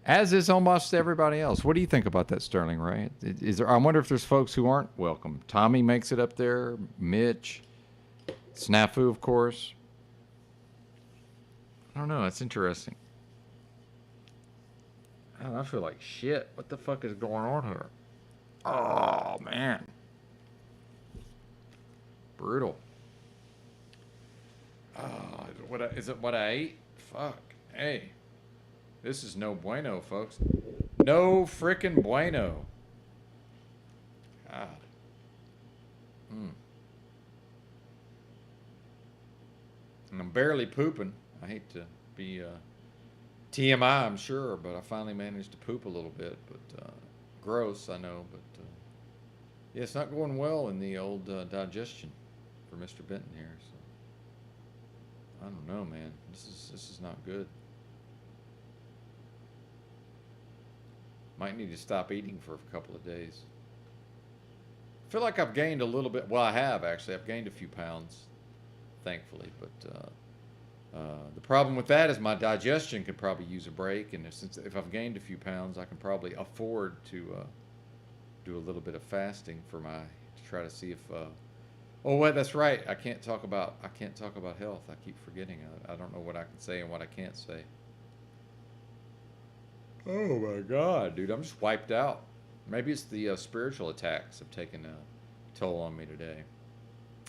As is almost everybody else. What do you think about that, Sterling Ray? Is there, I wonder if there's folks who aren't welcome. Tommy makes it up there. Mitch. Snafu, of course. I don't know. That's interesting. Oh, I feel like shit. What the fuck is going on here? Oh, man. Brutal. Oh, is it what I ate? Fuck. Hey. This is no bueno, folks. No frickin' bueno. God. And I'm barely pooping. I hate to be TMI, I'm sure, but I finally managed to poop a little bit. But gross, I know. But yeah, it's not going well in the old digestion for Mr. Benton here. So I don't know, man. This is not good. Might need to stop eating for a couple of days. I feel like I've gained a little bit. Well, I have actually. I've gained a few pounds, thankfully. But the problem with that is my digestion could probably use a break. And since if I've gained a few pounds, I can probably afford to do a little bit of fasting to try to see if. Oh wait, that's right. I can't talk about health. I keep forgetting. I don't know what I can say and what I can't say. Oh my God, dude, I'm just wiped out. Maybe it's the spiritual attacks have taken a toll on me today.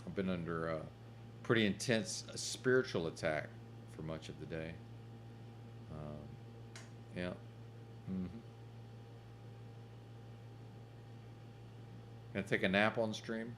I've been under a pretty intense spiritual attack for much of the day. Yeah. Gonna take a nap on stream?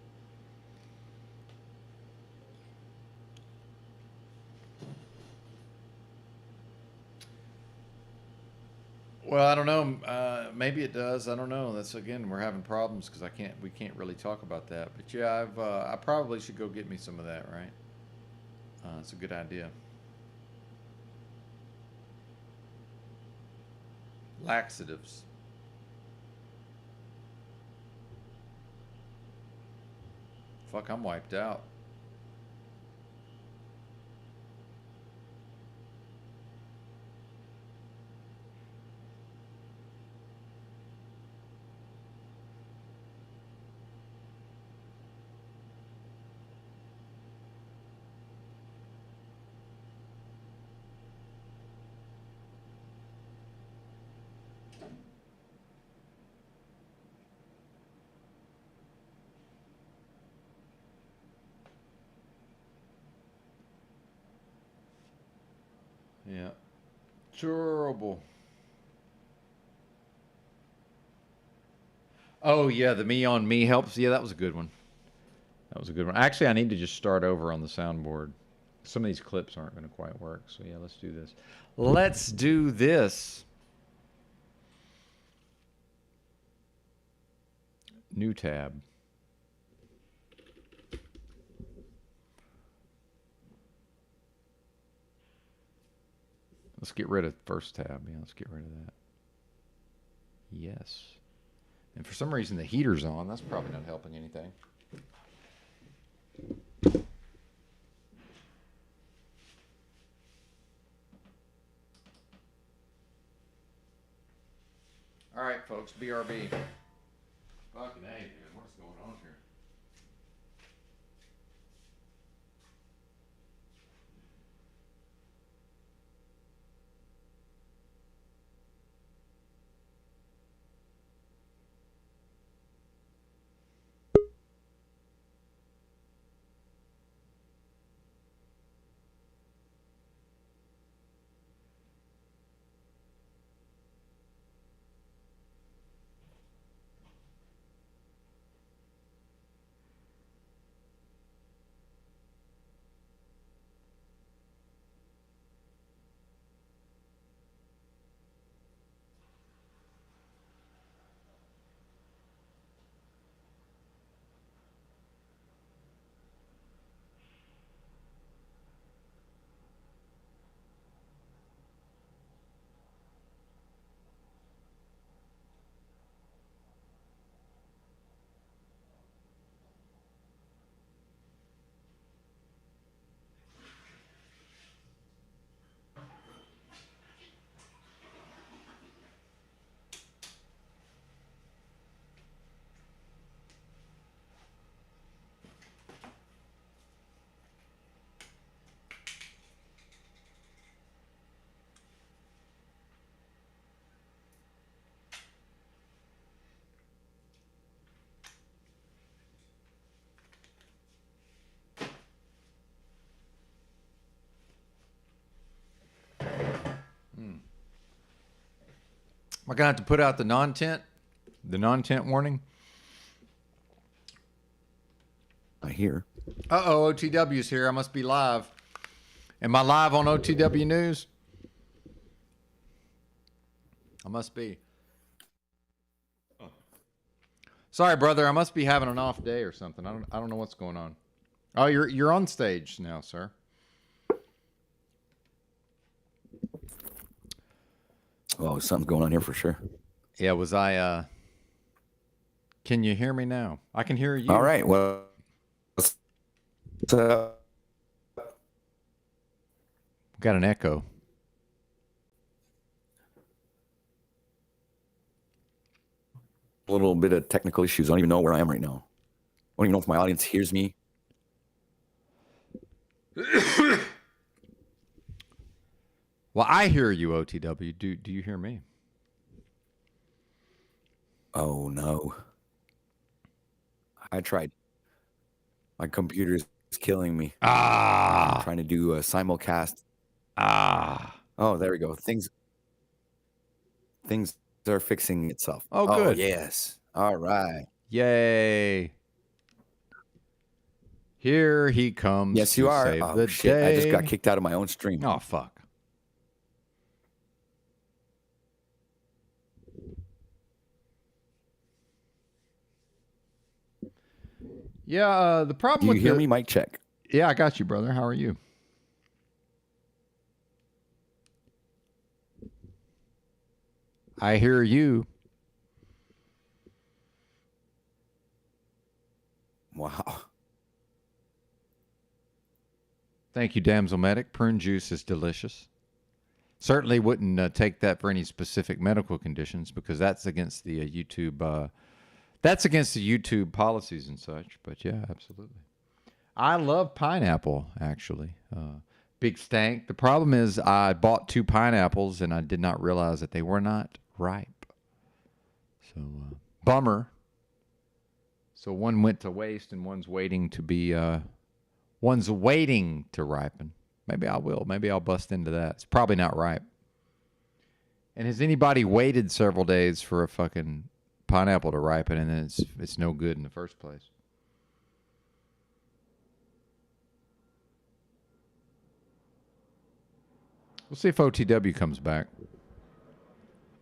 Well, I don't know. Maybe it does. I don't know. That's again, we're having problems because we can't really talk about that. But yeah, I probably should go get me some of that. Right? It's a good idea. Laxatives. Fuck, I'm wiped out. Yeah. Terrible. Oh, yeah, the me on me helps. Yeah, that was a good one. That was a good one. Actually, I need to just start over on the soundboard. Some of these clips aren't going to quite work, so yeah, let's do this. Let's do this. New tab. Let's get rid of first tab. Yeah, let's get rid of that. Yes. And for some reason the heater's on. That's probably not helping anything. All right, folks, BRB. Fucking A, dude. What's going on here? Am I going to have to put out the non-tent warning? I hear. Uh-oh, OTW's here. I must be live. Am I live on OTW News? I must be. Oh. Sorry, brother. I must be having an off day or something. I don't know what's going on. Oh, you're on stage now, sir. Oh, something's going on here for sure. Yeah, was I can you hear me now? I can hear you. All right. Well, got an echo. A little bit of technical issues. I don't even know where I am right now. I don't even know if my audience hears me. Well, I hear you, OTW. Do you hear me? Oh, no. I tried. My computer is killing me. I'm trying to do a simulcast. Oh, there we go. Things are fixing itself. Oh, good. Yes. All right. Yay. Here he comes. Yes, you are. Save Oh, the shit. day. I just got kicked out of my own stream. Oh, fuck. Yeah, the problem Do with you hear me? Mic check. Yeah, I got you, brother. How are you? I hear you. Wow. Thank you, Damsel Medic. Prune juice is delicious. Certainly wouldn't take that for any specific medical conditions because that's against the YouTube. That's against the YouTube policies and such. But yeah, absolutely. I love pineapple, actually. Big stank. The problem is I bought 2 pineapples and I did not realize that they were not ripe. So, bummer. So one went to waste and one's waiting to be, one's waiting to ripen. Maybe I will. Maybe I'll bust into that. It's probably not ripe. And has anybody waited several days for a fucking pineapple to ripen and then it's no good in the first place? We'll see if OTW comes back.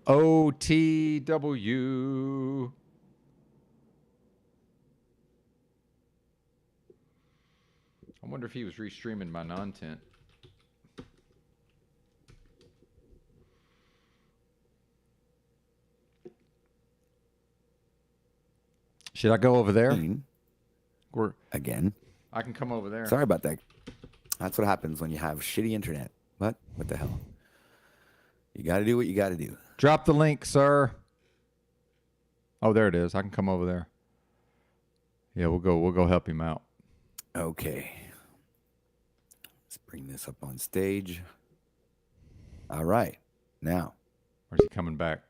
OTW. I wonder if he was restreaming my non-tent. Should I go over there? Or again? I can come over there. Sorry about that. That's what happens when you have shitty internet. What the hell? You got to do what you got to do. Drop the link, sir. Oh, there it is. I can come over there. Yeah, we'll go help him out. Okay. Let's bring this up on stage. All right. Now. Where's he coming back?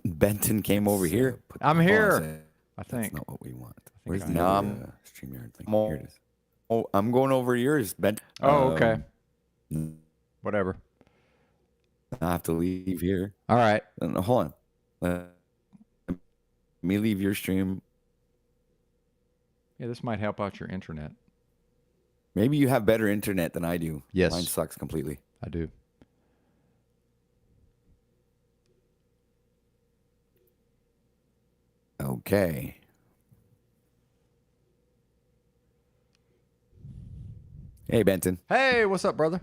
Benton came over here. I'm here. I think. That's not what we want. Where's the StreamYard thing? Here it is. Oh, I'm going over yours, Benton. Oh, okay. Whatever. I have to leave here. All right. Hold on. Let me leave your stream. Yeah, this might help out your internet. Maybe you have better internet than I do. Yes. Mine sucks completely. I do. Okay. Hey, Benton. Hey, what's up, brother?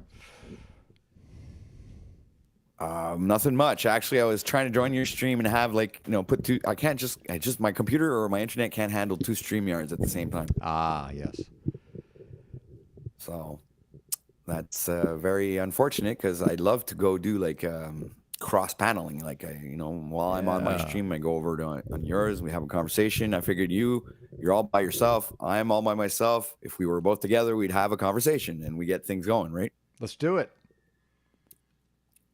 Nothing much. Actually, I was trying to join your stream and have put two. I can't just my computer or my internet can't handle two StreamYards at the same time. Ah, yes. So that's very unfortunate because I'd love to go do cross paneling. While I'm on my stream, I go over to on yours. We have a conversation. I figured you're all by yourself. I'm all by myself. If we were both together, we'd have a conversation and we get things going, right? Let's do it.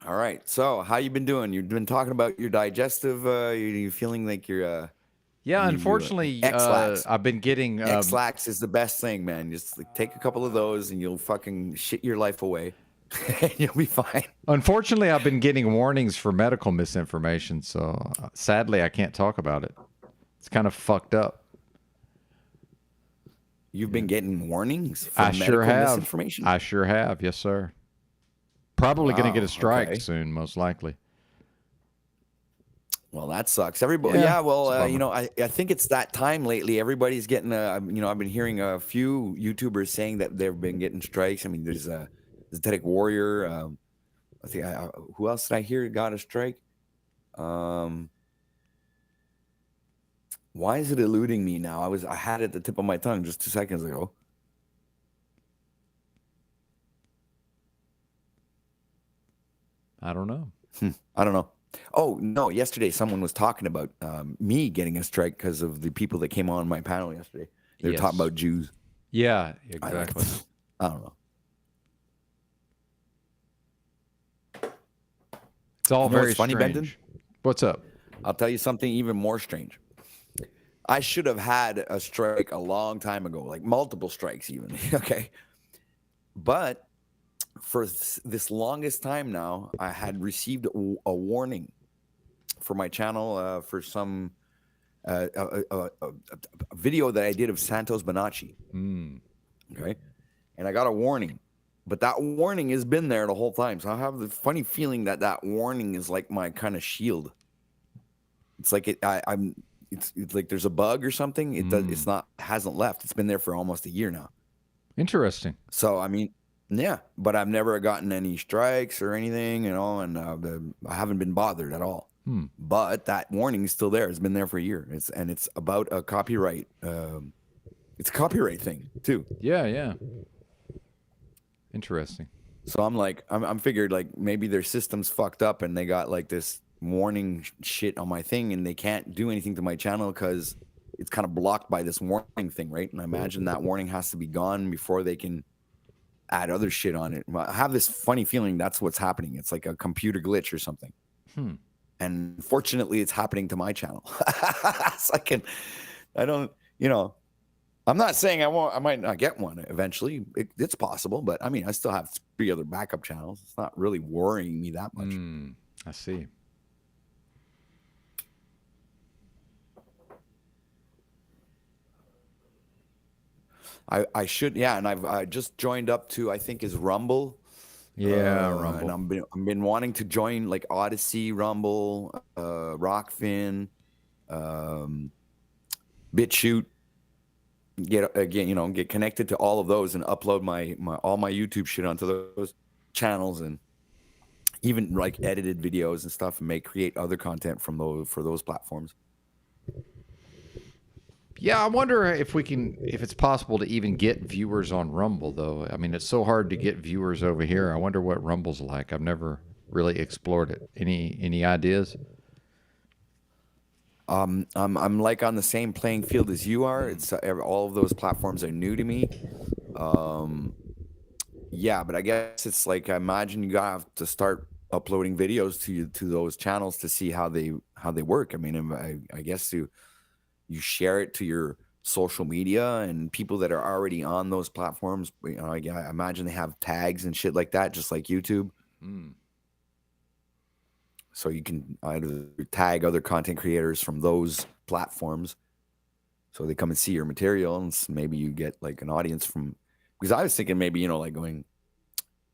All right. So how you been doing? You've been talking about your digestive. You feeling like you're. Yeah, unfortunately, X-Lax. I've been getting. X-Lax is the best thing, man. Just take a couple of those and you'll fucking shit your life away. You'll be fine. Unfortunately, I've been getting warnings for medical misinformation, so sadly, I can't talk about it. It's kind of fucked up. You've been getting warnings for I medical sure have. misinformation? I sure have. Yes, sir. Probably going to get a strike okay. soon, most likely. Well, that sucks. Everybody, I think it's that time lately. Everybody's getting, I've been hearing a few YouTubers saying that they've been getting strikes. I mean, there's a Zetetic Warrior. I think who else did I hear got a strike? Why is it eluding me now? I had it at the tip of my tongue just 2 seconds ago. I don't know. I don't know. Oh, no. Yesterday, someone was talking about me getting a strike because of the people that came on my panel yesterday. They were talking about Jews. Yeah, exactly. I don't know. It's all very funny, strange. Benton? What's up? I'll tell you something even more strange. I should have had a strike a long time ago, like multiple strikes even. Okay. But for this longest time now, I had received a warning for my channel for some a video that I did of Santos Bonacci. Okay. And I got a warning. But that warning has been there the whole time. So I have the funny feeling that warning is like my kind of shield. It's like it's like there's a bug or something. It's not, hasn't left. It's been there for almost a year now. Interesting. So, I mean, yeah, but I've never gotten any strikes or anything, and I haven't been bothered at all. But that warning is still there. It's been there for a year. It's about a copyright. It's a copyright thing too. Yeah. Interesting. So I'm figured like maybe their system's fucked up and they got like this warning shit on my thing and they can't do anything to my channel because it's kind of blocked by this warning thing, right? And I imagine that warning has to be gone before they can add other shit on it. I have this funny feeling that's what's happening. It's like a computer glitch or something. And fortunately, it's happening to my channel. So I'm not saying I might not get one eventually. It's possible, but I mean, I still have 3 other backup channels. It's not really worrying me that much. I see. I should, yeah, and I just joined up to, I think, is Rumble. Yeah, And Rumble. I've been wanting to join like Odyssey, Rumble, Rockfin, BitChute. Get connected to all of those and upload my all my YouTube shit onto those channels, and even like edited videos and stuff, and create other content from those platforms. Yeah, I wonder if it's possible to even get viewers on Rumble, though. I mean, it's so hard to get viewers over here. I wonder what Rumble's like. I've never really explored it. Any ideas? I'm like on the same playing field as you are. It's all of those platforms are new to me. Yeah, but I guess it's like, I imagine you gotta have to start uploading videos to those channels to see how they work. I mean, I guess you share it to your social media, and people that are already on those platforms, I imagine they have tags and shit like that, just like YouTube. So you can either tag other content creators from those platforms, so they come and see your material, and maybe you get like an audience from. Because I was thinking maybe like going,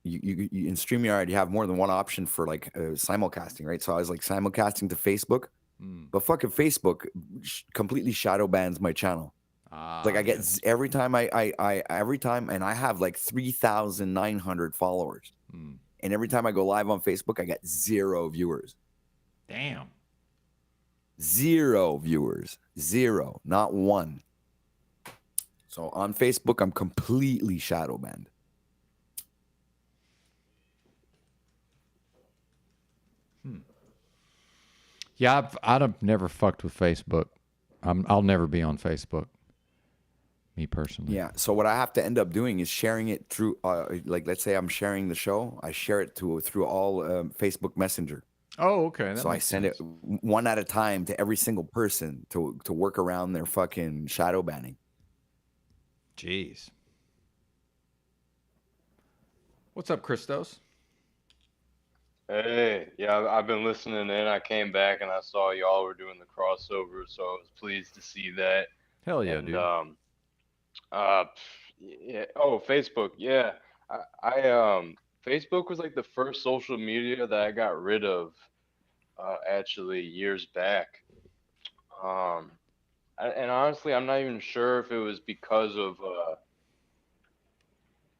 you in StreamYard you have more than one option for like simulcasting, right? So I was like simulcasting to Facebook. But fucking Facebook completely shadow bans my channel. Like I get every time every time, and I have like 3,900 followers, and every time I go live on Facebook, I get 0 viewers. Damn. 0 viewers, 0, not one. So on Facebook, I'm completely shadow banned. Yeah, I've never fucked with Facebook. I'll never be on Facebook. Me personally. Yeah. So what I have to end up doing is sharing it through, like, let's say I'm sharing the show, I share it through all Facebook Messenger. Oh, okay. So I send it one at a time to every single person to work around their fucking shadow banning. Jeez. What's up, Christos? Hey, yeah, I've been listening in. I came back and I saw y'all were doing the crossover, so I was pleased to see that. Hell yeah, And dude. yeah. Oh, Facebook. Yeah, I Facebook was like the first social media that I got rid of, actually years back. And honestly, I'm not even sure if it was because of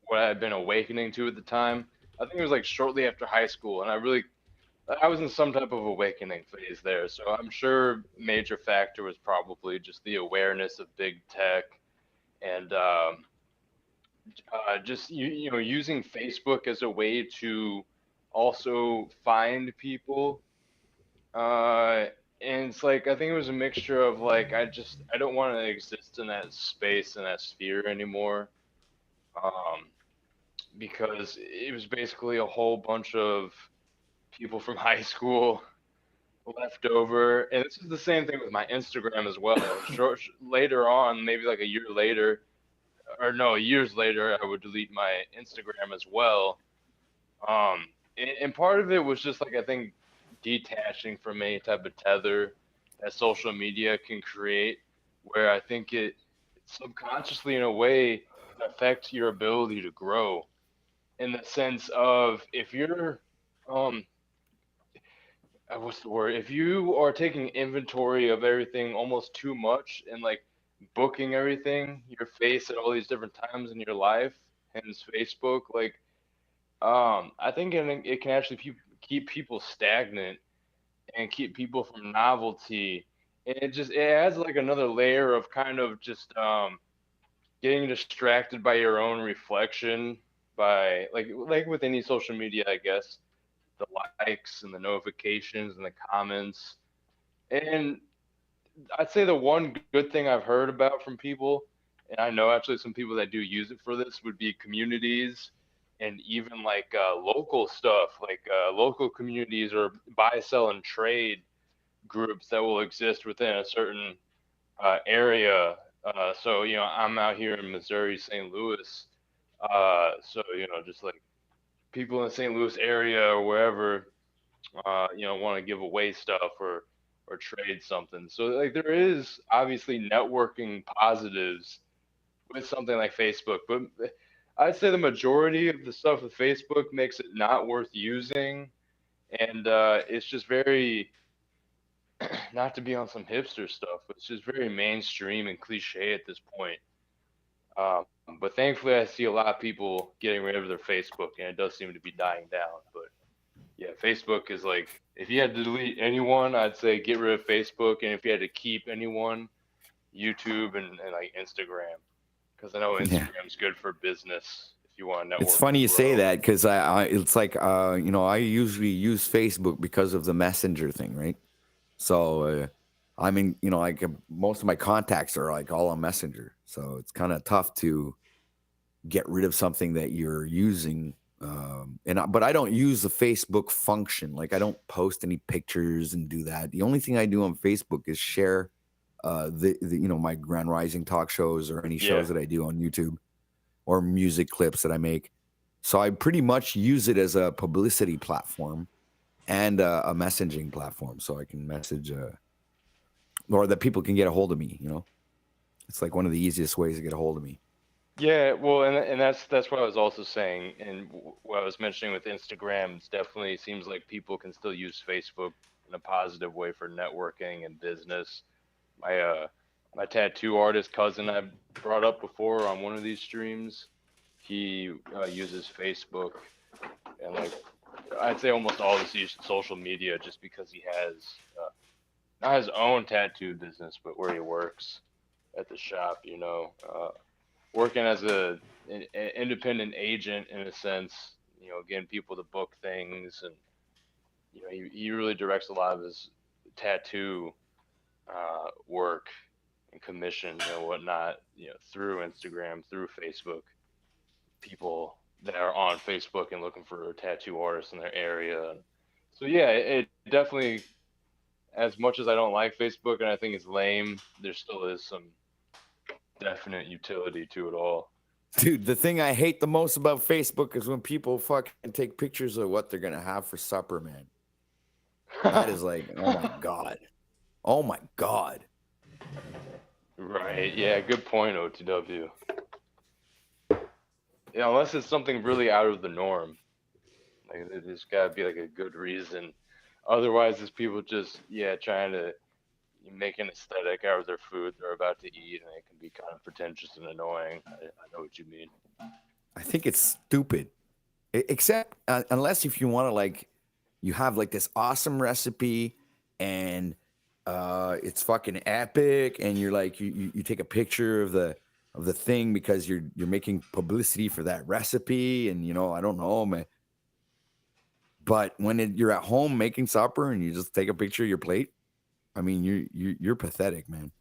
what I had been awakening to at the time. I think it was like shortly after high school, and I was in some type of awakening phase there. So I'm sure major factor was probably just the awareness of big tech, and just using Facebook as a way to also find people. And it's like, I think it was a mixture of like, I don't want to exist in that space and that sphere anymore. Because it was basically a whole bunch of people from high school left over. And this is the same thing with my Instagram as well. Later on, maybe like a year later, or no, years later, I would delete my Instagram as well. And part of it was just like, I think, detaching from any type of tether that social media can create, where I think it subconsciously, in a way, affects your ability to grow. In the sense of, if you're, what's the word? If you are taking inventory of everything almost too much, and like booking everything, your face at all these different times in your life, hence Facebook, like, I think it can actually keep people stagnant and keep people from novelty. And it adds like another layer of kind of just getting distracted by your own reflection, by like with any social media, I guess, the likes and the notifications and the comments. And I'd say the one good thing I've heard about from people, and I know actually some people that do use it for this, would be communities, and even like local stuff, like local communities or buy, sell, and trade groups that will exist within a certain area. So, I'm out here in Missouri, St. Louis. So, just like people in the St. Louis area or wherever, want to give away stuff or trade something. So like there is obviously networking positives with something like Facebook, but I'd say the majority of the stuff with Facebook makes it not worth using, and it's just very, not to be on some hipster stuff, but it's just very mainstream and cliche at this point. Um, but thankfully, I see a lot of people getting rid of their Facebook, and it does seem to be dying down. But yeah, Facebook is like, if you had to delete anyone, I'd say get rid of Facebook, and if you had to keep anyone, YouTube and like Instagram, because I know Yeah. Instagram's good for business if you want to network. It's funny you and say grow. that because it's like, you know, I usually use Facebook because of the messenger thing, right? So, I mean, you know, like most of my contacts are like all on Messenger. So it's kind of tough to get rid of something that you're using. But I don't use the Facebook function. Like I don't post any pictures and do that. The only thing I do on Facebook is share the you know, my Grand Rising talk shows or any shows that I do on YouTube or music clips that I make. So I pretty much use it as a publicity platform and a messaging platform, so I can message or that people can get a hold of me. You know, it's like one of the easiest ways to get a hold of me. Yeah, well, and that's what I was also saying, and what I was mentioning with Instagram. It definitely seems like people can still use Facebook in a positive way for networking and business. My tattoo artist cousin I brought up before on one of these streams, he uses Facebook, and like I'd say almost all of us use social media just because he has not his own tattoo business, but where he works at the shop, you know, working as an independent agent in a sense, you know, getting people to book things, and you know, he really directs a lot of his tattoo work and commissions and whatnot, you know, through Instagram, through Facebook. People that are on Facebook and looking for tattoo artists in their area. So yeah, it definitely, as much as I don't like Facebook and I think it's lame, there still is some definite utility to it all. Dude, the thing I hate the most about Facebook is when people fucking take pictures of what they're gonna have for supper, man. That is like, oh my god. Oh my god. Right. Yeah, good point, OTW. Yeah, unless it's something really out of the norm. Like there's gotta be like a good reason. Otherwise, it's people just trying to make an aesthetic out of their food they're about to eat, and it can be kind of pretentious and annoying. I know what you mean. I think it's stupid. Except unless if you want to, like, you have like this awesome recipe and it's fucking epic, and you're like you take a picture of the thing because you're making publicity for that recipe, and you know, I don't know, man. But when you're at home making supper and you just take a picture of your plate, I mean, you're pathetic, man.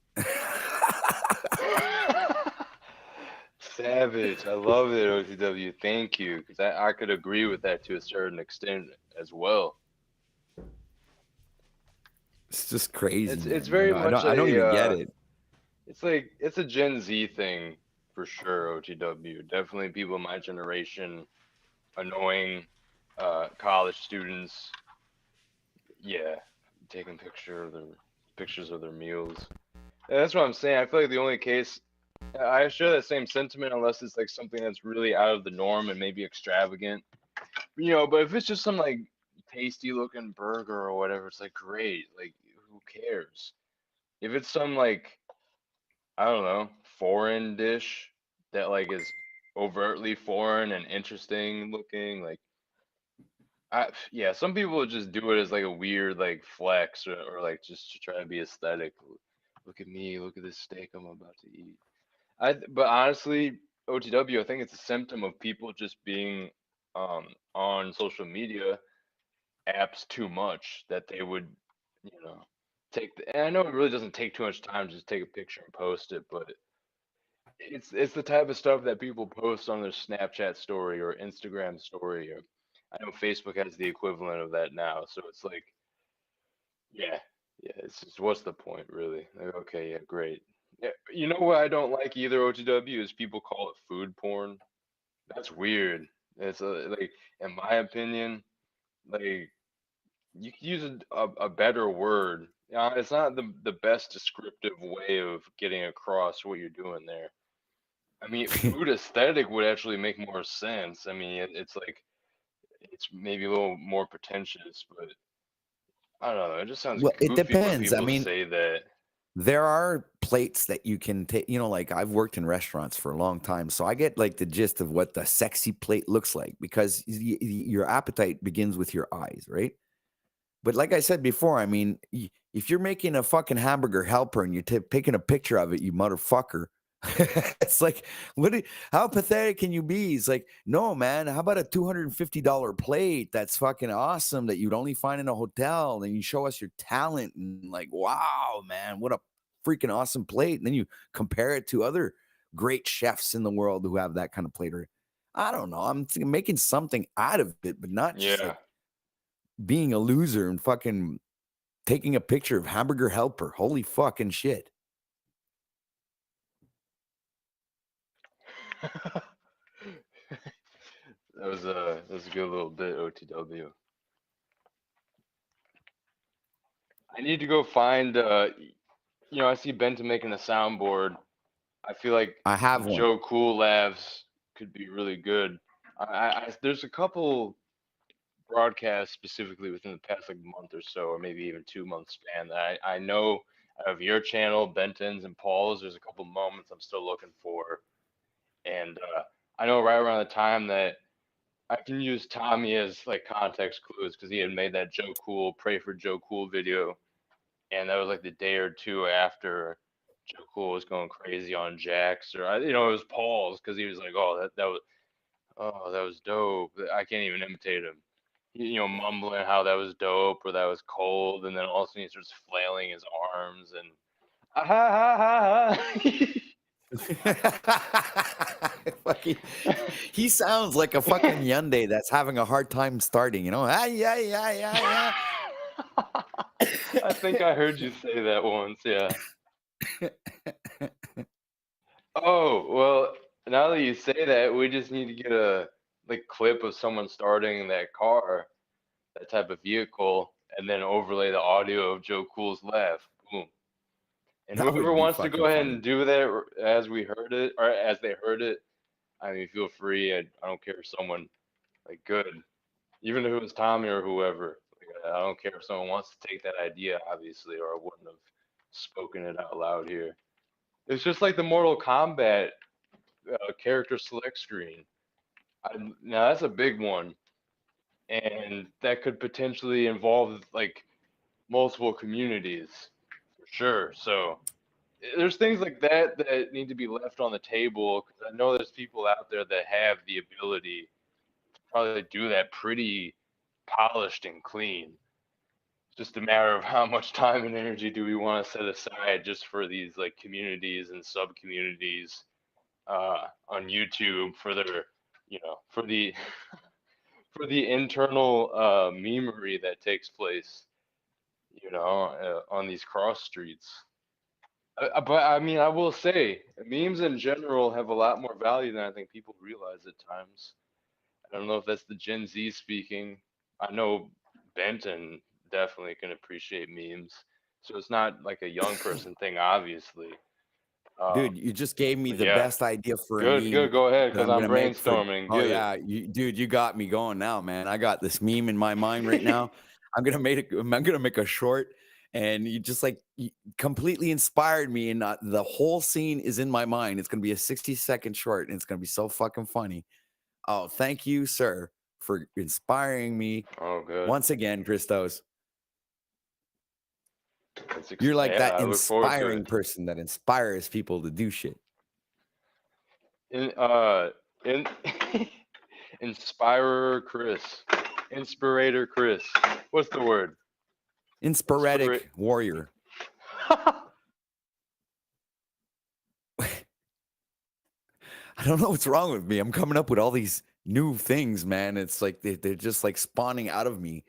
Savage. I love it, OTW. Thank you, because I could agree with that to a certain extent as well. It's just crazy. It's very much. I don't even get it. It's like it's a Gen Z thing for sure. OTW. Definitely people in my generation annoying college students. Yeah, taking pictures of their meals. And that's what I'm saying. I feel like the only case I share that same sentiment, unless it's like something that's really out of the norm and maybe extravagant, you know. But if it's just some like tasty looking burger or whatever, it's like great. Like who cares? If it's some like, I don't know, foreign dish that like is overtly foreign and interesting looking, like some people would just do it as like a weird like flex or like just to try to be aesthetic. Look at me, look at this steak I'm about to eat. But honestly, OTW, I think it's a symptom of people just being on social media apps too much, that they would, you know, and I know it really doesn't take too much time to just take a picture and post it, but it's the type of stuff that people post on their Snapchat story or Instagram story, or I know Facebook has the equivalent of that now, so it's like, yeah, it's just, what's the point, really? Like, okay, yeah, great. Yeah, you know what I don't like either, OTW, is people call it food porn. That's weird. It's like, in my opinion, like you could use a better word. It's not the best descriptive way of getting across what you're doing there. I mean, food aesthetic would actually make more sense. I mean, it's like it's maybe a little more pretentious, but I don't know. It just sounds Well, it goofy when depends. I people mean, say that. there are plates that you can take, like I've worked in restaurants for a long time. So I get like the gist of what the sexy plate looks like because your appetite begins with your eyes, right? But like I said before, I mean, if you're making a fucking hamburger helper and you're taking a picture of it, you motherfucker, it's like, how pathetic can you be? It's like, no, man, how about a $250 plate that's fucking awesome that you'd only find in a hotel, and you show us your talent and like, wow, man, what a freaking awesome plate. And then you compare it to other great chefs in the world who have that kind of plate. Or I don't know, I'm thinking making something out of it, but not just like being a loser and fucking taking a picture of hamburger helper. Holy fucking shit. That was a good little bit, OTW. I need to go find I see Benton making a soundboard. I feel like I have one. Joe Cool Labs could be really good. There's a couple broadcasts specifically within the past like month or so, or maybe even 2 month span that I know of your channel, Benton's and Paul's. There's a couple moments I'm still looking for, and I know right around the time that I can use Tommy as like context clues because he had made that Joe Cool Pray for Joe Cool video, and that was like the day or two after Joe Cool was going crazy on Jax, or it was Paul's because he was like, oh that was dope. I can't even imitate him. Mumbling how that was dope or that was cold, and then all of a sudden he starts flailing his arms and ha ha ha ha. He sounds like a fucking Hyundai that's having a hard time starting, I think I heard you say that once, yeah. Oh, well, now that you say that, we just need to get a clip of someone starting that car, that type of vehicle, and then overlay the audio of Joe Cool's laugh. Boom. And That would whoever be wants to go fucking ahead funny. and do that as we heard it, or as they heard it, I mean, feel free. I don't care if someone good, even if it was Tommy or whoever. I don't care if someone wants to take that idea, obviously, or I wouldn't have spoken it out loud here. It's just like the Mortal Kombat character select screen. Now that's a big one, and that could potentially involve multiple communities for sure. So there's things like that that need to be left on the table because I know there's people out there that have the ability to probably do that pretty polished and clean. It's just a matter of how much time and energy do we want to set aside just for these communities and sub communities on YouTube for their for the for the internal memery that takes place on these cross streets. But I mean, I will say, memes in general have a lot more value than I think people realize at times. I don't know if that's the Gen Z speaking. I know Benton definitely can appreciate memes, so it's not like a young person thing, obviously. Dude, you just gave me the best idea for a meme. Good. Go ahead, that because I'm gonna make for- brainstorming. Oh Get yeah, it. dude, you got me going now, man. I got this meme in my mind right now. I'm gonna make a short, and you just you completely inspired me, and the whole scene is in my mind. It's gonna be a 60-second short, and it's gonna be so fucking funny. Oh, thank you, sir, for inspiring me. Oh, good. Once again, Christos. You're like that inspiring person that inspires people to do shit. Inspirer Chris. Inspirator Chris. What's the word? Inspiratic warrior. I don't know what's wrong with me. I'm coming up with all these new things, man. It's like they're just spawning out of me.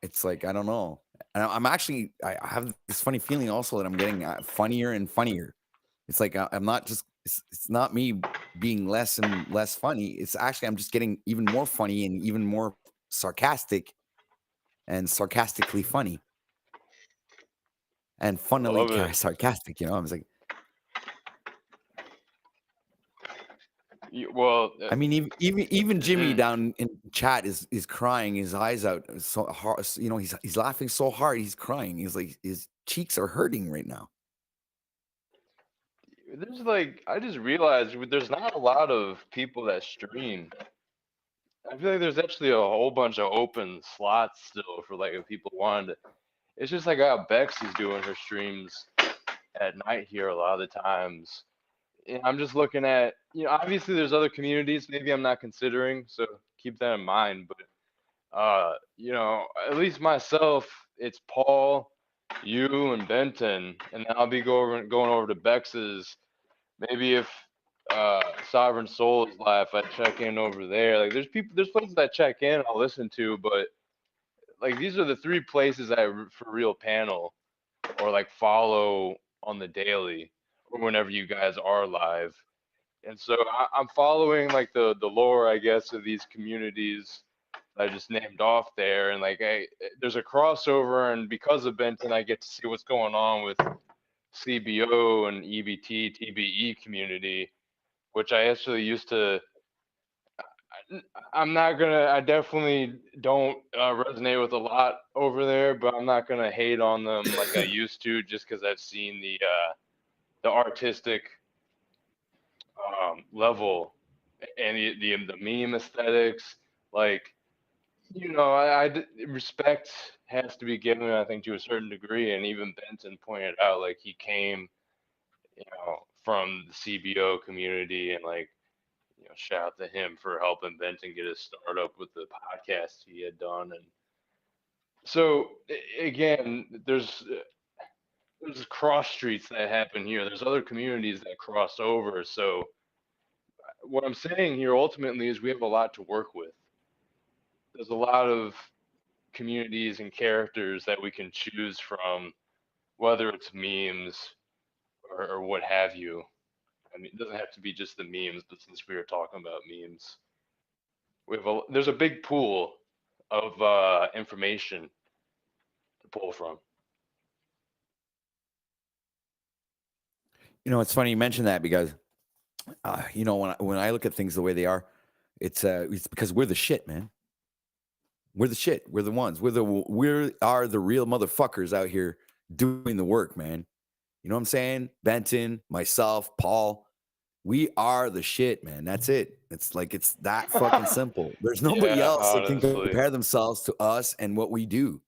It's like, I don't know. And I have this funny feeling also that I'm getting funnier and funnier. It's like I'm not just, it's not me being less and less funny. It's actually, I'm just getting even more funny and even more sarcastic and sarcastically funny. And funnily sarcastic, I was like, Well, I mean, even Jimmy down in chat is crying his eyes out so hard. You know, he's laughing so hard he's crying. He's like his cheeks are hurting right now. there's like I just realized there's not a lot of people that stream. I feel like there's actually a whole bunch of open slots still for like if people wanted to. It's just like how Bex is doing her streams at night here a lot of the times. And I'm just looking at, obviously there's other communities maybe I'm not considering, so keep that in mind. But at least myself, it's Paul, you, and Benton, and then I'll be going over to Bex's. Maybe if Sovereign Soul is live, I check in over there. Like there's places I check in, I'll listen to, but like these are the 3 places I for real panel or like follow on the daily or whenever you guys are live. And so I'm following like the lore, I guess, of these communities I just named off there. And like there's a crossover, and because of Benton, I get to see what's going on with CBO and EBT, TBE community, which I actually used to. I definitely don't resonate with a lot over there, but I'm not gonna hate on them like I used to just because I've seen the artistic level and the meme aesthetics. Like, respect has to be given, I think, to a certain degree, and even Benton pointed out, like, he came, from the CBO community, and like, shout out to him for helping Benton get his start up with the podcast he had done. And so again, there's cross streets that happen here. There's other communities that cross over. So what I'm saying here ultimately is we have a lot to work with. There's a lot of communities and characters that we can choose from, whether it's memes or what have you. I mean, it doesn't have to be just the memes, but since we were talking about memes, there's a big pool of information to pull from. It's funny you mention that because, when I look at things the way they are, it's because we're the shit, man. We're the shit. We're the ones. We are the real motherfuckers out here doing the work, man. You know what I'm saying? Benton, myself, Paul, we are the shit, man. That's it. It's like, it's that fucking simple. There's nobody else that can compare themselves to us and what we do.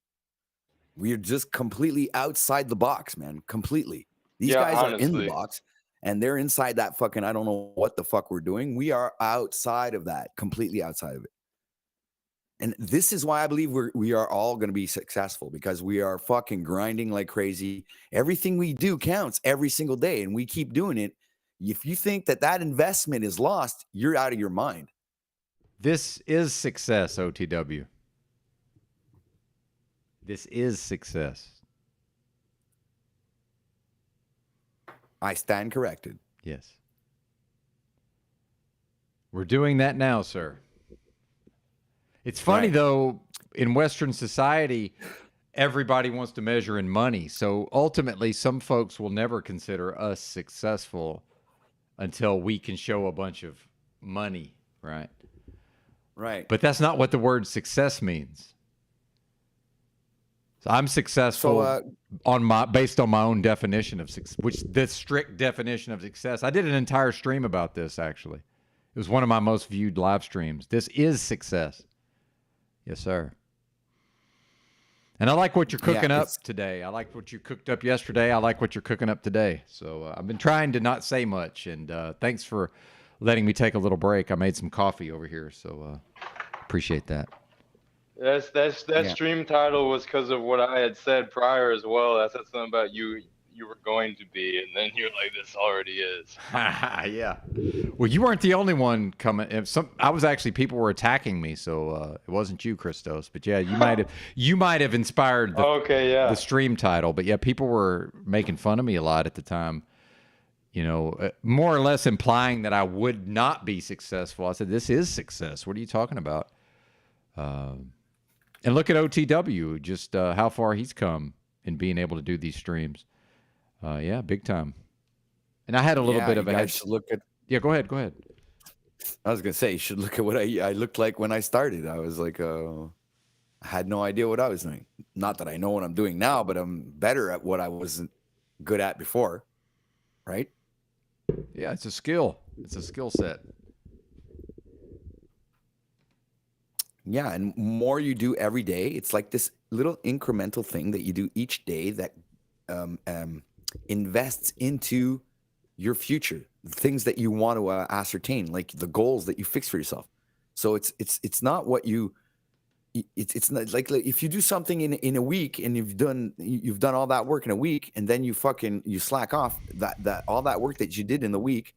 We are just completely outside the box, man. Completely. These guys are in the box and they're inside that fucking, I don't know what the fuck we're doing. We are outside of that, completely outside of it. And this is why I believe we are all going to be successful, because we are fucking grinding like crazy. Everything we do counts every single day, and we keep doing it. If you think that investment is lost, you're out of your mind. This is success, OTW. This is success. I stand corrected. Yes. We're doing that now, sir. It's funny, though, in Western society, everybody wants to measure in money. So ultimately, some folks will never consider us successful until we can show a bunch of money, right? Right. But that's not what the word success means. So I'm successful based on my own definition of success, which the strict definition of success. I did an entire stream about this, actually. It was one of my most viewed live streams. This is success. Yes, sir. And I like what you're cooking up today. I like what you cooked up yesterday. I like what you're cooking up today. So I've been trying to not say much, and thanks for letting me take a little break. I made some coffee over here, so appreciate that. That stream title was because of what I had said prior as well. I said something about you were going to be, and then you're like, this already is. Yeah. Well, you weren't the only one coming. People were attacking me, so it wasn't you, Christos. But yeah, you might have inspired the stream title. But yeah, people were making fun of me a lot at the time. More or less implying that I would not be successful. I said, this is success. What are you talking about? And look at OTW, just how far he's come in being able to do these streams. Yeah, big time. And I had a little bit of a head. Look at. Yeah, go ahead. I was gonna say, you should look at what I looked like when I started. I was like, I had no idea what I was doing. Not that I know what I'm doing now, but I'm better at what I wasn't good at before, right? Yeah, it's a skill. It's a skill set. Yeah, and more you do every day, it's like this little incremental thing that you do each day that invests into your future, the things that you want to ascertain, like the goals that you fix for yourself. So it's not what you it's not like if you do something in a week and you've done all that work in a week and then you slack off, that all that work that you did in the week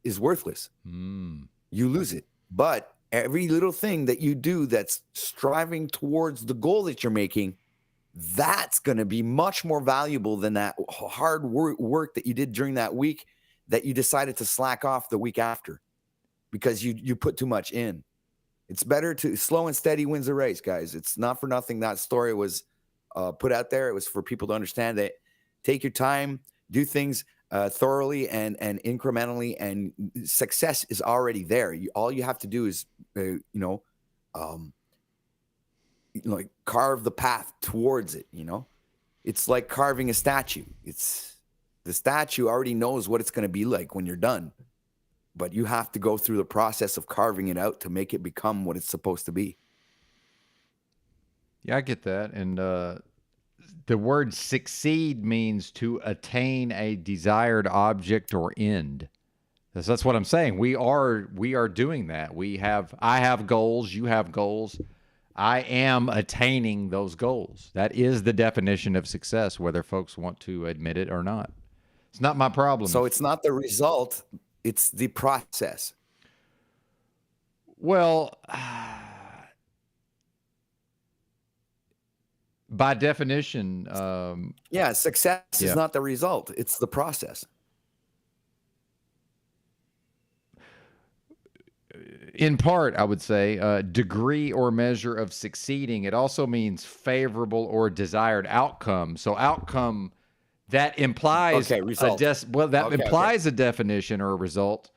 is worthless. You lose it. But every little thing that you do that's striving towards the goal that you're making, that's going to be much more valuable than that hard work that you did during that week that you decided to slack off the week after because you put too much in. It's better to slow and steady wins the race, guys. It's not for nothing that story was put out there. It was for people to understand that take your time, do things thoroughly and incrementally, and success is already there. All you have to do is, like carve the path towards it. It's like carving a statue. The statue already knows what it's going to be like when you're done, but you have to go through the process of carving it out to make it become what it's supposed to be. Yeah, I get that. And the word succeed means to attain a desired object or end. That's what I'm saying. We are doing that. I have goals. You have goals. I am attaining those goals. That is the definition of success, whether folks want to admit it or not. It's not my problem. So it's not the result. It's the process. Well, by definition, success is not the result. It's the process. In part, I would say, degree or measure of succeeding. It also means favorable or desired outcome. So outcome, that implies result. Implies a definition or a result.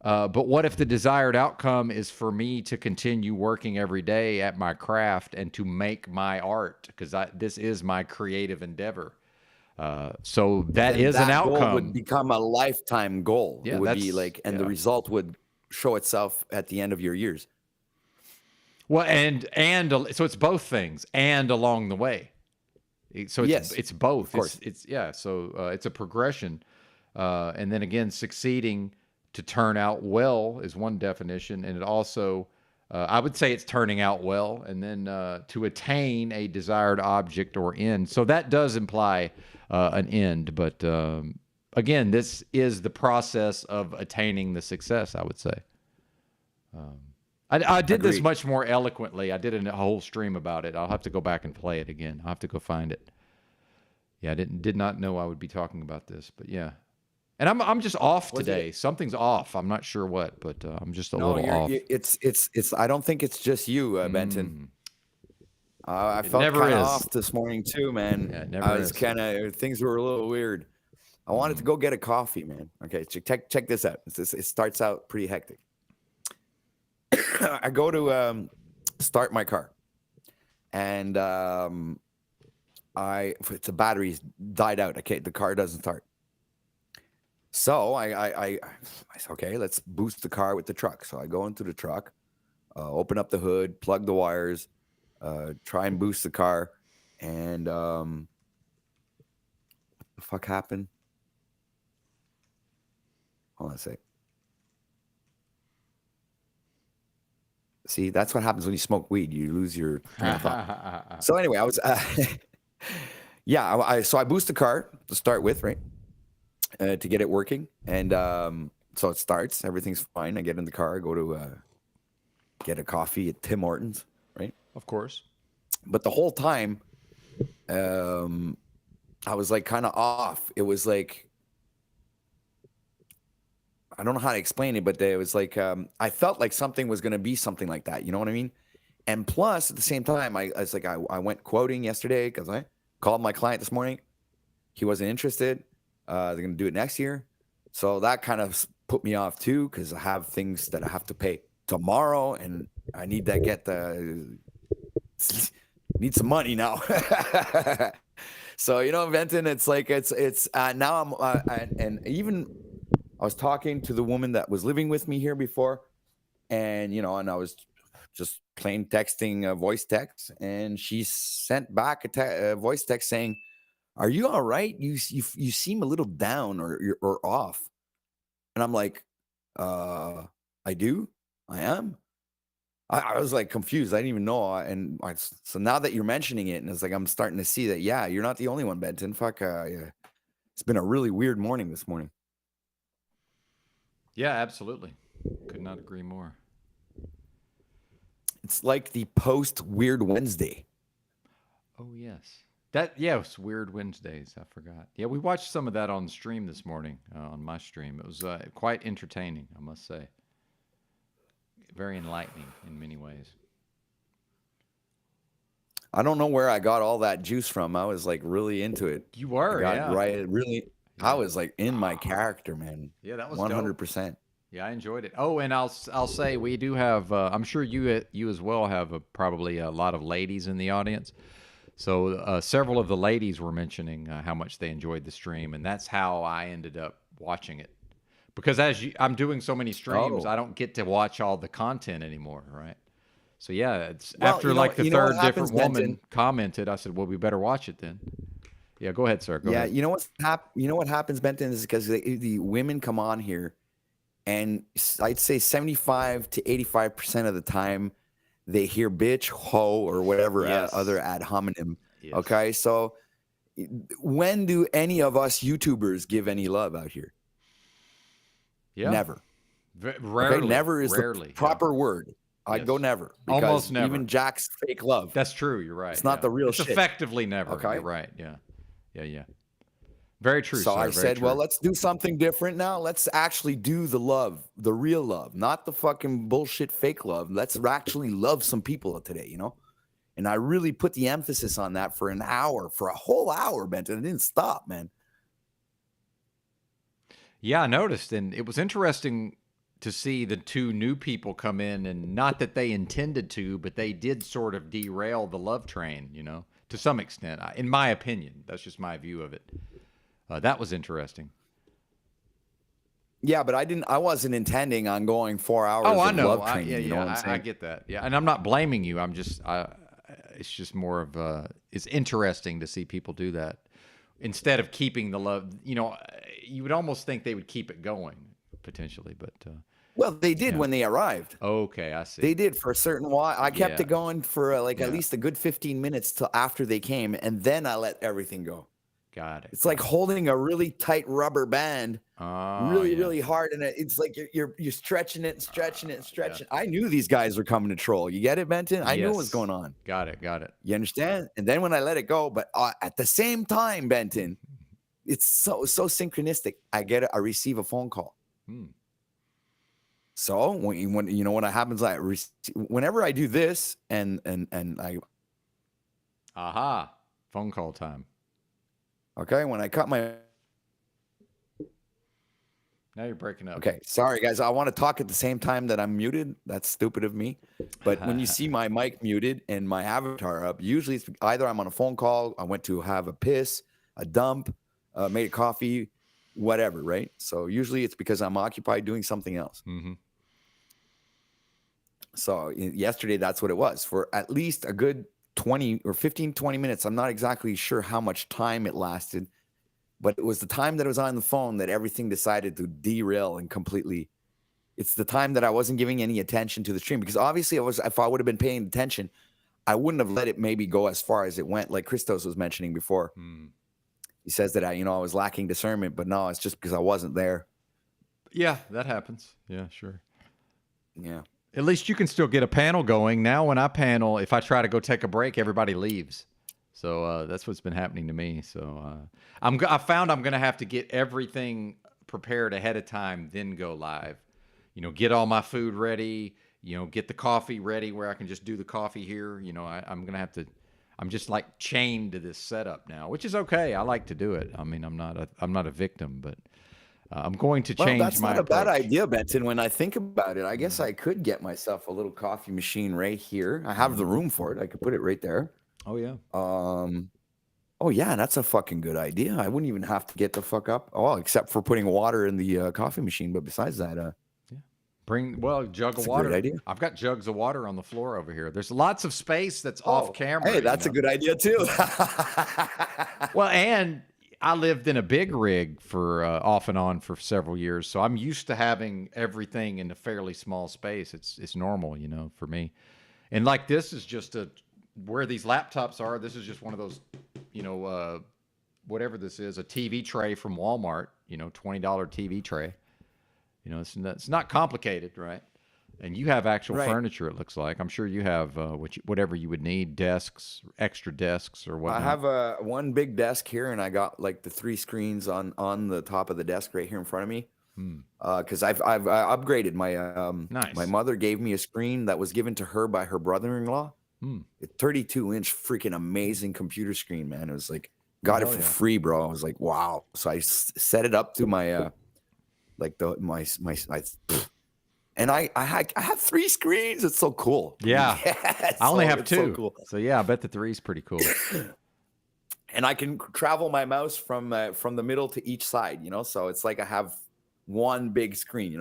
But what if the desired outcome is for me to continue working every day at my craft and to make my art? Because this is my creative endeavor. So that is an outcome. Goal would become a lifetime goal. Yeah, it would be like, and the result would show itself at the end of your years. Well, and so it's both things and along the way. So it's both. Of course. So it's a progression. And then again, succeeding to turn out well is one definition. And it also, I would say it's turning out well, and then to attain a desired object or end. So that does imply an end. But again, this is the process of attaining the success, I would say. I did this much more eloquently. I did a whole stream about it. I'll have to go back and play it again. I'll have to go find it. Yeah, I did not know I would be talking about this, but yeah. And I'm just off today. Something's off. I'm not sure what, but I'm just a little off. It's. I don't think it's just you, Benton. I felt kind of off this morning too, man. Yeah, it never I was kind of, things were a little weird. I wanted to go get a coffee, man. Okay, check this out. It starts out pretty hectic. I go to start my car, and the battery's died out. Okay, the car doesn't start. So I said, okay, let's boost the car with the truck. So I go into the truck, open up the hood, plug the wires, try and boost the car, and what the fuck happened? Hold on a sec. See, that's what happens when you smoke weed. You lose your train of thought. So anyway, I was, so I boost the car to start with, right? To get it working. And so it starts. Everything's fine. I get in the car. I go to get a coffee at Tim Hortons, right? Of course. But the whole time, I was like kind of off. It was like, I don't know how to explain it, but it was like, I felt like something was going to be something like that. You know what I mean? And plus, at the same time, I went quoting yesterday because I called my client this morning. He wasn't interested. They're going to do it next year. So that kind of put me off too because I have things that I have to pay tomorrow, and I need to get need some money now. So, you know, Benton, it's like it's now and even I was talking to the woman that was living with me here before, and you know, and I was just plain texting a voice text, and she sent back a voice text saying, "Are you all right? You seem a little down or off." And I'm like, I am. I was like confused. I didn't even know. So now that you're mentioning it, and it's like I'm starting to see that, yeah, you're not the only one, Benton. Fuck, yeah. It's been a really weird morning this morning. Yeah, absolutely. Could not agree more. It's like the post Weird Wednesday. Oh, yes. It's Weird Wednesdays. I forgot. Yeah, we watched some of that on stream this morning, on my stream. It was quite entertaining, I must say. Very enlightening in many ways. I don't know where I got all that juice from. I was like really into it. You were, yeah. Right, really. Yeah. I was like in my character, man. Yeah, that was 100%. Dope. Yeah, I enjoyed it. Oh, and I'll say we do have. I'm sure you as well have probably a lot of ladies in the audience. So several of the ladies were mentioning how much they enjoyed the stream, and that's how I ended up watching it. Because I'm doing so many streams, I don't get to watch all the content anymore, right? So yeah, it's after like the third different woman commented, I said, "Well, we better watch it then." Yeah, go ahead, sir. Go ahead. You know what happens, Benton, is because the women come on here, and I'd say 75 to 85% of the time they hear bitch, hoe, or whatever other ad hominem. Yes. Okay, so when do any of us YouTubers give any love out here? Yeah. Never. Rarely. Okay? Never is the proper word. I'd go never. Almost never. Even Jack's fake love. That's true. You're right. It's not the real shit. It's effectively never. Okay. You're right. Yeah. Very true. So sir. I said, well, let's do something different now. Let's actually do the love, the real love, not the fucking bullshit fake love. Let's actually love some people today, you know? And I really put the emphasis on that for an hour, for a whole hour, Benton. It didn't stop, man. Yeah, I noticed, and it was interesting to see the two new people come in, and not that they intended to, but they did sort of derail the love train, you know, to some extent, in my opinion. That's just my view of it. That was interesting. Yeah, but I wasn't intending on going 4 hours I of know. love training. You know what I'm saying? I get that. Yeah, and I'm not blaming you. I'm just, it's just more of, it's interesting to see people do that. Instead of keeping the love, you know, you would almost think they would keep it going, potentially, but... well, they did when they arrived. Okay, I see. They did for a certain while. I kept it going for at least a good 15 minutes till after they came, and then I let everything go. Got it. It's like holding a really tight rubber band really hard, and it's like you're stretching it and stretching it and stretching. I knew these guys were coming to troll. You get it, Benton? I knew what was going on. Got it. You understand? And then when I let it go, but at the same time, Benton, it's so synchronistic. I receive a phone call. So when you know what happens, whenever I do this and I phone call time. Okay, when I cut my... Now you're breaking up. Okay, sorry, guys. I want to talk at the same time that I'm muted. That's stupid of me. But when you see my mic muted and my avatar up, usually it's either I'm on a phone call, I went to have a piss, a dump, made a coffee, whatever, right? So usually it's because I'm occupied doing something else. Mm-hmm. So yesterday, that's what it was. For at least a good 20 or 15, 20 minutes. I'm not exactly sure how much time it lasted, but it was the time that I was on the phone that everything decided to derail and completely. It's the time that I wasn't giving any attention to the stream, because obviously if I would have been paying attention, I wouldn't have let it maybe go as far as it went. Like Christos was mentioning before. He says that I was lacking discernment, but no, it's just because I wasn't there. Yeah, that happens. Yeah, sure. Yeah. At least you can still get a panel going. Now when I panel, if I try to go take a break, everybody leaves. So that's what's been happening to me. So I found I'm going to have to get everything prepared ahead of time, then go live. You know, get all my food ready, you know, get the coffee ready where I can just do the coffee here. You know, I'm going to have to, I'm just like chained to this setup now, which is okay. I like to do it. I mean, I'm not a victim, but I'm going to Well, change that's my not a bad approach. idea, Benson. When I think about it, I guess I could get myself a little coffee machine right here. I have the room for it. I could put it right there. Oh yeah. Oh yeah, that's a fucking good idea. I wouldn't even have to get the fuck up. Oh, except for putting water in the coffee machine. But besides that, a jug of a water. great idea. I've got jugs of water on the floor over here. There's lots of space that's off camera. Hey, that's a good idea too. Well, and I lived in a big rig for off and on for several years, so I'm used to having everything in a fairly small space. It's normal, for me. And like this is just where these laptops are. This is just one of those, whatever this is, a TV tray from Walmart. $20 TV tray. It's not complicated, right? And you have actual furniture, it looks like. I'm sure you have whatever you would need, desks, extra desks or whatnot. I have one big desk here, and I got like the 3 screens on the top of the desk right here in front of me. Because I've upgraded my Nice. My mother gave me a screen that was given to her by her brother-in-law. A 32-inch freaking amazing computer screen, man. It was like got it for free, bro. I was like, wow. So I set it up to my and I have 3 screens. It's so cool. Yeah. Yeah, I only have it's 2. so cool. So yeah, I bet the 3's pretty cool. And I can travel my mouse from the middle to each side, so it's like I have one big screen,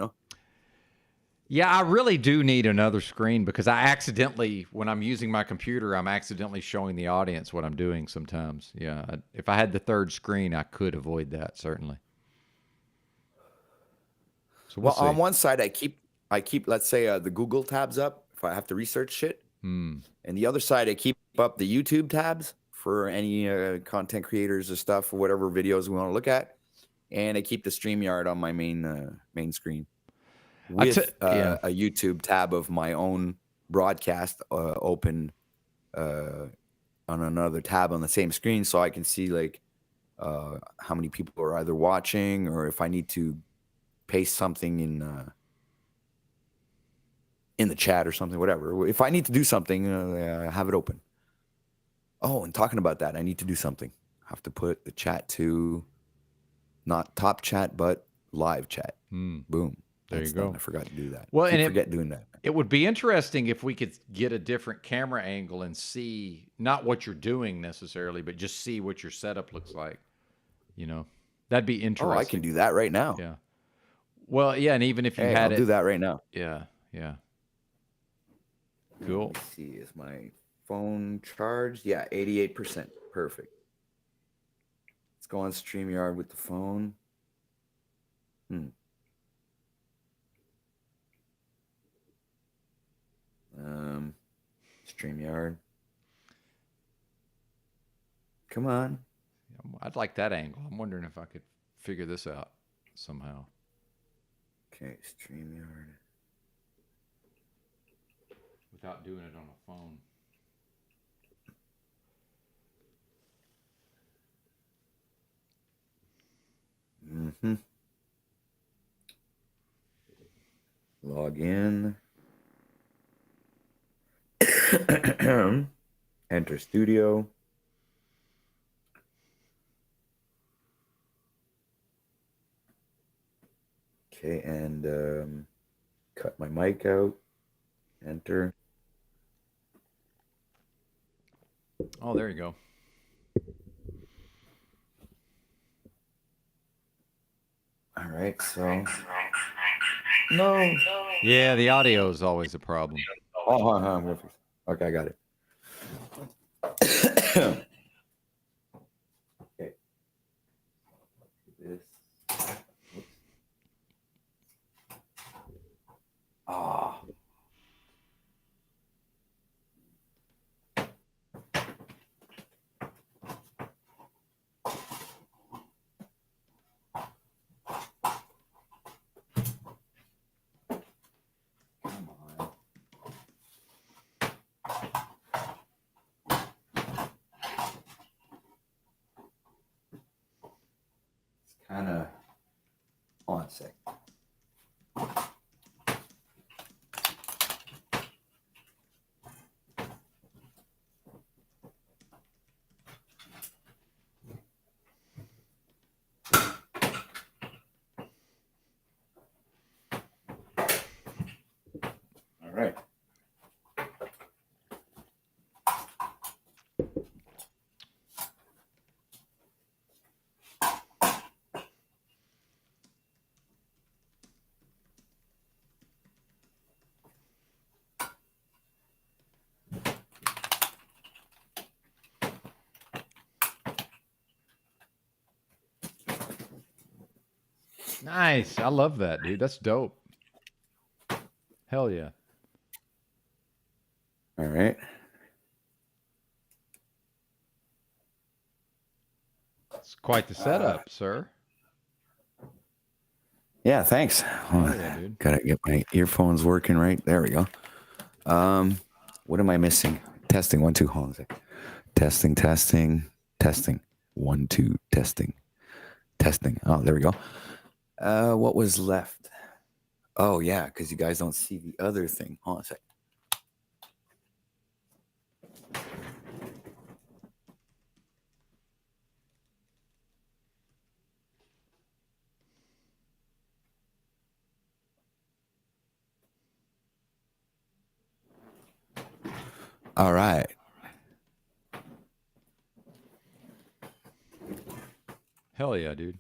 Yeah, I really do need another screen because I accidentally, when I'm using my computer, I'm accidentally showing the audience what I'm doing sometimes. Yeah, if I had the 3rd screen, I could avoid that, certainly. So well, on one side, I keep let's say the Google tabs up if I have to research shit, and the other side I keep up the YouTube tabs for any content creators or stuff or whatever videos we want to look at, and I keep the StreamYard on my main screen with a YouTube tab of my own broadcast open on another tab on the same screen, so I can see like how many people are either watching or if I need to paste something in the chat or something, whatever. If I need to do something, I have it open. Oh, and talking about that, I need to do something. I have to put the chat to not top chat, but live chat. Boom. There you go. I forgot to do that. Well, I forget doing that. It would be interesting if we could get a different camera angle and see not what you're doing necessarily, but just see what your setup looks like. That'd be interesting. Oh, I can do that right now. Yeah. Well, yeah, and even if you had I'll do that right now. Yeah, yeah. Cool. Let's see, is my phone charged? Yeah, 88%. Perfect. Let's go on StreamYard with the phone. StreamYard. Come on. I'd like that angle. I'm wondering if I could figure this out somehow. Okay, StreamYard. Without doing it on a phone. Log in. Enter studio. Okay, and cut my mic out. Enter. Oh, there you go. All right, so no. Yeah, the audio is always a problem. Oh, I'm gonna fix it. Okay, I got it. Okay. This. Ah. Kind of on a sec. Nice. I love that, dude. That's dope. Hell yeah. All right. It's quite the setup, sir. Yeah, thanks. Yeah, dude. Gotta get my earphones working right. There we go. What am I missing? Testing 1 2. Hold on a sec. Testing. 1 2. Testing. Oh, there we go. What was left? Oh yeah, because you guys don't see the other thing. Hold on a sec. All right. Hell yeah, dude.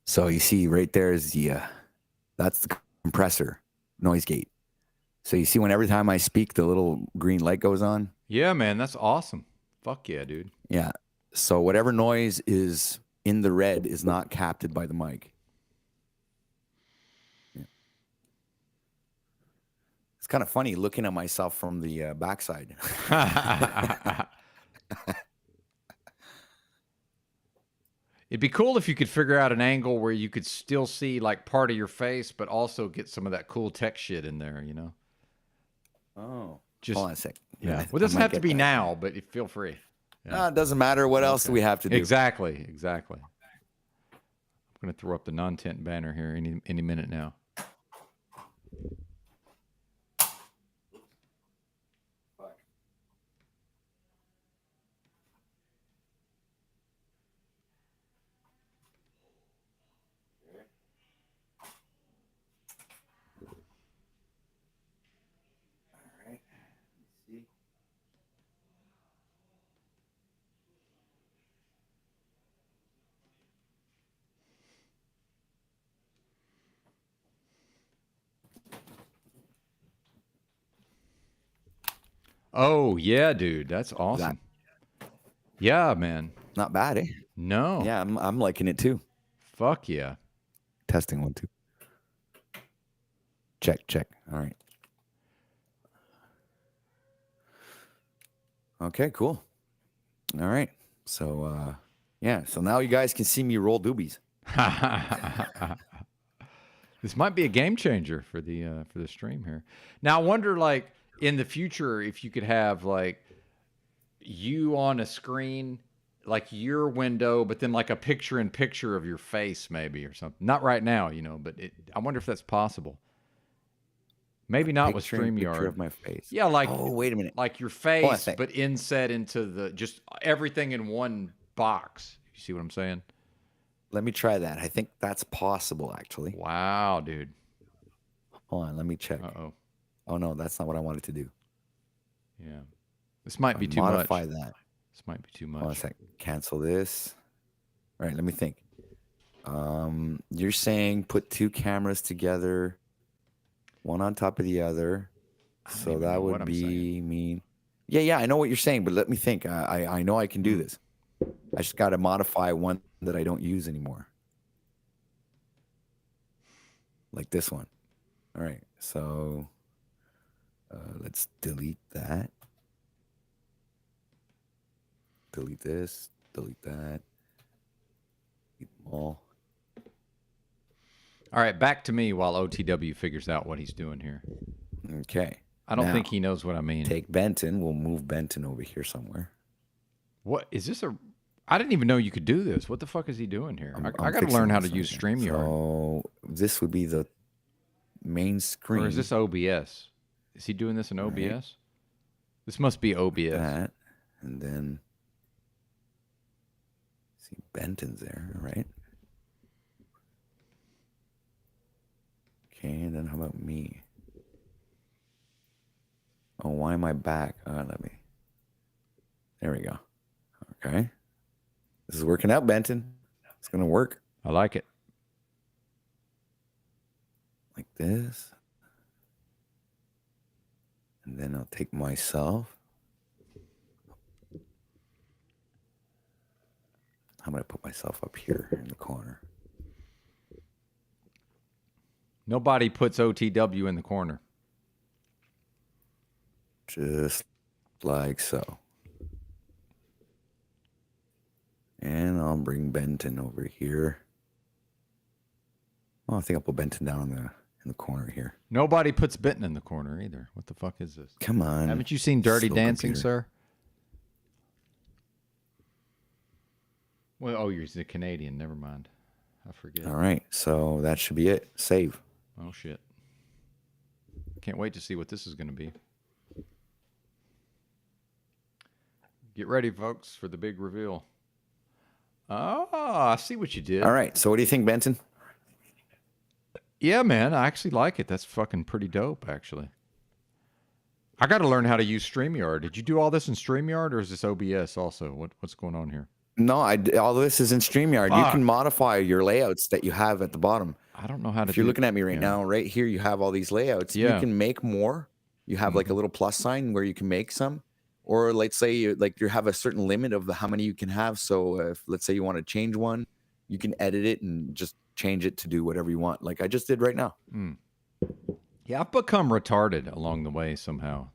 So you see right there is the that's the compressor noise gate. So you see when every time I speak, the little green light goes on. Yeah, man, that's awesome. Fuck yeah, dude. Yeah. So whatever noise is in the red is not captured by the mic. Yeah. It's kind of funny looking at myself from the backside. It'd be cool if you could figure out an angle where you could still see like part of your face, but also get some of that cool tech shit in there, you know? Oh. Just, hold on a sec. Yeah. I Well, it doesn't might have to get be that. now, but feel free. Yeah. It doesn't matter. What else do we have to do? Exactly. I'm going to throw up the non-tent banner here any minute now. Oh, yeah, dude. That's awesome. Yeah, man. Not bad, eh? No. Yeah, I'm liking it too. Fuck yeah. Testing 1 2. Check. All right. Okay, cool. All right. So yeah, so now you guys can see me roll doobies. This might be a game changer for the stream here. Now I wonder, like, in the future, if you could have like you on a screen, like your window, but then like a picture-in-picture of your face, maybe, or something. Not right now, you know, but I wonder if that's possible. Maybe not with StreamYard. Picture of my face. Yeah, like, oh, wait a minute, like your face, but inset into the just everything in one box. You see what I'm saying? Let me try that. I think that's possible, actually. Wow, dude. Hold on, let me check. Uh-oh. Oh no, that's not what I wanted to do. Yeah, this might be too much. Modify that. This might be too much. Hold on a sec. Cancel this. All right, let me think. You're saying put 2 cameras together, one on top of the other. So that would be mean. Yeah, I know what you're saying, but let me think. I know I can do this. I just got to modify one that I don't use anymore. Like this one. All right, so let's delete that. Delete this, delete that. Delete them all. All right, back to me while OTW figures out what he's doing here. Okay. I don't Now, think he knows what I mean. Take Benton. We'll move Benton over here somewhere. What is this? I didn't even know you could do this. What the fuck is he doing here? I got to learn how to use StreamYard. So this would be the main screen. Or is this OBS? Is he doing this in OBS? Right. This must be OBS. That, and then see Benton's there, right? Okay, and then how about me? Oh, why am I back? Let me. There we go. Okay. This is working out, Benton. It's going to work. I like it. Like this. And then I'll take myself. I'm going to put myself up here in the corner. Nobody puts OTW in the corner. Just like so. And I'll bring Benton over here. Oh, I think I'll put Benton down in the corner here. Nobody puts Benton in the corner either. What the fuck is this? Come on. Haven't you seen Dirty Slow Dancing, computer. sir? Well, oh, you're the Canadian. Never mind. I forget. All right, so that should be it. Save. Oh, shit. Can't wait to see what this is going to be. Get ready, folks, for the big reveal. Oh, I see what you did. All right, so what do you think, Benton? Yeah, man, I actually like it. That's fucking pretty dope, actually. I got to learn how to use StreamYard. Did you do all this in StreamYard, or is this OBS also? What's going on here? No, all this is in StreamYard. You can modify your layouts that you have at the bottom. I don't know how to. If you're looking at me right now, right here, you have all these layouts. Yeah. You can make more. You have like a little plus sign where you can make some, or let's say you have a certain limit of how many you can have. So if let's say you want to change one, you can edit it and just change it to do whatever you want, like I just did right now. Yeah, I've become retarded along the way somehow.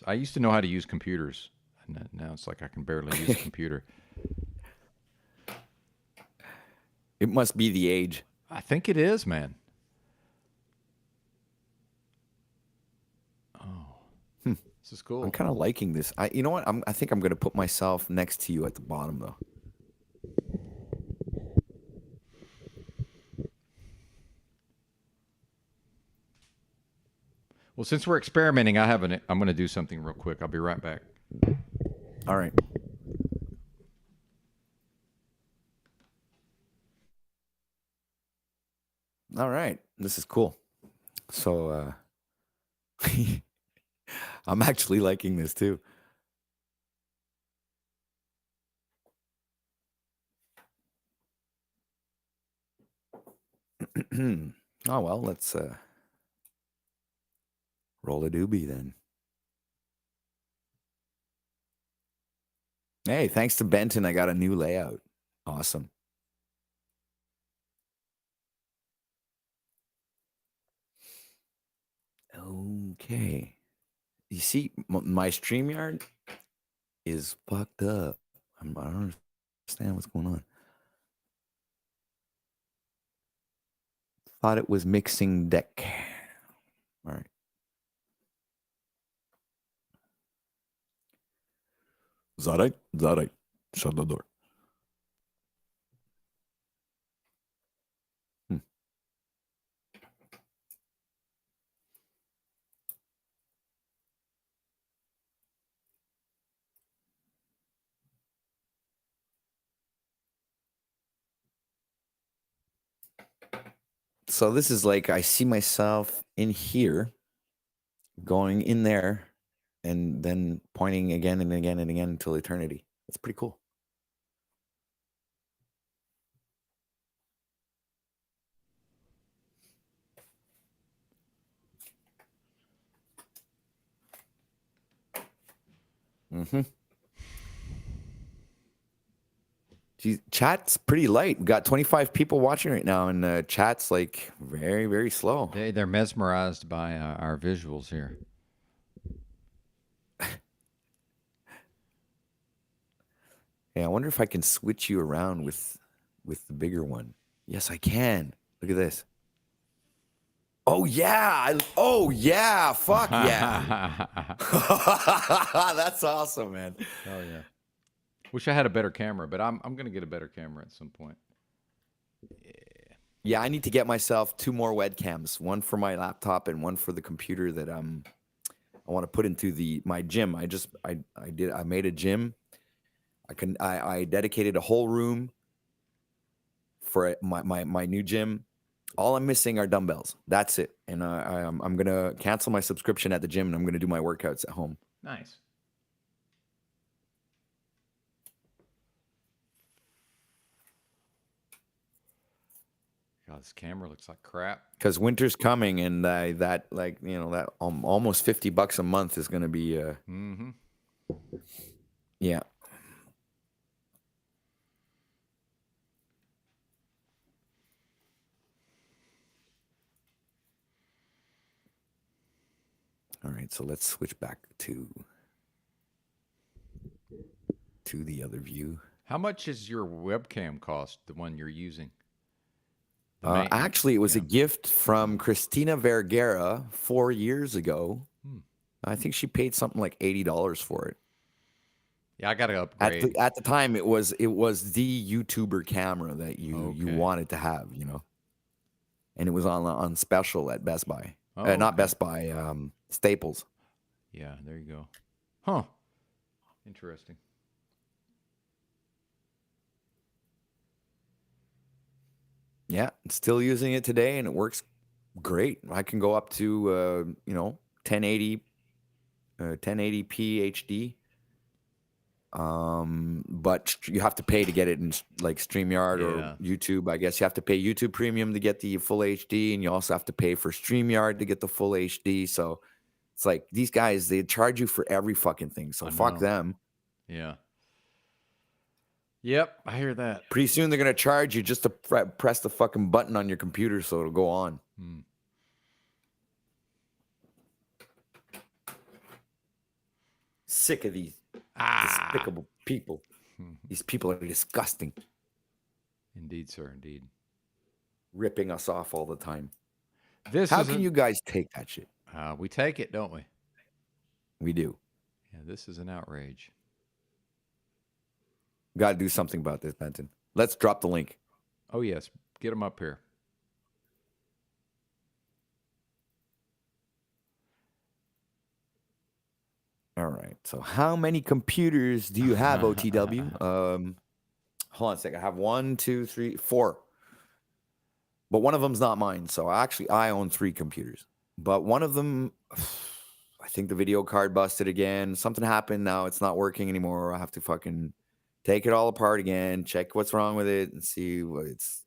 I used to know how to use computers, and now it's like I can barely use a computer. It must be the age. I think it is, man. Oh, this is cool. I'm kind of liking this. You know what? I think I'm going to put myself next to you at the bottom, though. Well, since we're experimenting, I'm going to do something real quick. I'll be right back. All right. All right. This is cool. So, I'm actually liking this too. Oh, well, let's roll a doobie then. Hey, thanks to Benton, I got a new layout. Awesome. Okay. You see, my StreamYard is fucked up. I don't understand what's going on. Thought it was mixing deck. All right. Is that right? Is that right? Shut the door. So this is like, I see myself in here, going in there, and then pointing again and again and again until eternity. That's pretty cool. Geez, chat's pretty light. We got 25 people watching right now, and chat's like very, very slow. They're mesmerized by our visuals here. Yeah, I wonder if I can switch you around with the bigger one. Yes, I can. Look at this. Oh yeah! Oh yeah! Fuck yeah! That's awesome, man. Oh yeah. Wish I had a better camera, but I'm gonna get a better camera at some point. Yeah, I need to get myself 2 more webcams, one for my laptop and one for the computer that I want to put into my gym. I made a gym. I dedicated a whole room for my new gym. All I'm missing are dumbbells. That's it. And I'm gonna cancel my subscription at the gym, and I'm gonna do my workouts at home. Nice. God, this camera looks like crap. Because winter's coming, and that almost $50 a month is gonna be yeah. All right, so let's switch back to the other view. How much is your webcam cost, the one you're using? The Actually, it was a gift from Christina Vergara 4 years ago. I think she paid something like $80 for it. Yeah, I got to upgrade. At the time, it was the YouTuber camera that you wanted to have, you know, and it was on special at Best Buy. Not Best Buy, Staples. Yeah, there you go. Huh. Interesting. Yeah, still using it today, and it works great. I can go up to 1080, 1080p HD. But you have to pay to get it in like StreamYard or YouTube. I guess you have to pay YouTube Premium to get the full HD, and you also have to pay for StreamYard to get the full HD. So it's like these guys, they charge you for every fucking thing. So fuck them. Yeah. Yep, I hear that. Pretty soon they're gonna charge you just to press the fucking button on your computer so it'll go on. Sick of these despicable people. These people are disgusting. Indeed, sir. Indeed. Ripping us off all the time. How can you guys take that shit? We take it, don't we? We do. Yeah, this is an outrage. Got to do something about this, Benton. Let's drop the link. Oh, yes. Get them up here. All right. So how many computers do you have, OTW? Hold on a second. I have 1, 2, 3, 4. But one of them's not mine. So I own 3 computers. But one of them, I think the video card busted again. Something happened. Now it's not working anymore. I have to fucking take it all apart again, check what's wrong with it, and see what it's.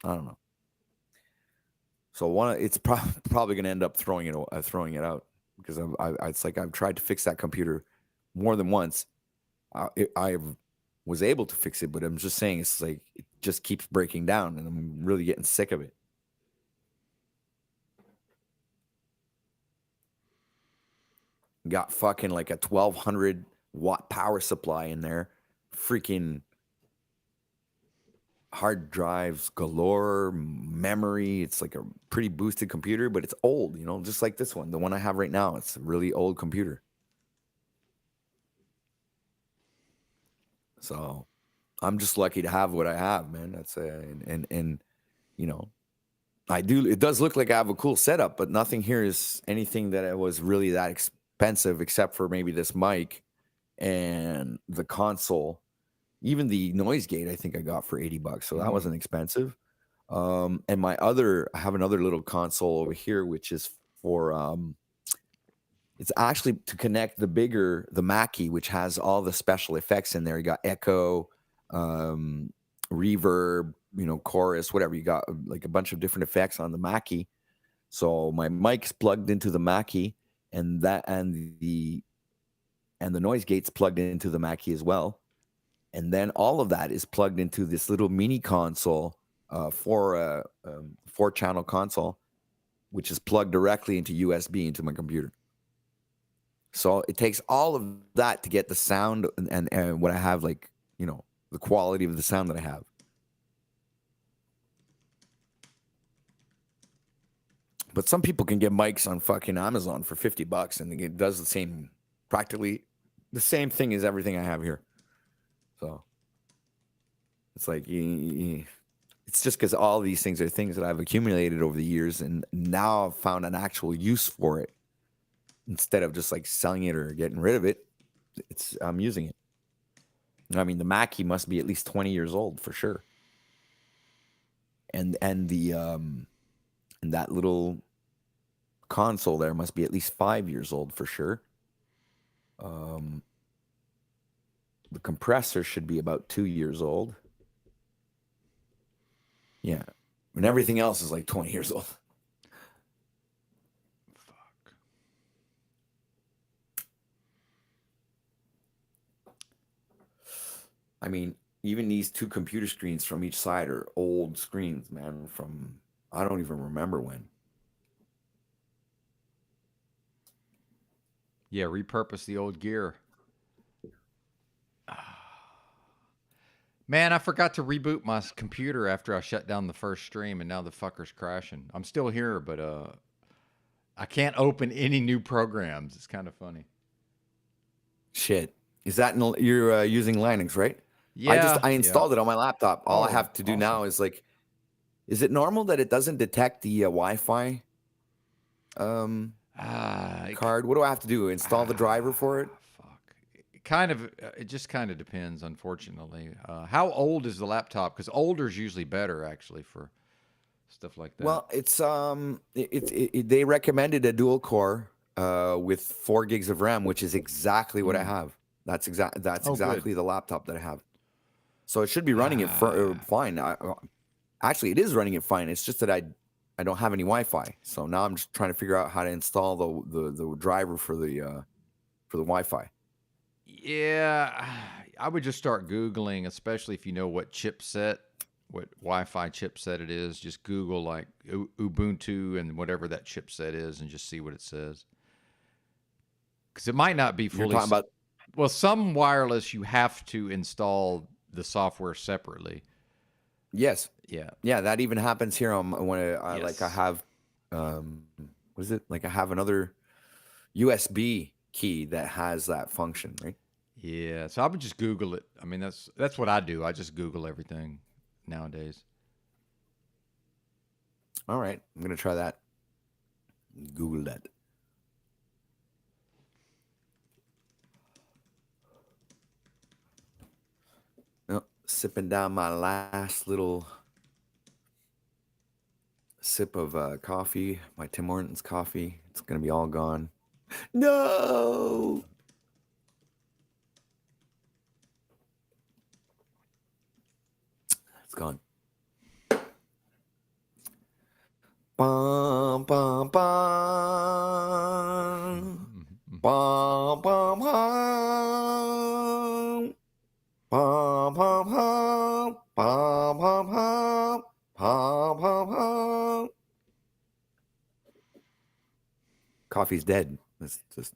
I don't know. So it's probably going to end up throwing it out because it's like I've tried to fix that computer more than once. I was able to fix it, but I'm just saying it's like it just keeps breaking down, and I'm really getting sick of it. Got fucking like a 1200 watt power supply in there, freaking hard drives galore, memory. It's like a pretty boosted computer, but it's old, just like this one, the one I have right now. It's a really old computer. So I'm just lucky to have what I have, man. That's it does look like I have a cool setup, but nothing here is anything that was really that expensive except for maybe this mic and the console. Even the noise gate I think I got for $80, so that wasn't expensive. And I have another little console over here, which is for it's actually to connect the Mackie, which has all the special effects in there. You got echo, reverb, chorus, whatever. You got like a bunch of different effects on the Mackie. So my mic's plugged into the Mackie, and the noise gate's plugged into the Mackie as well. And then all of that is plugged into this little mini console, 4-channel console, which is plugged directly into USB into my computer. So it takes all of that to get the sound and what I have, like, the quality of the sound that I have. But some people can get mics on fucking Amazon for $50, and it does practically the same thing as everything I have here. So it's like it's just because all these things are things that I've accumulated over the years, and now I've found an actual use for it. Instead of just like selling it or getting rid of it, I'm using it. I mean, the Mackie must be at least 20 years old for sure. And that little console there must be at least 5 years old for sure. The compressor should be about 2 years old. Yeah. And everything else is like 20 years old. Fuck. I mean, even these 2 computer screens from each side are old screens, man, from I don't even remember when. Yeah, repurpose the old gear. Man, I forgot to reboot my computer after I shut down the first stream, and now the fucker's crashing. I'm still here, but I can't open any new programs. It's kind of funny. Shit. Is that you're using Linux, right? Yeah. I installed it on my laptop. All I have to do awesome. now is like, is it normal that it doesn't detect the Wi-Fi card? What do I have to do? Install the driver for it? It just kind of depends, unfortunately. How old is the laptop? Because older is usually better, actually, for stuff like that. Well, it's they recommended a dual core with 4 gigs of RAM, which is exactly what I have. That's exactly the laptop that I have. So it should be running it fine. Actually, it is running it fine. It's just that I don't have any Wi-Fi. So now I'm just trying to figure out how to install the driver for the Wi-Fi. Yeah, I would just start Googling, especially if you know what chipset, what Wi-Fi chipset it is. Just Google like Ubuntu and whatever that chipset is and just see what it says. Because it might not be fully... You're talking about... Well, some wireless, you have to install the software separately. Yes. Yeah. Yeah, that even happens here on when like I have... what is it? Like I have another USB key that has that function, right? Yeah, so I would just Google it. I mean, that's what I do. I just Google everything nowadays. All right, I'm gonna try that. Google that. Oh, sipping down my last little sip of coffee, my Tim Hortons coffee. It's gonna be all gone. No. It's gone. Bum, bum, bum. Bum, bum, bum. Bum, bum, bum. Bum, bum, bum. Bum, bum, bum. Coffee's dead. Let's just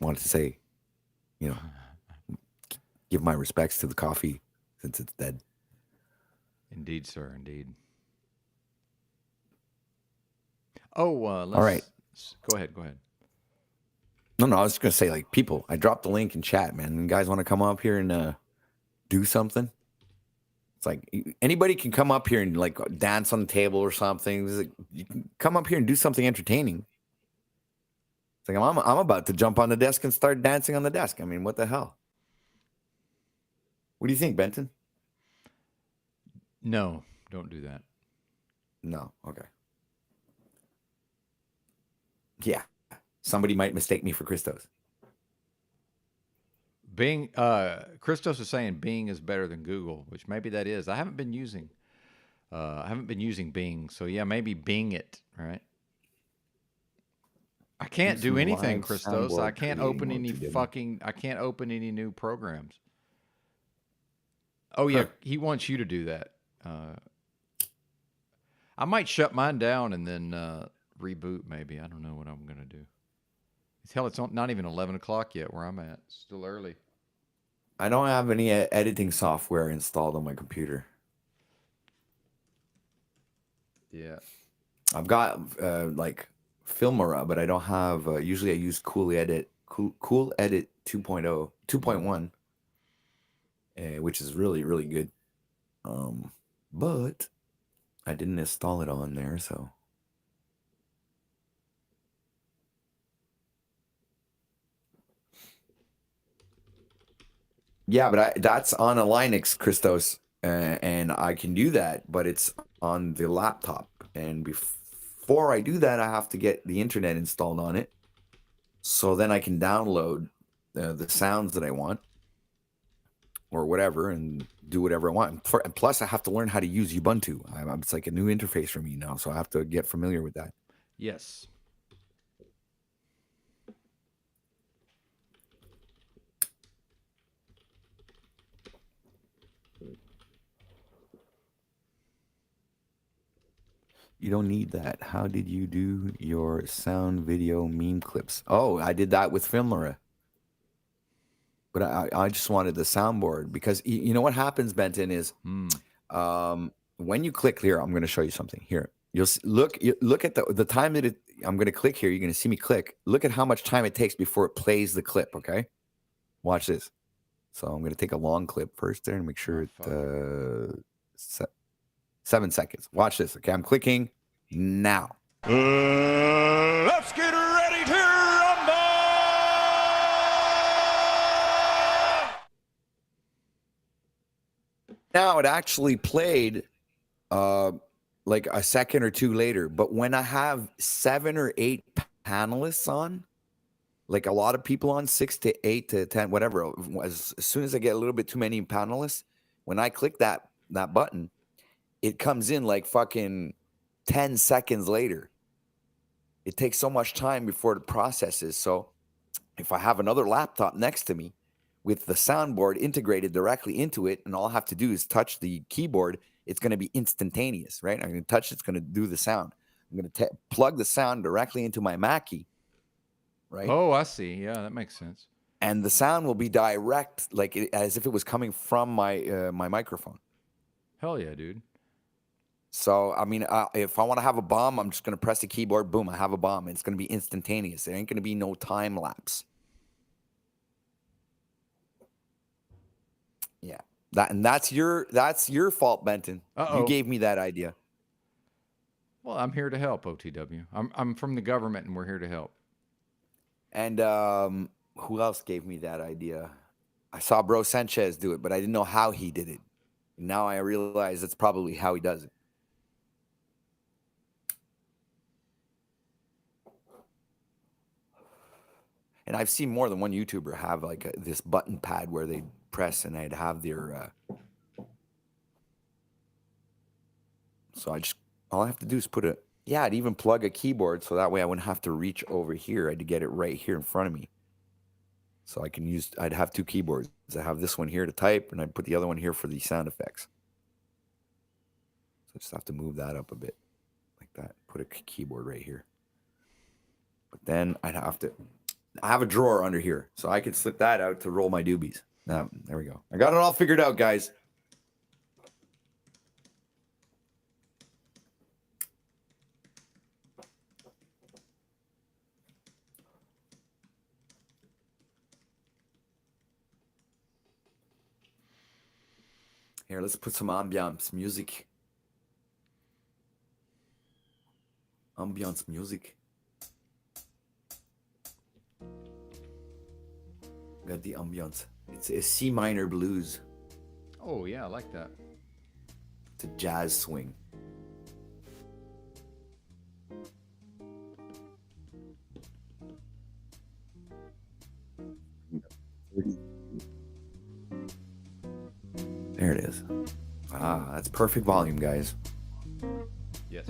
wanted to say, you know, give my respects to the coffee since it's dead. Indeed, sir. Indeed. Oh, let's... All right. Go ahead. Go ahead. No, I was just going to say, like, people, I dropped the link in chat, man. You guys want to come up here and do something? It's like anybody can come up here and, like, dance on the table or something. Like, you can come up here and do something entertaining. It's like, I'm about to jump on the desk and start dancing on the desk. I mean, what the hell? What do you think, Benton? No, don't do that. No, okay. Yeah, somebody might mistake me for Christos. Bing, Christos is saying Bing is better than Google, which maybe that is. I haven't been using Bing, so yeah, maybe Bing it, right? I can't do anything, Christos. I can't open any I can't open any new programs. Oh yeah, he wants you to do that. I might shut mine down and then reboot maybe. I don't know what I'm going to do. Hell, it's not even 11 o'clock yet where I'm at. It's still early. I don't have any editing software installed on my computer. Yeah. I've got like Filmora, but I don't have, usually I use Cool Edit 2.0, 2.1, which is really, really good. But I didn't install it on there, so. Yeah, but that's on a Linux, Christos, and I can do that, but it's on the laptop. And before I do that, I have to get the internet installed on it. So then I can download the sounds that I want or whatever and do whatever I want. And plus, I have to learn how to use Ubuntu. It's like a new interface for me now, so I have to get familiar with that. Yes. You don't need that. How did you do your sound video meme clips? Oh, I did that with Filmora. But I just wanted the soundboard because you know what happens, Benton, is when you click here, I'm going to show you something here. You'll look at the time that I'm going to click here. You're going to see me click. Look at how much time it takes before it plays the clip. Okay, watch this. So I'm going to take a long clip first there and make sure it 7 seconds. Watch this. Okay, I'm clicking now. Let's get ready to rumble! Now it actually played like a second or two later, but when I have 7 or 8 panelists on, like a lot of people on, 6 to 8 to 10, whatever, as soon as I get a little bit too many panelists, when I click that button, it comes in like fucking 10 seconds later. It takes so much time before it processes. So if I have another laptop next to me with the soundboard integrated directly into it, and all I have to do is touch the keyboard, it's going to be instantaneous, right? I'm going to touch it's going to do the sound. I'm going to plug the sound directly into my Mackie, right? Oh, I see. Yeah, that makes sense. And the sound will be direct, like as if it was coming from my my microphone. Hell yeah, dude. So, I mean, if I want to have a bomb, I'm just going to press the keyboard. Boom, I have a bomb. It's going to be instantaneous. There ain't going to be no time lapse. Yeah. That's your fault, Benton. Uh-oh. You gave me that idea. Well, I'm here to help, OTW. I'm from the government, and we're here to help. And who else gave me that idea? I saw Bro Sanchez do it, but I didn't know how he did it. Now I realize that's probably how he does it. And I've seen more than one YouTuber have like this button pad where they press and I'd have their. So all I have to do is I'd even plug a keyboard so that way I wouldn't have to reach over here. I had to get it right here in front of me. So I'd have 2 keyboards. I have this one here to type and I'd put the other one here for the sound effects. So I just have to move that up a bit like that. Put a keyboard right here. But then I have a drawer under here, so I could slip that out to roll my doobies. Now, there we go. I got it all figured out, guys. Here, let's put some ambiance music. Ambiance music. Got the ambiance. It's a C minor blues. Oh yeah, I like that. It's a jazz swing. There it is. Ah, that's perfect volume, guys. Yes.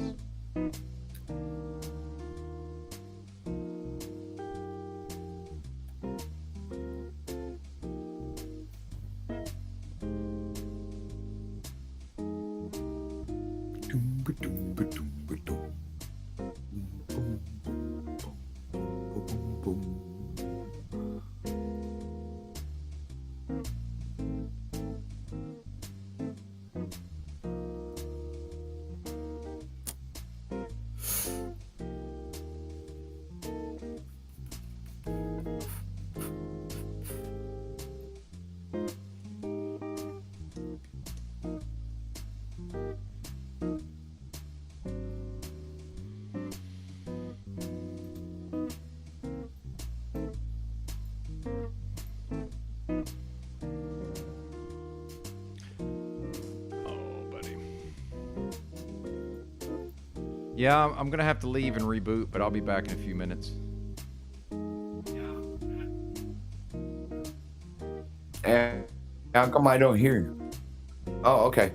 Yeah, I'm going to have to leave and reboot, but I'll be back in a few minutes. And how come I don't hear you? Oh, okay.